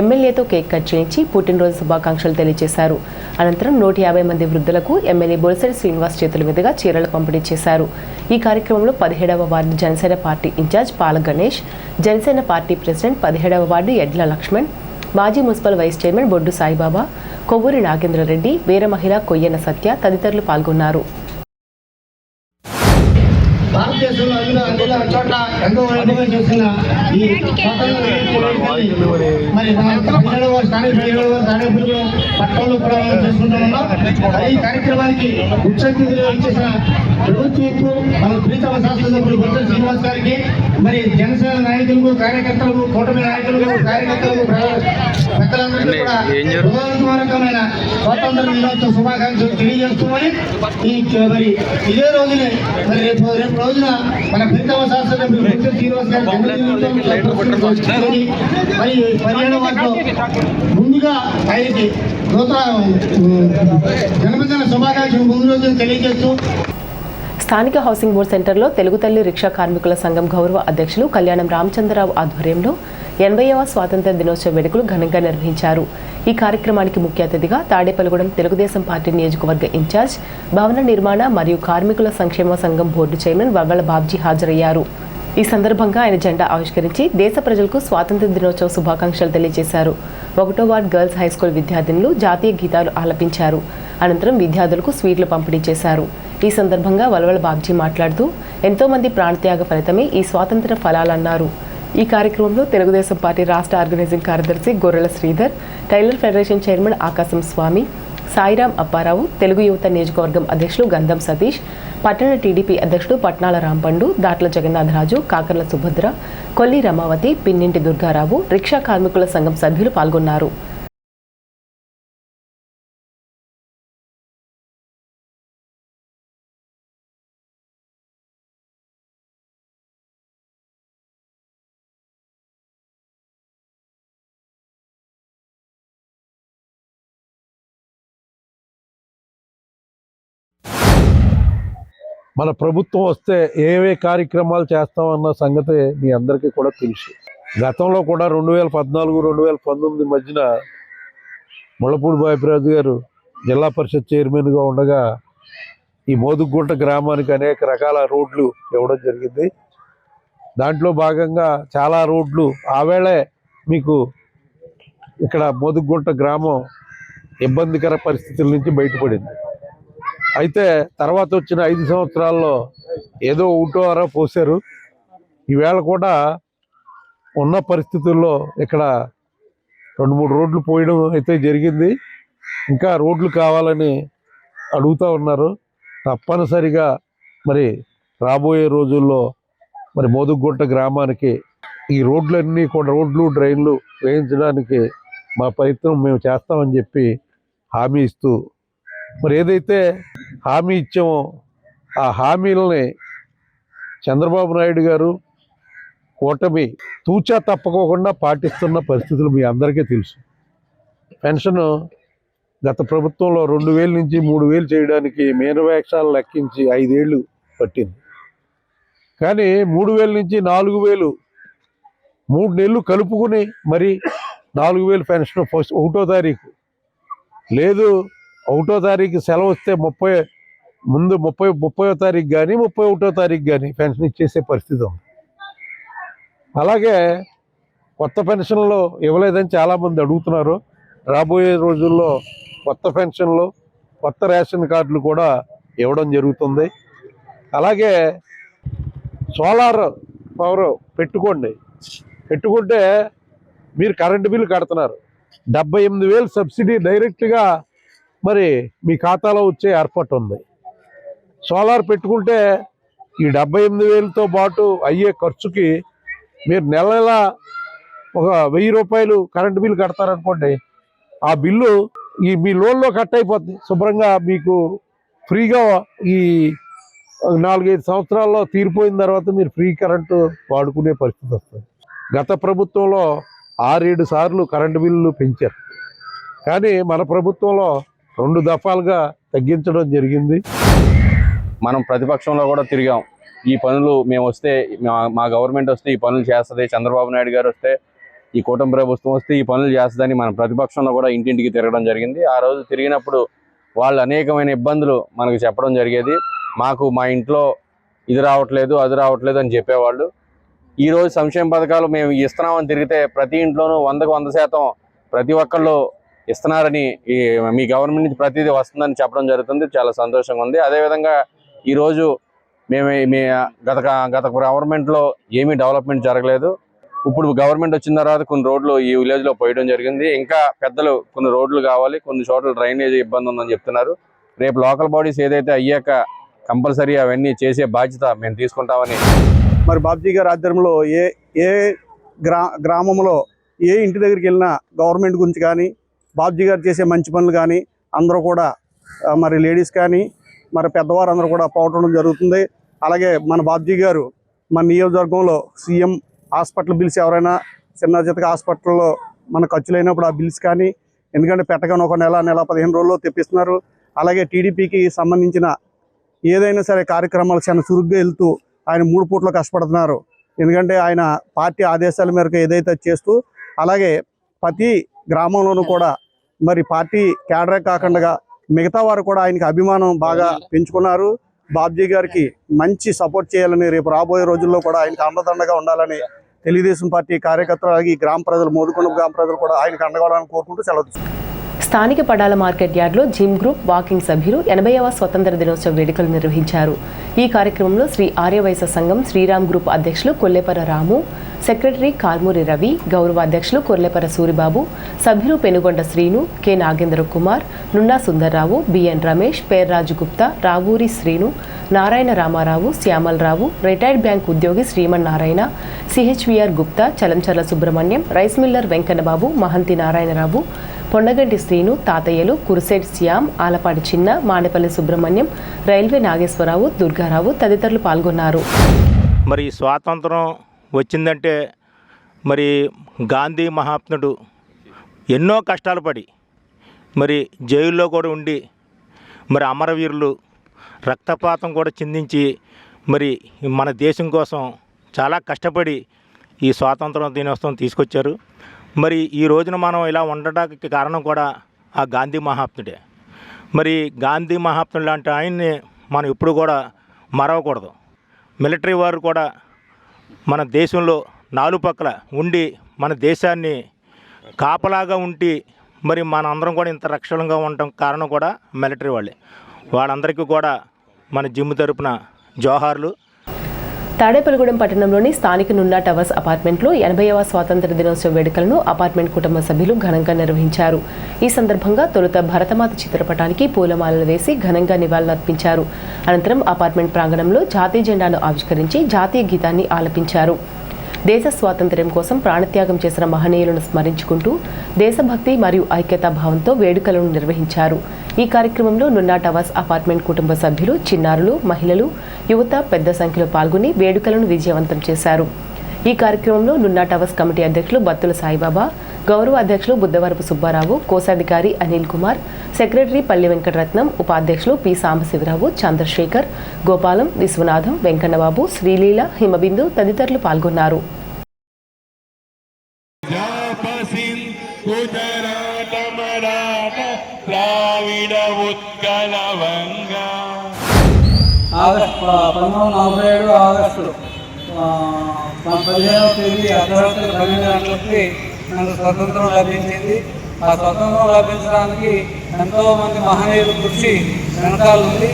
ఎమ్మెల్యేతో కేక్ కట్ చేయించి పుట్టినరోజు శుభాకాంక్షలు తెలియజేశారు. అనంతరం 150 మంది వృద్ధులకు ఎమ్మెల్యే బొలిశెట్టి శ్రీనివాస్ చేతుల మీదుగా చీరలు పంపిణీ చేశారు. ఈ కార్యక్రమంలో 17వ ward Janasena party in-charge Pala Ganesh, Janasena party president 17వ వార్డు ఎడ్ల లక్ష్మణ్, మాజీ municipal vice chairman Boddu Saibaba, Kovvuri Nagendrareddy, వీర మహిళ కొయ్యన సత్య తదితరులు పాల్గొన్నారు. భారతదేశంలో అన్ని చోట్ల ఎంతో వైభవం చేస్తున్న ఈ మరి పట్టణంలో కూడా చేసుకుంటూ ఉన్నాం. ఈ కార్యక్రమానికి ముఖ్య అతిథిగా ఇచ్చేసిన ప్రభుత్వ మన ప్రీతమ శాసనసభ్యులు బొత్స శ్రీనివాస్ గారికి, మరి జనసేన నాయకులకు, కార్యకర్తలకు, కూటమి నాయకులకు, కార్యకర్తలకు, పెద్దలందరికీ కూడా హృదయపూర్వకమైన స్వాతంత్ర దినోత్సవ శుభాకాంక్షలు తెలియజేస్తున్నామని మరి ఇదే రోజునే మరి రేపు రోజున మన ప్రీతమ శాసనసభ్యులు బొత్స శ్రీనివాస్ గారి మరి పర్యాణ వాటిలో ముందుగా ఆయనకి జన్మదిన శుభాకాంక్షలు ముందు రోజున తెలియజేస్తూ స్థానిక హౌసింగ్ బోర్డు సెంటర్లో తెలుగు తల్లి రిక్షా కార్మికుల సంఘం గౌరవ అధ్యక్షులు కళ్యాణం రామచంద్రరావు ఆధ్వర్యంలో 80వ స్వాతంత్ర దినోత్సవ వేడుకలు ఘనంగా నిర్వహించారు. ఈ కార్యక్రమానికి ముఖ్య అతిథిగా తాడేపల్లిగూడెం తెలుగుదేశం పార్టీ నియోజకవర్గ ఇన్ఛార్జ్, భవన నిర్మాణ మరియు కార్మికుల సంక్షేమ సంఘం బోర్డు చైర్మన్ వవ్వల బాబ్జీ హాజరయ్యారు. ఈ సందర్భంగా ఆయన జెండా ఆవిష్కరించి దేశ ప్రజలకు స్వాతంత్ర దినోత్సవ శుభాకాంక్షలు తెలియజేశారు. 1వ వార్డ్ గర్ల్స్ హైస్కూల్ విద్యార్థినులు జాతీయ గీతాలు ఆలపించారు. అనంతరం విద్యార్థులకు స్వీట్లు పంపిణీ చేశారు. ఈ సందర్భంగా వల్వల బాబ్జీ మాట్లాడుతూ ఎంతో మంది ప్రాణత్యాగ ఫలితమే ఈ స్వాతంత్ర ఫలాలన్నారు. ఈ కార్యక్రమంలో తెలుగుదేశం పార్టీ రాష్ట్ర ఆర్గనైజింగ్ కార్యదర్శి గొర్రెల శ్రీధర్, టైలర్ ఫెడరేషన్ చైర్మన్ ఆకాశం స్వామి, సాయిరాం అప్పారావు, తెలుగు యువత నియోజకవర్గం అధ్యక్షులు గంధం సతీష్, పట్టణ టీడీపీ అధ్యక్షుడు పట్నాల రాంపండు, దాట్ల జగన్నాథరాజు, కాకర్ల సుభద్ర, కొల్లి రమావతి, పిన్నింటి దుర్గారావు, రిక్షా కార్మికుల సంఘం సభ్యులు పాల్గొన్నారు. మన ప్రభుత్వం వస్తే ఏవే కార్యక్రమాలు చేస్తామన్న సంగతి మీ అందరికీ కూడా తెలుసు. గతంలో కూడా 2014, 2019 మధ్యన ముళ్ళపూడి బాపిరాజు గారు జిల్లా పరిషత్ చైర్మన్గా ఉండగా ఈ మోదుగుంట గ్రామానికి అనేక రకాల రోడ్లు ఇవ్వడం జరిగింది. దాంట్లో భాగంగా చాలా రోడ్లు ఆవేళే మీకు ఇక్కడ మోదుగుంట గ్రామం ఇబ్బందికర పరిస్థితుల నుంచి బయటపడింది. అయితే తర్వాత వచ్చిన 5 సంవత్సరాల్లో ఏదో ఊటో అరా పోసారు. ఈవేళ కూడా ఉన్న పరిస్థితుల్లో ఇక్కడ 2-3 రోడ్లు పోయడం అయితే జరిగింది. ఇంకా రోడ్లు కావాలని అడుగుతూ ఉన్నారు. తప్పనిసరిగా మరి రాబోయే రోజుల్లో మరి మోదుగుంట గ్రామానికి ఈ రోడ్లన్నీ కూడా రోడ్లు డ్రైన్లు వేయించడానికి మా ప్రయత్నం మేము చేస్తామని చెప్పి హామీ ఇస్తూ మరి ఏదైతే హామీ ఇచ్చామో ఆ హామీలని చంద్రబాబు నాయుడు గారు కూటమి తూచా తప్పకోకుండా పాటిస్తున్న పరిస్థితులు మీ అందరికీ తెలుసు. పెన్షన్ గత ప్రభుత్వంలో 2000 నుంచి 3000 చేయడానికి మేనవేక్షాలు లెక్కించి 5 ఏళ్ళు పట్టింది. కానీ 3000 నుంచి 4000 3 నెలలు కలుపుకుని మరి 4000 పెన్షన్ 1వ తారీఖు లేదు. 1వ తారీఖు సెలవు వస్తే 30వ తారీఖు కానీ 31వ తారీఖు కానీ పెన్షన్ ఇచ్చేసే పరిస్థితి ఉంది. అలాగే కొత్త పెన్షన్లు ఇవ్వలేదని చాలామంది అడుగుతున్నారు. రాబోయే రోజుల్లో కొత్త పెన్షన్లు కొత్త రేషన్ కార్డులు కూడా ఇవ్వడం జరుగుతుంది. అలాగే సోలార్ పవర్ పెట్టుకుంటే మీరు కరెంటు బిల్లు కడుతున్నారు. 78,000 సబ్సిడీ డైరెక్ట్గా మరి మీ ఖాతాలో వచ్చే ఏర్పాటు ఉంది. సోలార్ పెట్టుకుంటే ఈ 78,000తో పాటు అయ్యే ఖర్చుకి మీరు నెల ఒక 1000 రూపాయలు కరెంటు బిల్లు కడతారనుకోండి. ఆ బిల్లు మీ లోన్లో కట్ అయిపోద్ది. శుభ్రంగా మీకు ఫ్రీగా ఈ 4-5 సంవత్సరాల్లో తీరిపోయిన తర్వాత మీరు ఫ్రీ కరెంటు వాడుకునే పరిస్థితి వస్తుంది. గత ప్రభుత్వంలో 6-7 సార్లు కరెంటు బిల్లులు పెంచారు. కానీ మన ప్రభుత్వంలో 2 దఫాలుగా తగ్గించడం జరిగింది. మనం ప్రతిపక్షంలో కూడా తిరిగాం. ఈ పనులు మేము వస్తే మా గవర్నమెంట్ వస్తే ఈ పనులు చేస్తుంది, చంద్రబాబు నాయుడు గారు వస్తే ఈ కూటమి ప్రభుత్వం వస్తే ఈ పనులు చేస్తుందని మన ప్రతిపక్షంలో కూడా ఇంటింటికి తిరగడం జరిగింది. ఆ రోజు తిరిగినప్పుడు వాళ్ళు అనేకమైన ఇబ్బందులు మనకు చెప్పడం జరిగేది. మాకు మా ఇంట్లో ఇది రావట్లేదు అది రావట్లేదు అని చెప్పేవాళ్ళు. ఈరోజు సంక్షేమ పథకాలు మేము ఇస్తున్నామని తిరిగితే ప్రతి ఇంట్లోనూ 100కు 100% ప్రతి ఒక్కళ్ళు ఇస్తున్నారని మీ గవర్నమెంట్ నుంచి ప్రతిదీ వస్తుందని చెప్పడం జరుగుతుంది. చాలా సంతోషంగా ఉంది. అదేవిధంగా ఈరోజు మేము గత గవర్నమెంట్లో ఏమీ డెవలప్మెంట్ జరగలేదు. ఇప్పుడు గవర్నమెంట్ వచ్చిన తర్వాత కొన్ని రోడ్లు ఈ విలేజ్లో పోయడం జరిగింది. ఇంకా పెద్దలు కొన్ని రోడ్లు కావాలి, కొన్ని చోట్ల డ్రైనేజ్ ఇబ్బంది ఉందని చెప్తున్నారు. రేపు లోకల్ బాడీస్ ఏదైతే అయ్యాక కంపల్సరీ అవన్నీ చేసే బాధ్యత మేము తీసుకుంటామని. మరి బాబ్జీ గారి ఆధ్వర్యంలో ఏ గ్రామంలో ఏ ఇంటి దగ్గరికి వెళ్ళినా గవర్నమెంట్ గురించి కానీ బాబ్జీ గారు చేసే మంచి పనులు కానీ అందరూ కూడా మరి లేడీస్ కానీ మరి పెద్దవారు అందరూ కూడా పోవటం జరుగుతుంది. అలాగే మన బాబ్జీ గారు మన నియోజకవర్గంలో సీఎం హాస్పిటల్ బిల్స్ ఎవరైనా చిన్న చితక హాస్పిటల్లో మన ఖర్చులైనప్పుడు ఆ బిల్స్ కానీ ఎందుకంటే పెట్టగానే ఒక నెల 15 రోజుల్లో తెప్పిస్తున్నారు. అలాగే టీడీపీకి సంబంధించిన ఏదైనా సరే కార్యక్రమాలు చాలా చురుగ్గా వెళ్తూ ఆయన 3 పూటలు కష్టపడుతున్నారు. ఎందుకంటే ఆయన పార్టీ ఆదేశాల మేరకు ఏదైతే చేస్తూ అలాగే ప్రతి గ్రామంలోనూ కూడా మరి పార్టీ క్యాడరే కాకుండా మిగతా వారు కూడా ఆయనకి అభిమానం బాగా పెంచుకున్నారు. బాబ్జీ గారికి మంచి సపోర్ట్ చేయాలని రేపు రాబోయే రోజుల్లో కూడా ఆయనకు అండదండగా ఉండాలని తెలుగుదేశం పార్టీ కార్యకర్తలు అలాగే ఈ గ్రామ ప్రజలు మోదుకొండ గ్రామ ప్రజలు కూడా ఆయనకు అండగా ఉండాలని కోరుకుంటూ సెలవు. స్థానిక పడాల మార్కెట్ యార్డ్లో జిమ్ గ్రూప్ వాకింగ్ సభ్యులు 80వ స్వతంత్ర దినోత్సవ వేడుకలు నిర్వహించారు. ఈ కార్యక్రమంలో శ్రీ ఆర్యవైశ్య సంఘం శ్రీరామ్ గ్రూప్ అధ్యక్షులు కొల్లేపర రాము, సెక్రటరీ కాల్మూరి రవి, గౌరవ అధ్యక్షులు కొర్లేపర సూరిబాబు, సభ్యులు Penugonda Srinu, K Nagendra Kumar, Nunna Sundarrao, BN Ramesh, Perraju Gupta, Ravuri Srinu, Narayana Ramarao, Syamalarao, retired bank ఉద్యోగి Srimannarayana, CHVR Gupta, Chalancharla Subrahmanyam, rice miller Venkannababu, Mahanti Narayanarao, Ponnaganti Srinu, తాతయ్యలు, కురుసేట్ శ్యామ్, ఆలపాటి చిన్న, మానేపల్లి సుబ్రహ్మణ్యం, రైల్వే నాగేశ్వరరావు, దుర్గారావు తదితరులు పాల్గొన్నారు. మరి స్వాతంత్రం వచ్చిందంటే మరి గాంధీ మహాత్ముడు ఎన్నో కష్టాలు పడి మరి జైల్లో కూడా ఉండి మరి అమరవీరులు రక్తపాతం కూడా చిందించి మరి మన దేశం కోసం చాలా కష్టపడి ఈ స్వాతంత్ర దినోత్సవం తీసుకొచ్చారు. మరి ఈ రోజున మనం ఇలా ఉండడానికి కారణం కూడా ఆ గాంధీ మహాత్ముడే. మరి గాంధీ మహాత్ముడు లాంటి ఆయన్ని మనం ఎప్పుడు కూడా మరవకూడదు. మిలిటరీ వారు కూడా మన దేశంలో నాలుగు పక్కల ఉండి మన దేశాన్ని కాపలాగా ఉండి మరి మన అందరం కూడా ఇంత రక్షణగా ఉండటం కారణం కూడా మిలిటరీ వాళ్ళే. వాళ్ళందరికీ కూడా మన జిమ్ తరపున జోహార్లు. తాడేపల్లిగూడెం పట్టణంలోని స్థానిక నున్నా టవర్స్ అపార్ట్మెంట్లో 80వ స్వాతంత్ర దినోత్సవ వేడుకలను అపార్ట్మెంట్ కుటుంబ సభ్యులు ఘనంగా నిర్వహించారు. ఈ సందర్భంగా తొలుత భరతమాత చిత్రపటానికి పూలమాలలు వేసి ఘనంగా నివాళులర్పించారు. అనంతరం అపార్ట్మెంట్ ప్రాంగణంలో జాతీయ జెండాను ఆవిష్కరించి జాతీయ గీతాన్ని ఆలపించారు. దేశ స్వాతంత్ర్యం కోసం ప్రాణత్యాగం చేసిన మహనీయులను స్మరించుకుంటూ దేశభక్తి మరియు ఐక్యతా భావంతో వేడుకలను నిర్వహించారు. ఈ కార్యక్రమంలో నున్నా టవర్స్ అపార్ట్మెంట్ కుటుంబ సభ్యులు, చిన్నారులు, మహిళలు, యువత పెద్ద సంఖ్యలో పాల్గొని వేడుకలను విజయవంతం చేశారు. ఈ కార్యక్రమంలో నున్నా టవర్స్ కమిటీ అధ్యక్షులు బత్తుల సాయిబాబా, గౌరవ అధ్యక్షులు బుద్ధవరపు సుబ్బారావు, కోశాధికారి అనిల్ కుమార్, సెక్రటరీ పల్లి వెంకటరత్నం, ఉపాధ్యక్షులు పి సాంబశివరావు, చంద్రశేఖర్, గోపాలం, విశ్వనాథం, వెంకన్నబాబు, శ్రీలీల, హిమబిందు తదితరులు పాల్గొన్నారు. ఆగస్టు 1947 ఆగస్టు 15వ తేదీ అర్ధరాత్రి 12 గంటలకి మనకు స్వతంత్రం లభించింది. ఆ స్వతంత్రం లభించడానికి ఎంతోమంది మహనీయులు కృషి వెనకాల ఉంది.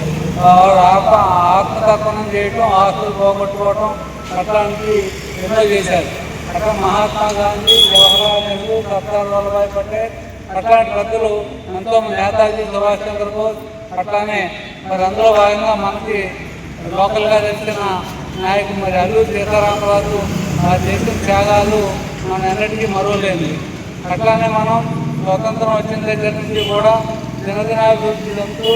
ఆత్మతర్పణం చేయటం, ఆస్తులు పోగొట్టుకోవటం అట్లాంటివి ఎన్నో చేశారు. అక్కడ మహాత్మా గాంధీ, జవహర్లాల్ నెహ్రూ, సర్దార్ వల్లభాయ్ పటేల్ అట్లాంటి వ్యక్తులు ఎంతోమంది, నేతాజీ సుభాష్ చంద్రబోస్ అట్లానే మరి అందులో భాగంగా మనకి లోకల్గా తెలిసిన నాయకుడు మరి అల్లూరి సీతారామరాజు ఆ దేశం త్యాగాలు మన ఎన్నటికీ మరువలేదు. అట్లానే మనం స్వతంత్రం వచ్చిన దగ్గర నుంచి కూడా దినదినాభివృద్ధి చెందుతూ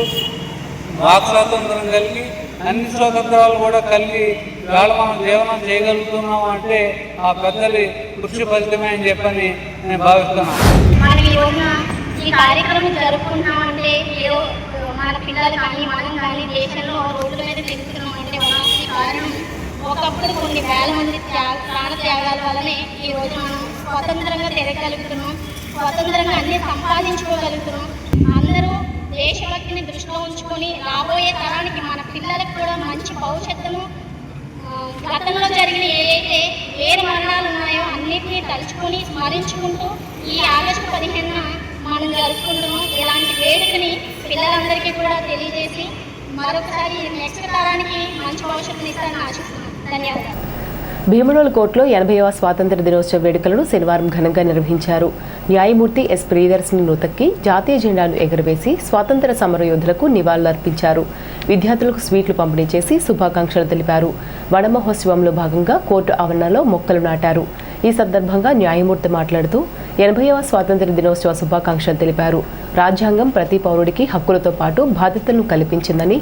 వాక్ స్వాతంత్రం కలిగి అన్ని స్వాతంత్రాలు కూడా కలిగి ఇవాళ మనం జీవనం చేయగలుగుతున్నాం అంటే ఆ పెద్దలి కృషి ఫలితమే అని చెప్పని నేను భావిస్తున్నాను. ఈ కార్యక్రమం జరుపుకుంటామంటే ఏదో మన పిల్లలు కానీ మనం కానీ దేశంలో రోడ్ల మీద తిరుగుతున్నాం అంటే మనకి కారణం ఒకప్పుడు కొన్ని వేల మంది ప్రాణ త్యాగాల వల్లనే ఈ రోజు మనం స్వతంత్రంగా తిరగలుగుతున్నాం, స్వతంత్రంగా అన్ని సంపాదించుకోగలుగుతున్నాం. అందరూ దేశభక్తిని దృష్టిలో ఉంచుకొని రాబోయే తరానికి మన పిల్లలకు కూడా మంచి భవిష్యత్తును, గతంలో జరిగిన ఏదైతే వేరు మరణాలు ఉన్నాయో అన్నిటినీ తలుచుకొని స్మరించుకుంటూ ఈ ఆగస్టు 15న మనం జరుపుకుంటున్నాం. ఇలాంటి వేడుకని పిల్లలందరికీ కూడా తెలియజేసి మరొకసారి నెక్స్ట్ తరానికి మంచి భవిష్యత్తుని ఇస్తారని ఆశిస్తున్నాం. ధన్యవాదాలు. భీమడోల్ కోర్టులో 80వ స్వాతంత్ర దినోత్సవ వేడుకలను శనివారం ఘనంగా నిర్వహించారు. న్యాయమూర్తి ఎస్ ప్రియదర్శిని నూతక్కి జాతీయ జెండాను ఎగురవేసి స్వాతంత్ర సమరయోధులకు నివాళులర్పించారు. విద్యార్థులకు స్వీట్లు పంపిణీ చేసి శుభాకాంక్షలు తెలిపారు. వన మహోత్సవంలో భాగంగా కోర్టు ఆవరణలో మొక్కలు నాటారు. ఈ సందర్భంగా న్యాయమూర్తి మాట్లాడుతూ 80వ స్వాతంత్ర దినోత్సవ శుభాకాంక్షలు తెలిపారు. రాజ్యాంగం ప్రతి పౌరుడికి హక్కులతో పాటు బాధ్యతలను కల్పించిందని,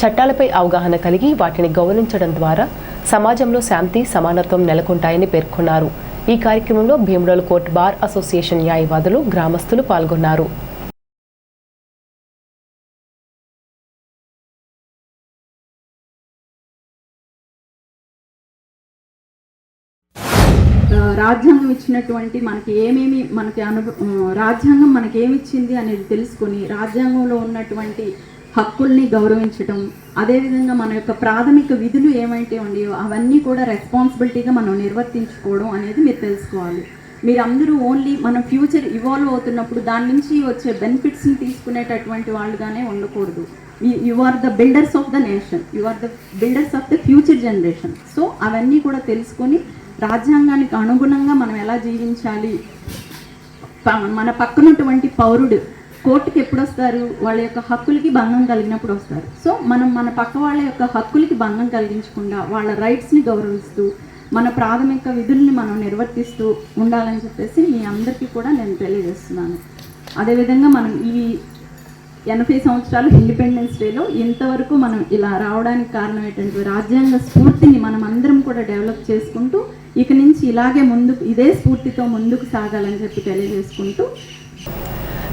చట్టాలపై అవగాహన కలిగి వాటిని గౌరవించడం ద్వారా సమాజంలో శాంతి సమానత్వం నెలకొంటాయని పేర్కొన్నారు. ఈ కార్యక్రమంలో భీమడోల్ కోర్టు బార్ అసోసియేషన్ న్యాయవాదులు, గ్రామస్తులు పాల్గొన్నారు. రాజ్యాంగం ఇచ్చినటువంటి రాజ్యాంగం మనకి ఏమిచ్చింది అనేది తెలుసుకొని రాజ్యాంగంలో ఉన్నటువంటి హక్కుల్ని గౌరవించడం, అదేవిధంగా మన యొక్క ప్రాథమిక విధులు ఏమైతే ఉన్నాయో అవన్నీ కూడా రెస్పాన్సిబిలిటీగా మనం నిర్వర్తించుకోవడం అనేది మీరు తెలుసుకోవాలి. మీరందరూ ఓన్లీ మన ఫ్యూచర్ ఇవాల్వ్ అవుతున్నప్పుడు దాని నుంచి వచ్చే బెనిఫిట్స్ని తీసుకునేటటువంటి వాళ్ళుగానే ఉండకూడదు. You are the builders of the nation, you are the builders of the future generation. So అవన్నీ కూడా తెలుసుకొని రాజ్యాంగానికి అనుగుణంగా మనం ఎలా జీవించాలి. మన పక్కనటువంటి పౌరుడు కోర్టుకి ఎప్పుడు వస్తారు? వాళ్ళ యొక్క హక్కులకి భంగం కలిగినప్పుడు వస్తారు. సో మనం మన పక్క వాళ్ళ యొక్క హక్కులకి భంగం కలిగించకుండా వాళ్ళ రైట్స్ని గౌరవిస్తూ మన ప్రాథమిక విధుల్ని మనం నిర్వర్తిస్తూ ఉండాలని చెప్పేసి మీ అందరికీ కూడా నేను తెలియజేస్తున్నాను. అదేవిధంగా మనం ఈ 80 సంవత్సరాలు ఇండిపెండెన్స్ డేలో ఇంతవరకు మనం ఇలా రావడానికి కారణం ఏంటంటే రాజ్యాంగ స్ఫూర్తిని మనం అందరం కూడా డెవలప్ చేసుకుంటూ ఇక నుంచి ఇలాగే ఇదే స్ఫూర్తితో ముందుకు సాగాలని చెప్పి తెలియజేసుకుంటూ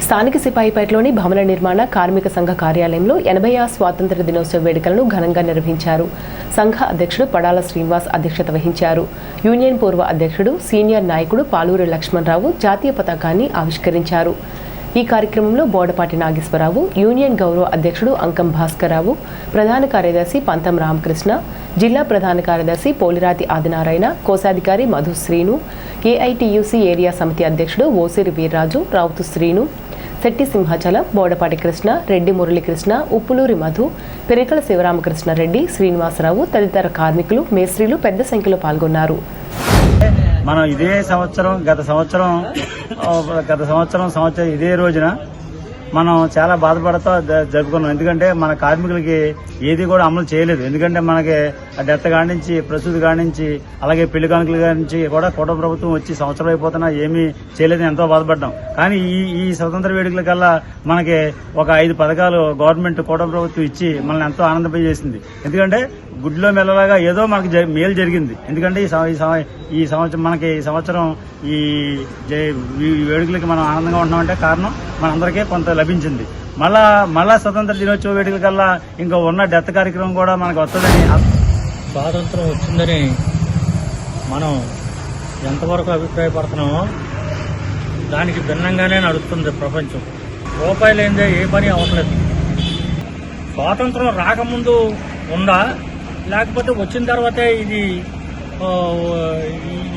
స్థానిక సిపాయిపేటలోని భవన నిర్మాణ కార్మిక సంఘ కార్యాలయంలో 80వ స్వాతంత్ర దినోత్సవ వేడుకలను ఘనంగా నిర్వహించారు. సంఘ అధ్యక్షుడు పడాల శ్రీనివాస్ అధ్యక్షత వహించారు. యూనియన్ పూర్వ అధ్యక్షుడు సీనియర్ నాయకుడు పాలూరి లక్ష్మణరావు జాతీయ పతాకాన్ని ఆవిష్కరించారు. ఈ కార్యక్రమంలో బోడపాటి నాగేశ్వరరావు, యూనియన్ గౌరవ అధ్యక్షుడు అంకం భాస్కరరావు, ప్రధాన కార్యదర్శి పంతం రామకృష్ణ, జిల్లా ప్రధాన కార్యదర్శి పోలిరాతి ఆదినారాయణ, కోశాధికారి మధు శ్రీను, ఏఐటియుసి ఏరియా సమితి అధ్యక్షుడు ఓసిరి వీర్రాజు, రావుతు శ్రీను, శెట్టి సింహాచలం, బోడపాటి కృష్ణ, రెడ్డి మురళీకృష్ణ, ఉప్పులూరి మధు, పెరికల శివరామకృష్ణారెడ్డి, శ్రీనివాసరావు తదితర కార్మికులు, మేస్త్రీలు పెద్ద సంఖ్యలో పాల్గొన్నారు. మనం ఇదే సంవత్సరం గత సంవత్సరం ఇదే రోజున మనం చాలా బాధపడుతూ జరుపుకున్నాం. ఎందుకంటే మన కార్మికులకి ఏది కూడా అమలు చేయలేదు. ఎందుకంటే మనకి డెత్ కానించి, ప్రసూతి కానించి, అలాగే పెళ్లి కానుకల కానించి కూడా కుటుంబ ప్రభుత్వం వచ్చి సంవత్సరం అయిపోతున్నా ఏమీ చేయలేదని ఎంతో బాధపడ్డాం. కానీ ఈ స్వతంత్ర వేడుకల కల్లా మనకి ఒక 5 పథకాలు గవర్నమెంట్ కుటుంబ ప్రభుత్వం ఇచ్చి మనల్ని ఎంతో ఆనందపరిచేసింది. ఎందుకంటే గుడ్లో మెల్లలాగా ఏదో మనకి మేలు జరిగింది. ఎందుకంటే ఈ సంవత్సరం ఈ వేడుకలకి మనం ఆనందంగా ఉంటున్నామంటే కారణం మనందరికీ కొంత లభించింది. మళ్ళా స్వతంత్ర దినోత్సవ వేడుకల కల్లా ఇంకా ఉన్న డెత్ కార్యక్రమం కూడా మనకు వస్తుందని, స్వాతంత్రం వచ్చిందని మనం ఎంతవరకు అభిప్రాయపడుతున్నామో దానికి భిన్నంగానే నడుస్తుంది ప్రపంచం. రూపాయి లేనిదే ఏ పని అవట్లేదు. స్వాతంత్రం రాకముందు ఉందా, లేకపోతే వచ్చిన తర్వాతే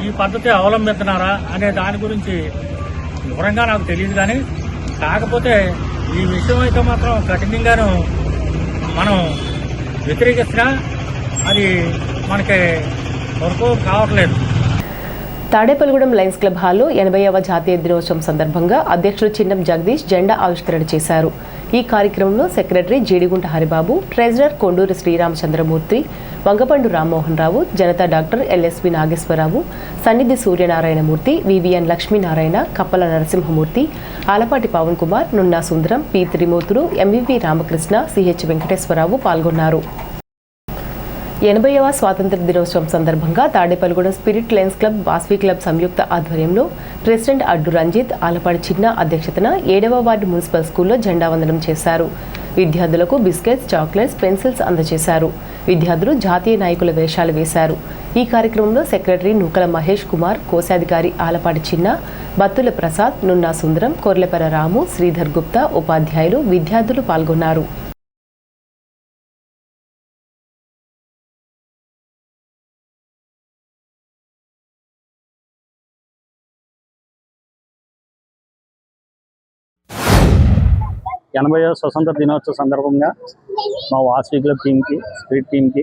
ఈ పద్ధతి అవలంబిస్తున్నారా అనే దాని గురించి వివరంగా నాకు తెలియదు. కానీ కాకపోతే ఈ విషయం అయితే మాత్రం కఠినంగాను మనం వ్యతిరేకిస్తున్నా అది మనకి వరకు కావట్లేదు. తాడేపల్లిగూడెం లయన్స్ క్లబ్ హాల్లో 80వ జాతీయ దినోత్సవం సందర్భంగా అధ్యక్షుడు చిన్నం జగదీష్ జెండా ఆవిష్కరణ చేశారు. ఈ కార్యక్రమంలో secretary Jeedigunta Haribabu, treasurer Konduri Sriramachandramurthy, Vangapandu Rammohan Rao, Janata doctor LSV Nageswararao, Sannidhi Suryanarayanamurthy, VVN Lakshminarayana, Kappala Narasimhamurthy, Alapati Pavan Kumar, Nunna Sundaram, P Trimurthulu, MVV Ramakrishna, CH Venkateswararao పాల్గొన్నారు. 80వ స్వాతంత్ర దినోత్సవం సందర్భంగా Tadepalligudem spirit lions club, Vasavi club సంయుక్త ఆధ్వర్యంలో ప్రెసిడెంట్ అడ్డు రంజిత్, ఆలపాటి చిన్న అధ్యక్షతన 7వ వార్డు మున్సిపల్ స్కూల్లో జెండా వందనం చేశారు. విద్యార్థులకు బిస్కెట్స్, చాక్లెట్స్, పెన్సిల్స్ అందజేశారు. విద్యార్థులు జాతీయ నాయకుల వేషాలు వేశారు. ఈ కార్యక్రమంలో సెక్రటరీ నూకల మహేష్ కుమార్, కోశాధికారి ఆలపాటి చిన్న, బత్తుల ప్రసాద్, నున్నా సుందరం, కొర్లెపర రాము, శ్రీధర్ గుప్తా, ఉపాధ్యాయులు, విద్యార్థులు పాల్గొన్నారు. ఎనభైవ స్వతంత్ర దినోత్సవ సందర్భంగా మా వాస్వి క్లబ్ టీంకి, స్పిరిట్ టీంకి,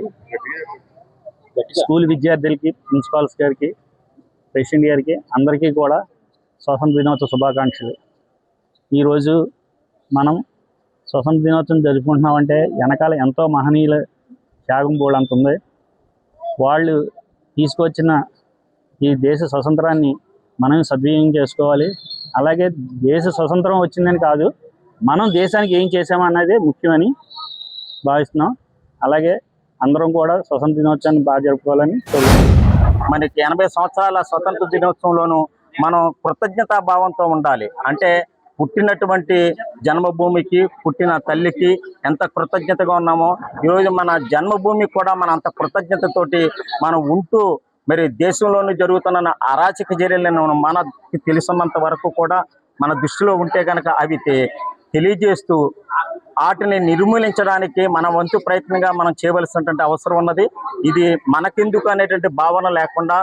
స్కూల్ విద్యార్థులకి, ప్రిన్సిపాల్స్ గారికి, ప్రెసిడెంట్ గారికి అందరికీ కూడా స్వతంత్ర దినోత్సవ శుభాకాంక్షలు. ఈరోజు మనం స్వతంత్ర దినోత్సవం జరుపుకుంటున్నామంటే వెనకాల ఎంతో మహనీయుల త్యాగం బోళ్ళంత ఉంది. వాళ్ళు తీసుకొచ్చిన ఈ దేశ స్వతంత్రాన్ని మనం సద్వినియోగం చేసుకోవాలి. అలాగే దేశ స్వతంత్రం వచ్చిందని కాదు, మనం దేశానికి ఏం చేసామన్నదే ముఖ్యమని భావిస్తున్నాం. అలాగే అందరం కూడా స్వతంత్ర దినోత్సవాన్ని బాగా జరుపుకోవాలని కోరుకుంటున్నాం. మనకి 80 సంవత్సరాల స్వతంత్ర దినోత్సవంలోనూ మనం కృతజ్ఞతా భావంతో ఉండాలి. అంటే పుట్టినటువంటి జన్మభూమికి, పుట్టిన తల్లికి ఎంత కృతజ్ఞతగా ఉన్నామో ఈరోజు మన జన్మభూమికి కూడా మన అంత కృతజ్ఞతతోటి మనం ఉంటూ మరి దేశంలోనూ జరుగుతున్న అరాచక చర్యలను మనకి తెలుసున్నంత వరకు కూడా మన దృష్టిలో ఉంటే కనుక అవి తెలియజేస్తూ వాటిని నిర్మూలించడానికి మన వంతు ప్రయత్నంగా మనం చేయవలసినటువంటి అవసరం ఉన్నది. ఇది మనకెందుకు అనేటువంటి భావన లేకుండా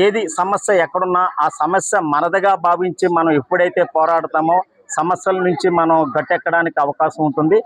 ఏది సమస్య ఎక్కడున్నా ఆ సమస్య మనదిగా భావించి మనం ఎప్పుడైతే పోరాడతామో సమస్యల నుంచి మనం గట్టెక్కడానికి అవకాశం ఉంటుంది.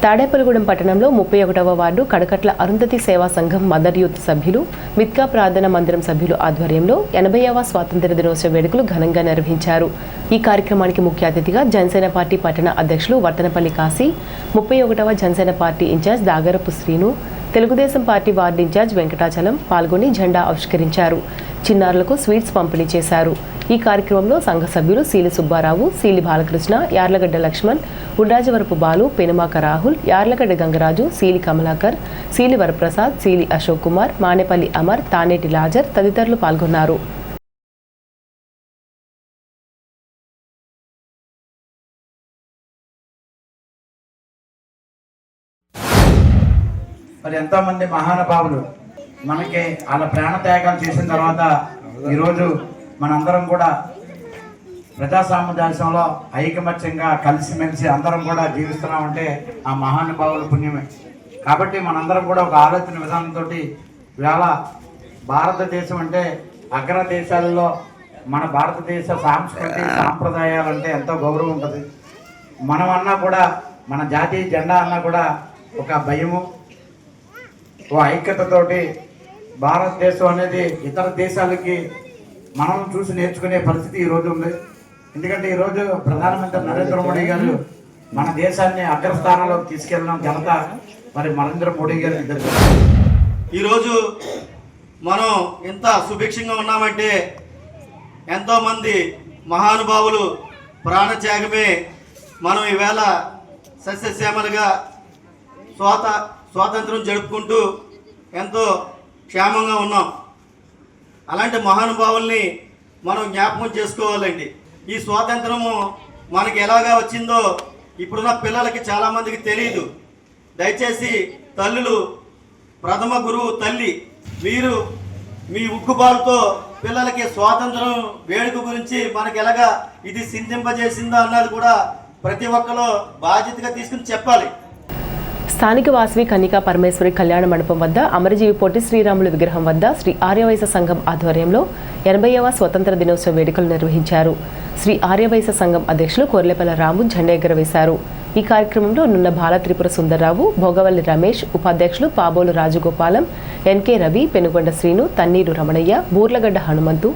తాడేపల్లిగూడెం పట్టణంలో 31వ వార్డు కడకట్ల అరుంధతి సేవా సంఘం మదర్ యూత్ సభ్యులు, మిత్కా ప్రార్థన మందిరం సభ్యులు ఆధ్వర్యంలో 80వ స్వాతంత్ర దినోత్సవ వేడుకలు ఘనంగా నిర్వహించారు. ఈ కార్యక్రమానికి ముఖ్య అతిథిగా జనసేన పార్టీ పట్టణ అధ్యక్షులు వర్తనపల్లి కాశీ, 31వ Janasena party in-charge Dagarapu Srinu, Telugudesam party ward in-charge Venkatachalam పాల్గొని జెండా ఆవిష్కరించారు. చిన్నారులకు స్వీట్స్ పంపిణీ చేశారు. ఈ కార్యక్రమంలో సంఘ సభ్యులు సీలి సుబ్బారావు, సీలి బాలకృష్ణ, యార్లగడ్డ లక్ష్మణ్, ఉండ్రాజవరపు బాలు, పెనుమాక రాహుల్, యార్లగడ్డ గంగరాజు, సీలి కమలాకర్, సీలి వరప్రసాద్, సీలి అశోక్ కుమార్, మానేపల్లి అమర్, తానేటి లాజర్ తదితరులు పాల్గొన్నారు. మరి ఎంతోమంది మహానుభావులు మనకి వాళ్ళ ప్రాణత్యాగాలు చేసిన తర్వాత ఈరోజు మనందరం కూడా ప్రజాసాముదాయంలో ఐకమత్యంగా కలిసిమెలిసి అందరం కూడా జీవిస్తున్నామంటే ఆ మహానుభావుల పుణ్యమే. కాబట్టి మనందరం కూడా ఒక ఆలోచన విధానంతో ఇవాళ భారతదేశం అంటే అగ్ర దేశాలలో మన భారతదేశ సంస్కృతి సాంప్రదాయాలు అంటే ఎంతో గౌరవం ఉంటుంది. మనం అన్నా కూడా మన జాతీయ జెండా అన్నా కూడా ఒక భయము, ఓ ఐక్యతతోటి భారతదేశం అనేది ఇతర దేశాలకి మనం చూసి నేర్చుకునే పరిస్థితి ఈరోజు ఉంది. ఎందుకంటే ఈరోజు ప్రధానమంత్రి నరేంద్ర మోడీ గారు మన దేశాన్ని అగ్రస్థానంలోకి తీసుకెళ్ళడం ఘనత మరి నరేంద్ర మోడీ గారి. ఈరోజు మనం ఇంత సుభిక్షంగా ఉన్నామంటే ఎంతోమంది మహానుభావులు ప్రాణత్యాగమే మనం ఈవేళ సస్యశ్యామలుగా స్వాతంత్రం జరుపుకుంటూ ఎంతో క్షేమంగా ఉన్నాం. అలాంటి మహానుభావుల్ని మనం జ్ఞాపకం చేసుకోవాలండి. ఈ స్వాతంత్రము మనకి ఎలాగా వచ్చిందో ఇప్పుడున్న పిల్లలకి చాలామందికి తెలియదు. దయచేసి తల్లులు, ప్రథమ గురువు తల్లి, మీరు మీ ఉక్కుబాటుతో పిల్లలకి స్వాతంత్రం వేడుక గురించి మనకి ఎలాగా ఇది సింధింపజేసిందో అన్నది కూడా ప్రతి ఒక్కరు బాధ్యతగా తీసుకుని చెప్పాలి. స్థానిక వాసవి కన్నికా పరమేశ్వరి కళ్యాణ మండపం వద్ద అమరజీవి పొట్టి శ్రీరాములు విగ్రహం వద్ద శ్రీ ఆర్యవైశ్య సంఘం ఆధ్వర్యంలో 80వ స్వతంత్ర దినోత్సవ వేడుకలు నిర్వహించారు. శ్రీ ఆర్యవైశ్య సంఘం అధ్యక్షులు కొర్లేపల్ల రాము జెండా ఎగురవేశారు. ఈ కార్యక్రమంలో నున్న బాల త్రిపుర సుందర్రావు, భోగవల్లి రమేష్, ఉపాధ్యక్షులు Pabolu Rajagopalam, NK Ravi, Penugonda Srinu, Tanneeru Ramanayya, Burlagadda Hanumanthu,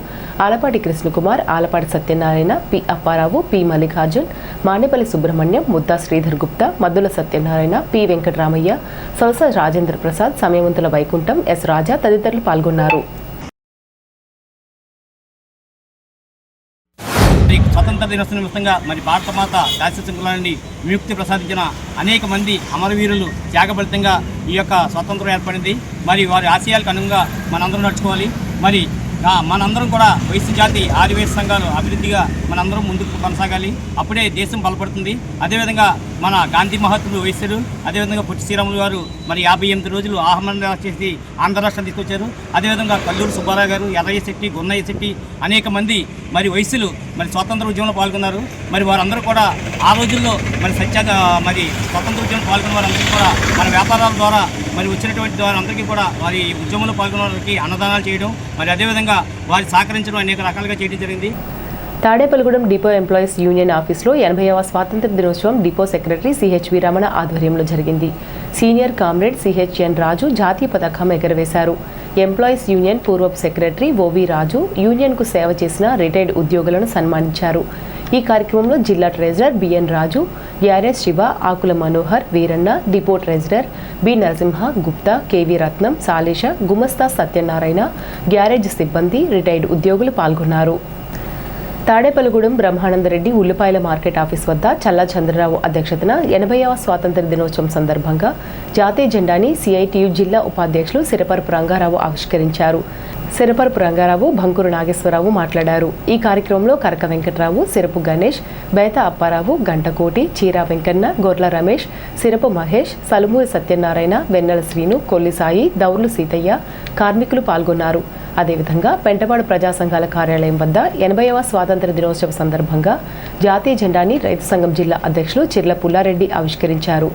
Alapati Krishnakumar, Alapati Satyanarayana, P Apparao, P Mallikarjun, Manepalli Subrahmanyam, Mudda Sridhar Gupta, Maddula Satyanarayana, P Venkataramayya, Solasa Rajendra Prasad, Samayavantula Vaikuntham, S Raja తదితరులు పాల్గొన్నారు. స్వతంత్ర దినోత్సవం నిమిత్తంగా మరి భారతమాత శాశ్వతంగా విముక్తి ప్రసాదించిన అనేక మంది అమరవీరులు త్యాగఫలితంగా ఈ యొక్క స్వతంత్రం ఏర్పడింది. మరి వారి ఆశయాలకు అనుగుణంగా మనందరం నడుచుకోవాలి. మరి మనందరం కూడా వైశ్య జాతి ఆదివాసీ సంఘాలు అభివృద్ధిగా మనందరం ముందుకు కొనసాగాలి. అప్పుడే దేశం బలపడుతుంది. అదేవిధంగా మన గాంధీ మహాత్ములు వైశ్యులు, అదేవిధంగా పొట్టి శ్రీరాములు గారు మరి 58 రోజులు ఆహ్వానం చేసి ఆంధ్ర రాష్ట్రం తీసుకొచ్చారు. అదేవిధంగా కల్లూరు సుబ్బారావు గారు, ఎర్రయ్య శెట్టి, గున్నయ్య శెట్టి అనేక మంది మరి వైశ్యులు మరి స్వాతంత్ర ఉద్యమంలో పాల్గొన్నారు. మరి వారందరూ కూడా ఆ రోజుల్లో మరి మరి స్వతంత్ర ఉద్యమంలో పాల్గొన్న వారందరికీ కూడా మన వ్యాపారాల ద్వారా మరి వచ్చినటువంటి వారందరికీ కూడా వారి ఉద్యమంలో పాల్గొన్న వారికి అన్నదానాలు చేయడం, మరి అదేవిధంగా వారి సహకరించడం అనేక రకాలుగా చేయడం జరిగింది. తాడేపల్లిగూడెం డిపో ఎంప్లాయీస్ యూనియన్ ఆఫీసులో 80వ స్వాతంత్ర దినోత్సవం డిపో సెక్రటరీ సిహెచ్వి రమణ ఆధ్వర్యంలో జరిగింది. సీనియర్ కామ్రేడ్ సిహెచ్ఎన్ రాజు జాతీయ పతాకం ఎగరవేశారు. ఎంప్లాయీస్ యూనియన్ పూర్వపు సెక్రటరీ ఓవి రాజు యూనియన్కు సేవ చేసిన రిటైర్డ్ ఉద్యోగులను సన్మానించారు. ఈ కార్యక్రమంలో జిల్లా treasurer BN Raju, YRS Siva, Akula Manohar, Veeranna, depot treasurer B Narasimha, Gupta, KV Ratnam, Salesha, గుమస్తా సత్యనారాయణ, గ్యారేజ్ సిబ్బంది, రిటైర్డ్ ఉద్యోగులు పాల్గొన్నారు. తాడేపల్లిగూడెం బ్రహ్మానందరెడ్డి ఉల్లిపాయల మార్కెట్ ఆఫీస్ వద్ద చల్లా చంద్రరావు అధ్యక్షతన 80వ స్వాతంత్ర దినోత్సవం సందర్భంగా జాతీయ జెండాని సిఐటియు జిల్లా ఉపాధ్యక్షులు సిరపరపు రంగారావు ఆవిష్కరించారు. సిరపరపు రంగారావు, బంకూరు నాగేశ్వరరావు మాట్లాడారు. ఈ కార్యక్రమంలో కరక వెంకటరావు, సిరపు గణేష్, బేత అప్పారావు, గంటకోటి, చీరా వెంకన్న, గొర్ల రమేష్, సిరపు మహేష్, సలుమూరి సత్యనారాయణ, వెన్నెల శ్రీను, కొల్లి సాయి, దౌర్లు సీతయ్య కార్మికులు పాల్గొన్నారు. అదేవిధంగా పెంటపాడు ప్రజా సంఘాల కార్యాలయం వద్ద 80వ స్వాతంత్ర దినోత్సవ సందర్భంగా జాతీయ జెండాని రైతు సంఘం జిల్లా అధ్యక్షులు చిర్ల పుల్లారెడ్డి ఆవిష్కరించారు.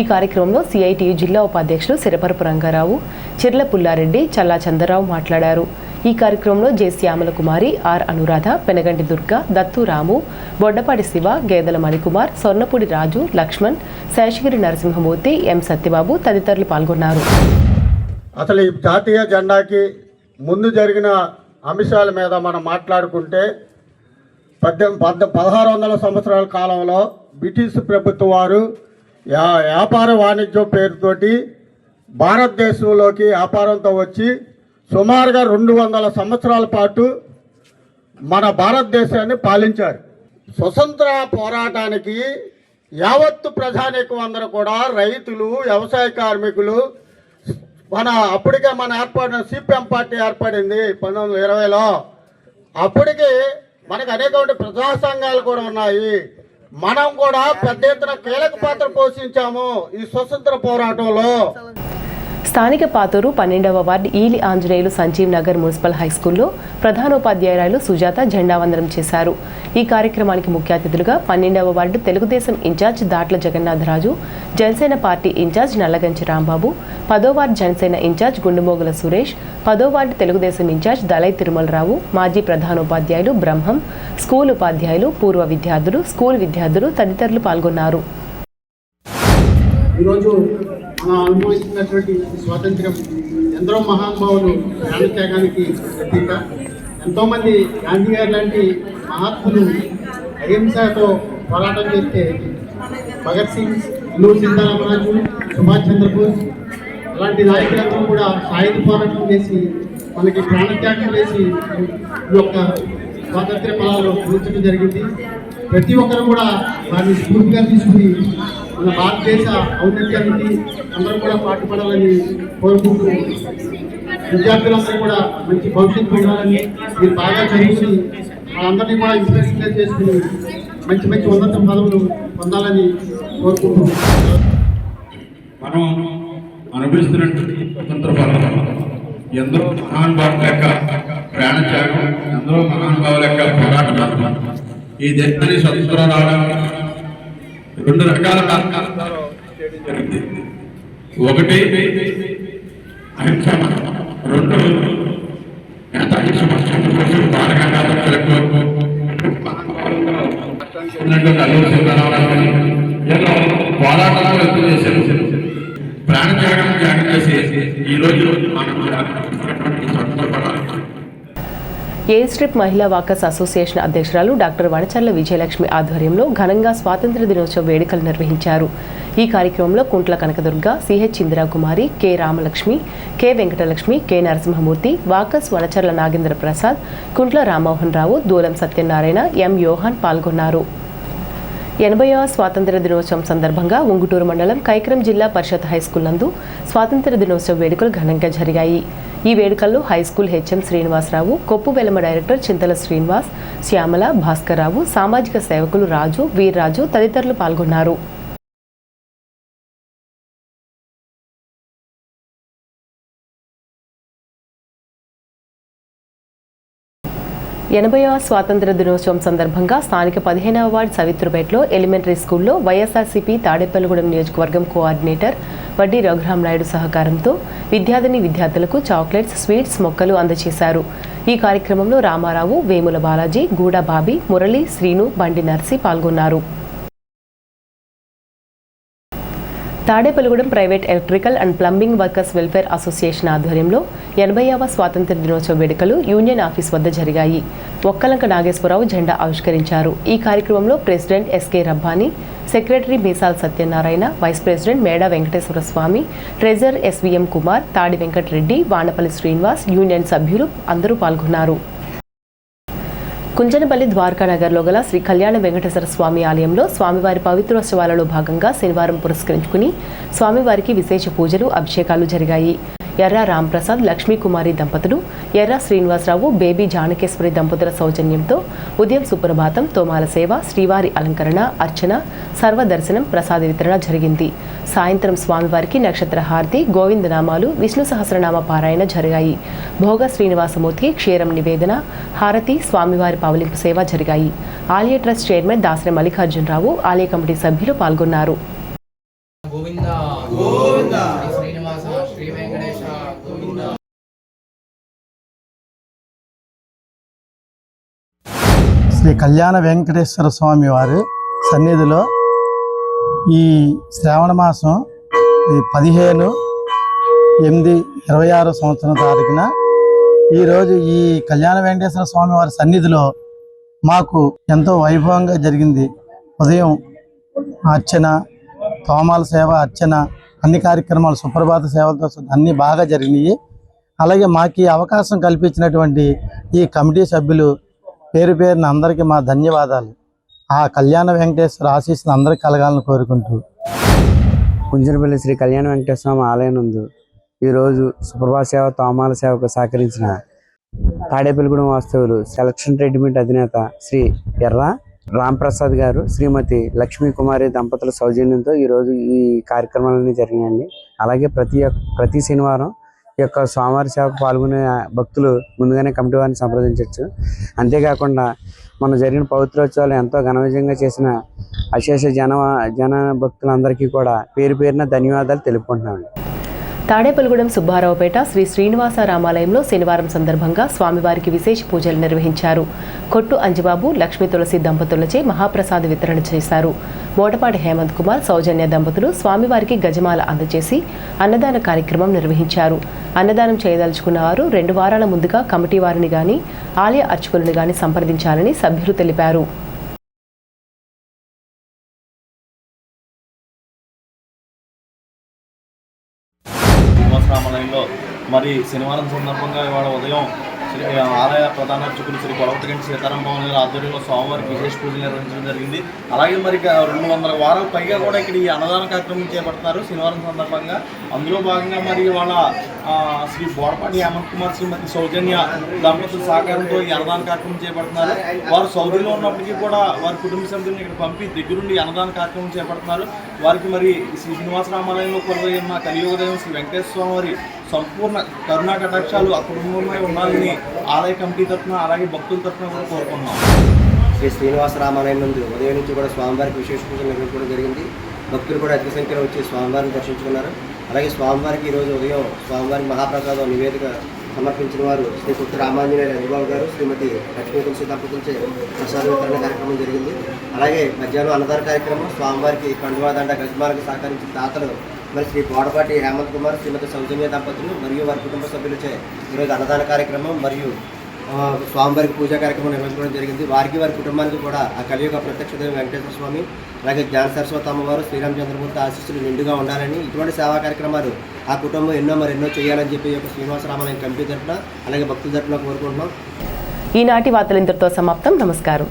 ఈ కార్యక్రమంలో సిఐటియు జిల్లా ఉపాధ్యక్షులు సిరపరపు రంగారావు, చిర్ల పుల్లారెడ్డి, చల్లా చంద్రరావు మాట్లాడారు. ఈ కార్యక్రమంలో జె శ్యామల కుమారి, ఆర్ అనురాధ, పెనగంటి దుర్గ, దత్తు రాము, బొడ్డపాటి శివ, గేదెల మణికుమార్, స్వర్ణపూడి రాజు, లక్ష్మణ్, శేషగిరి నరసింహమూర్తి, ఎం సత్యబాబు తదితరులు పాల్గొన్నారు. అసలు ఈ జాతీయ జెండాకి ముందు జరిగిన అంశాల మీద మనం మాట్లాడుకుంటే 1600 సంవత్సరాల కాలంలో బ్రిటిష్ ప్రభుత్వం వారు వ్యాపార వాణిజ్యం పేరుతోటి భారతదేశంలోకి వ్యాపారంతో వచ్చి సుమారుగా 200 సంవత్సరాల పాటు మన భారతదేశాన్ని పాలించారు. స్వతంత్ర పోరాటానికి యావత్తు ప్రజానీకం అందరూ కూడా రైతులు, వ్యవసాయ కార్మికులు, అప్పటికే మన ఏర్పడిన సిపిఎం పార్టీ ఏర్పడింది 1920లో. అప్పటికి మనకు అనేకమైన ప్రజా సంఘాలు కూడా ఉన్నాయి. మనం కూడా పెద్ద ఎత్తున కీలక పాత్ర పోషించాము ఈ స్వతంత్ర పోరాటంలో. స్థానిక పాతూరు 12వ వార్డు ఈలి ఆంజనేయులు సంజీవ్ నగర్ మున్సిపల్ హైస్కూల్లో ప్రధానోపాధ్యాయురాలు సుజాత జెండావందనం చేశారు. ఈ కార్యక్రమానికి ముఖ్య అతిథులుగా 12వ ward Telugudesam in-charge Datla Jagannatharaju, Janasena party in-charge Nallaganchi Rambabu, 10వ వార్డు జనసేన ఇన్ఛార్జ్ గుండుమోగుల సురేష్, 10వ వార్డు తెలుగుదేశం ఇన్ఛార్జ్ దళై తిరుమలరావు, మాజీ ప్రధానోపాధ్యాయులు బ్రహ్మం, స్కూల్ ఉపాధ్యాయులు, పూర్వ విద్యార్థులు, స్కూల్ విద్యార్థులు తదితరులు పాల్గొన్నారు. ఈరోజు మనం అనుభవిస్తున్నటువంటి స్వాతంత్ర్యం ఎందరో మహానుభావులు ప్రాణత్యాగానికి ప్రతీక. ఎంతోమంది గాంధీ గారు లాంటి మహాత్ములు అహింసతో పోరాటం చేస్తే భగత్ సింగ్, అల్లూరి సీతారామరాజు, సుభాష్ చంద్రబోస్ అలాంటి నాయకులందరూ కూడా సాయుధ పోరాటం చేసి మనకి ప్రాణత్యాగం చేసి ఈ యొక్క స్వాతంత్ర్య ఫలాలు పూర్చడం జరిగింది. ప్రతి ఒక్కరు కూడా వారిని స్ఫూర్తిగా తీసుకుని మన భారతదేశ ఔన్నత్యానికి అందరూ కూడా పాటుపడాలని కోరుకుంటూ విద్యార్థులందరూ కూడా మంచి భవిష్యత్తు ఉండాలని, మీరు బాగా చదువుకుని వాళ్ళందరినీ కూడా ఇన్స్పిరేషన్గా చేసుకుని మంచి మంచి ఉన్నత పదవులు పొందాలని కోరుకుంటూ మనం అనుభవిస్తున్నటువంటి స్వతంత్ర పోరాటం ఎందరో మహానుభావుల యొక్క ప్రాణత్యాగం, ఎందరో మహానుభావుల యొక్క పోరాటం ఈ దేశాన్ని స్వతంత్రం రావడానికి 2 రకాల కారణాలు జరిగింది. ఒకటి అహింస, 2 నేతాజీ సుభాష్ చంద్రబోస్, బాలగంగాధర తిలక్, అల్లూరి సీతారామరాజు ఇలా పోరాటాలు వ్యక్తం చేశారు. ప్రాణత్యాగం త్యాగం చేసి ఈరోజు మనం స్వతంత్ర పోరాటం. ఏ స్ట్రిప్ మహిళా వాకర్స్ అసోసియేషన్ అధ్యక్షురాలు డాక్టర్ వనచర్ల విజయలక్ష్మి ఆధ్వర్యంలో ఘనంగా స్వాతంత్ర్య దినోత్సవ వేడుకలు నిర్వహించారు. ఈ కార్యక్రమంలో Kuntla Kanakadurga, CH Indirakumari, K Ramalakshmi, K Venkatalakshmi, K Narasimhamurthy, walkers Vanacharla Nagendra Prasad, Kuntla Rammohan Rao, Dulam Satyanarayana, M Yohan పాల్గొన్నారు. 80వ స్వాతంత్ర్య దినోత్సవం సందర్భంగా ఉంగుటూరు మండలం కైకరం జిల్లా పరిషత్ హైస్కూల్ నందు స్వాతంత్ర్య దినోత్సవ వేడుకలు ఘనంగా జరిగాయి. ఈ వేడుకల్లో హైస్కూల్ హెచ్ఎం శ్రీనివాసరావు, కొప్పు వెలమ డైరెక్టర్ చింతల శ్రీనివాస్, శ్యామల, భాస్కర్రావు, సామాజిక సేవకులు రాజు, వీర్రాజు తదితరులు పాల్గొన్నారు. ఎనభైవ స్వాతంత్ర్య దినోత్సవం సందర్భంగా స్థానిక 15వ వార్డు సవిత్రుపేటలో ఎలిమెంటరీ స్కూల్లో వైఎస్ఆర్సీపీ తాడేపల్లిగూడెం నియోజకవర్గం కోఆర్డినేటర్ వడ్డీ రఘురామ్ నాయుడు సహకారంతో విద్యార్థులకు చాక్లెట్స్, స్వీట్స్, మొక్కలు అందజేశారు. ఈ కార్యక్రమంలో రామారావు, వేముల బాలాజీ, గూడ బాబీ, మురళి, శ్రీను, బండి నర్సి పాల్గొన్నారు. Tadepalligudem private electrical and plumbing workers welfare association ఆధ్వర్యంలో 80వ స్వాతంత్ర్య దినోత్సవ వేడుకలు యూనియన్ ఆఫీస్ వద్ద జరిగాయి. ఒక్కలంక నాగేశ్వరరావు జెండా ఆవిష్కరించారు. ఈ కార్యక్రమంలో president SK Rabbani, secretary Meesala Satyanarayana, vice president Meda Venkateswara Swamy, treasurer SVM Kumar, Tadi Venkatareddy, Vanapalli Srinivas, union సభ్యులు అందరూ పాల్గొన్నారు. కుంజనపల్లి ద్వారకానగర్లో గల శ్రీ కళ్యాణ వెంకటేశ్వర స్వామి ఆలయంలో స్వామివారి పవిత్రోత్సవాలలో భాగంగా శనివారం పురస్కరించుకుని స్వామివారికి విశేష పూజలు, అభిషేకాలు జరిగాయి. ఎర్ర రాంప్రసాద్, లక్ష్మీకుమారి దంపతులు, ఎర్ర శ్రీనివాసరావు, బేబీ జానకేశ్వరి దంపతుల సౌజన్యంతో ఉదయం సుప్రభాతం, తోమాల సేవ, శ్రీవారి అలంకరణ, అర్చన, సర్వదర్శనం, ప్రసాద వితరణ జరిగింది. సాయంత్రం స్వామివారికి నక్షత్ర హారతి, గోవిందనామాలు, విష్ణు సహస్రనామ పారాయణ జరిగాయి. భోగ శ్రీనివాసమూర్తికి క్షీరం నివేదన, హారతి, స్వామివారి పవలింపు సేవ జరిగాయి. ఆలయ ట్రస్ట్ చైర్మన్ దాసరి మల్లికార్జునరావు, ఆలయ కమిటీ సభ్యులు పాల్గొన్నారు. శ్రీ కళ్యాణ వెంకటేశ్వర స్వామి వారి సన్నిధిలో ఈ శ్రావణ మాసం 15/8/26 సంవత్సరం తారీఖున ఈరోజు ఈ కళ్యాణ వెంకటేశ్వర స్వామి వారి సన్నిధిలో మాకు ఎంతో వైభవంగా జరిగింది. ఉదయం అర్చన, తోమాల సేవ, అర్చన, అన్ని కార్యక్రమాలు, సుప్రభాత సేవలతో అన్నీ బాగా జరిగినాయి. అలాగే మాకు ఈ అవకాశం కల్పించినటువంటి ఈ కమిటీ సభ్యులు పేరు పేరున అందరికీ మా ధన్యవాదాలు. ఆ కళ్యాణ వెంకటేశ్వర ఆశీస్సులు అందరికీ కలగాలని కోరుకుంటూ కుంజనపల్లి శ్రీ కళ్యాణ వెంకటేశ్వర స్వామి ఆలయం నందు ఈరోజు సుప్రభాత సేవ, తోమాల సేవకు సహకరించిన తాడేపల్లిగూడెం వాస్తవులు సెలక్షన్ రెడీమేడ్ అధినేత శ్రీ ఎర్ర రాంప్రసాద్ గారు, శ్రీమతి లక్ష్మీ కుమారి దంపతుల సౌజన్యంతో ఈరోజు ఈ కార్యక్రమాలన్నీ జరిగాయండి. అలాగే ప్రతి శనివారం ఈ యొక్క స్వామివారి సేవకు పాల్గొనే భక్తులు ముందుగానే కమిటీ వారిని సంప్రదించవచ్చు. అంతేకాకుండా మన జరిగిన పవిత్రోత్సవాలు ఎంతో ఘనవిజయంగా చేసిన అశేష జన భక్తులందరికీ కూడా పేరు పేరున ధన్యవాదాలు తెలుపుకుంటున్నాను. తాడేపల్లిగూడెం సుబ్బారావుపేట శ్రీ శ్రీనివాస రామాలయంలో శనివారం సందర్భంగా స్వామివారికి విశేష పూజలు నిర్వహించారు. కొట్టు అంజిబాబు, లక్ష్మీ తులసి దంపతులచే మహాప్రసాద వితరణ చేశారు. మోటపాటి హేమంత్ కుమార్, సౌజన్య దంపతులు స్వామివారికి గజమాల అందజేసి అన్నదాన కార్యక్రమం నిర్వహించారు. అన్నదానం చేయదలుచుకున్న వారు 2 వారాల ముందుగా కమిటీ వారిని గాని ఆలయ అర్చకులను గాని సంప్రదించాలని సభ్యులు తెలిపారు. రామాలయంలో మరి శనివారం సందర్భంగా ఇవాళ ఉదయం ఆలయ ప్రధాన అర్చకులు శ్రీ కొడవటిగంటి సీతారాం భవన్ గారి ఆధ్వర్యంలో స్వామివారికి విశేష పూజలు నిర్వహించడం జరిగింది. అలాగే మరి 200 వారాల పైగా కూడా ఇక్కడ ఈ అన్నదాన కార్యక్రమం చేపడుతున్నారు శనివారం సందర్భంగా. అందులో భాగంగా మరి ఇవాళ శ్రీ బోడపాటి హేమంత్ కుమార్, శ్రీమతి సౌజన్య దంపతుల సహకారంతో ఈ అన్నదాన కార్యక్రమం చేపడుతున్నారు. వారు సౌదీలో ఉన్నప్పటికీ కూడా వారి కుటుంబ సభ్యులను ఇక్కడ పంపి దగ్గరుండి అన్నదాన కార్యక్రమం చేపడుతున్నారు. వారికి మరి శ్రీ శ్రీనివాస రామాలయంలో కొలువైన కలియుగదైవం శ్రీ వెంకటేశ్వర స్వామి వారి సంపూర్ణ కరుణా కటాక్షాలు ఆ కుటుంబంలో ఉండాలని ఆలయ కమిటీ తరఫున అలాగే భక్తుల తరఫున కూడా కోరుకుంటున్నాం. శ్రీ శ్రీనివాస రామాలయం నందు ఉదయం నుంచి కూడా స్వామివారికి విశేష పూజలు నిర్వహించడం జరిగింది. భక్తులు కూడా అధిక సంఖ్యలో వచ్చి స్వామివారిని దర్శించుకున్నారు. అలాగే స్వామివారికి ఈరోజు ఉదయం స్వామివారికి మహాప్రసాదం నివేదిక సమర్పించిన వారు శ్రీ కొత్త రామాంజనేయ రవిబాబు గారు, శ్రీమతి లక్ష్మీ తులసి దంపతులచే ప్రసాద వితరణ కార్యక్రమం జరిగింది. అలాగే మధ్యాహ్నం అన్నదాన కార్యక్రమం స్వామివారికి కండువాదండ గజమాలకు సహకరించిన దాతలు మరి శ్రీ బోడపాటి హేమంత్ కుమార్, శ్రీమతి సౌజన్య దంపతులు మరియు వారి కుటుంబ సభ్యులచే ఈరోజు అన్నదాన కార్యక్రమం మరియు స్వామివారికి పూజా కార్యక్రమం నిర్వహించడం జరిగింది. వారికి వారి కుటుంబానికి కూడా ఆ కలియుగ ప్రత్యక్ష దైవం వెంకటేశ్వర స్వామి అలాగే జ్ఞాన సరస్వతి అమ్మవారు, శ్రీరామచంద్రమూర్తి ఆశీస్సులు నిండుగా ఉండాలని, ఇటువంటి సేవా కార్యక్రమాలు ఆ కుటుంబం ఎన్నో చేయాలని చెప్పి యొక్క శ్రీనివాస రామాలయం కమిటీ తరఫున అలాగే భక్తుల తరఫున కోరుకుంటున్నాం. ఈనాటి వార్తలు ఇంతటితో సమాప్తం. నమస్కారం.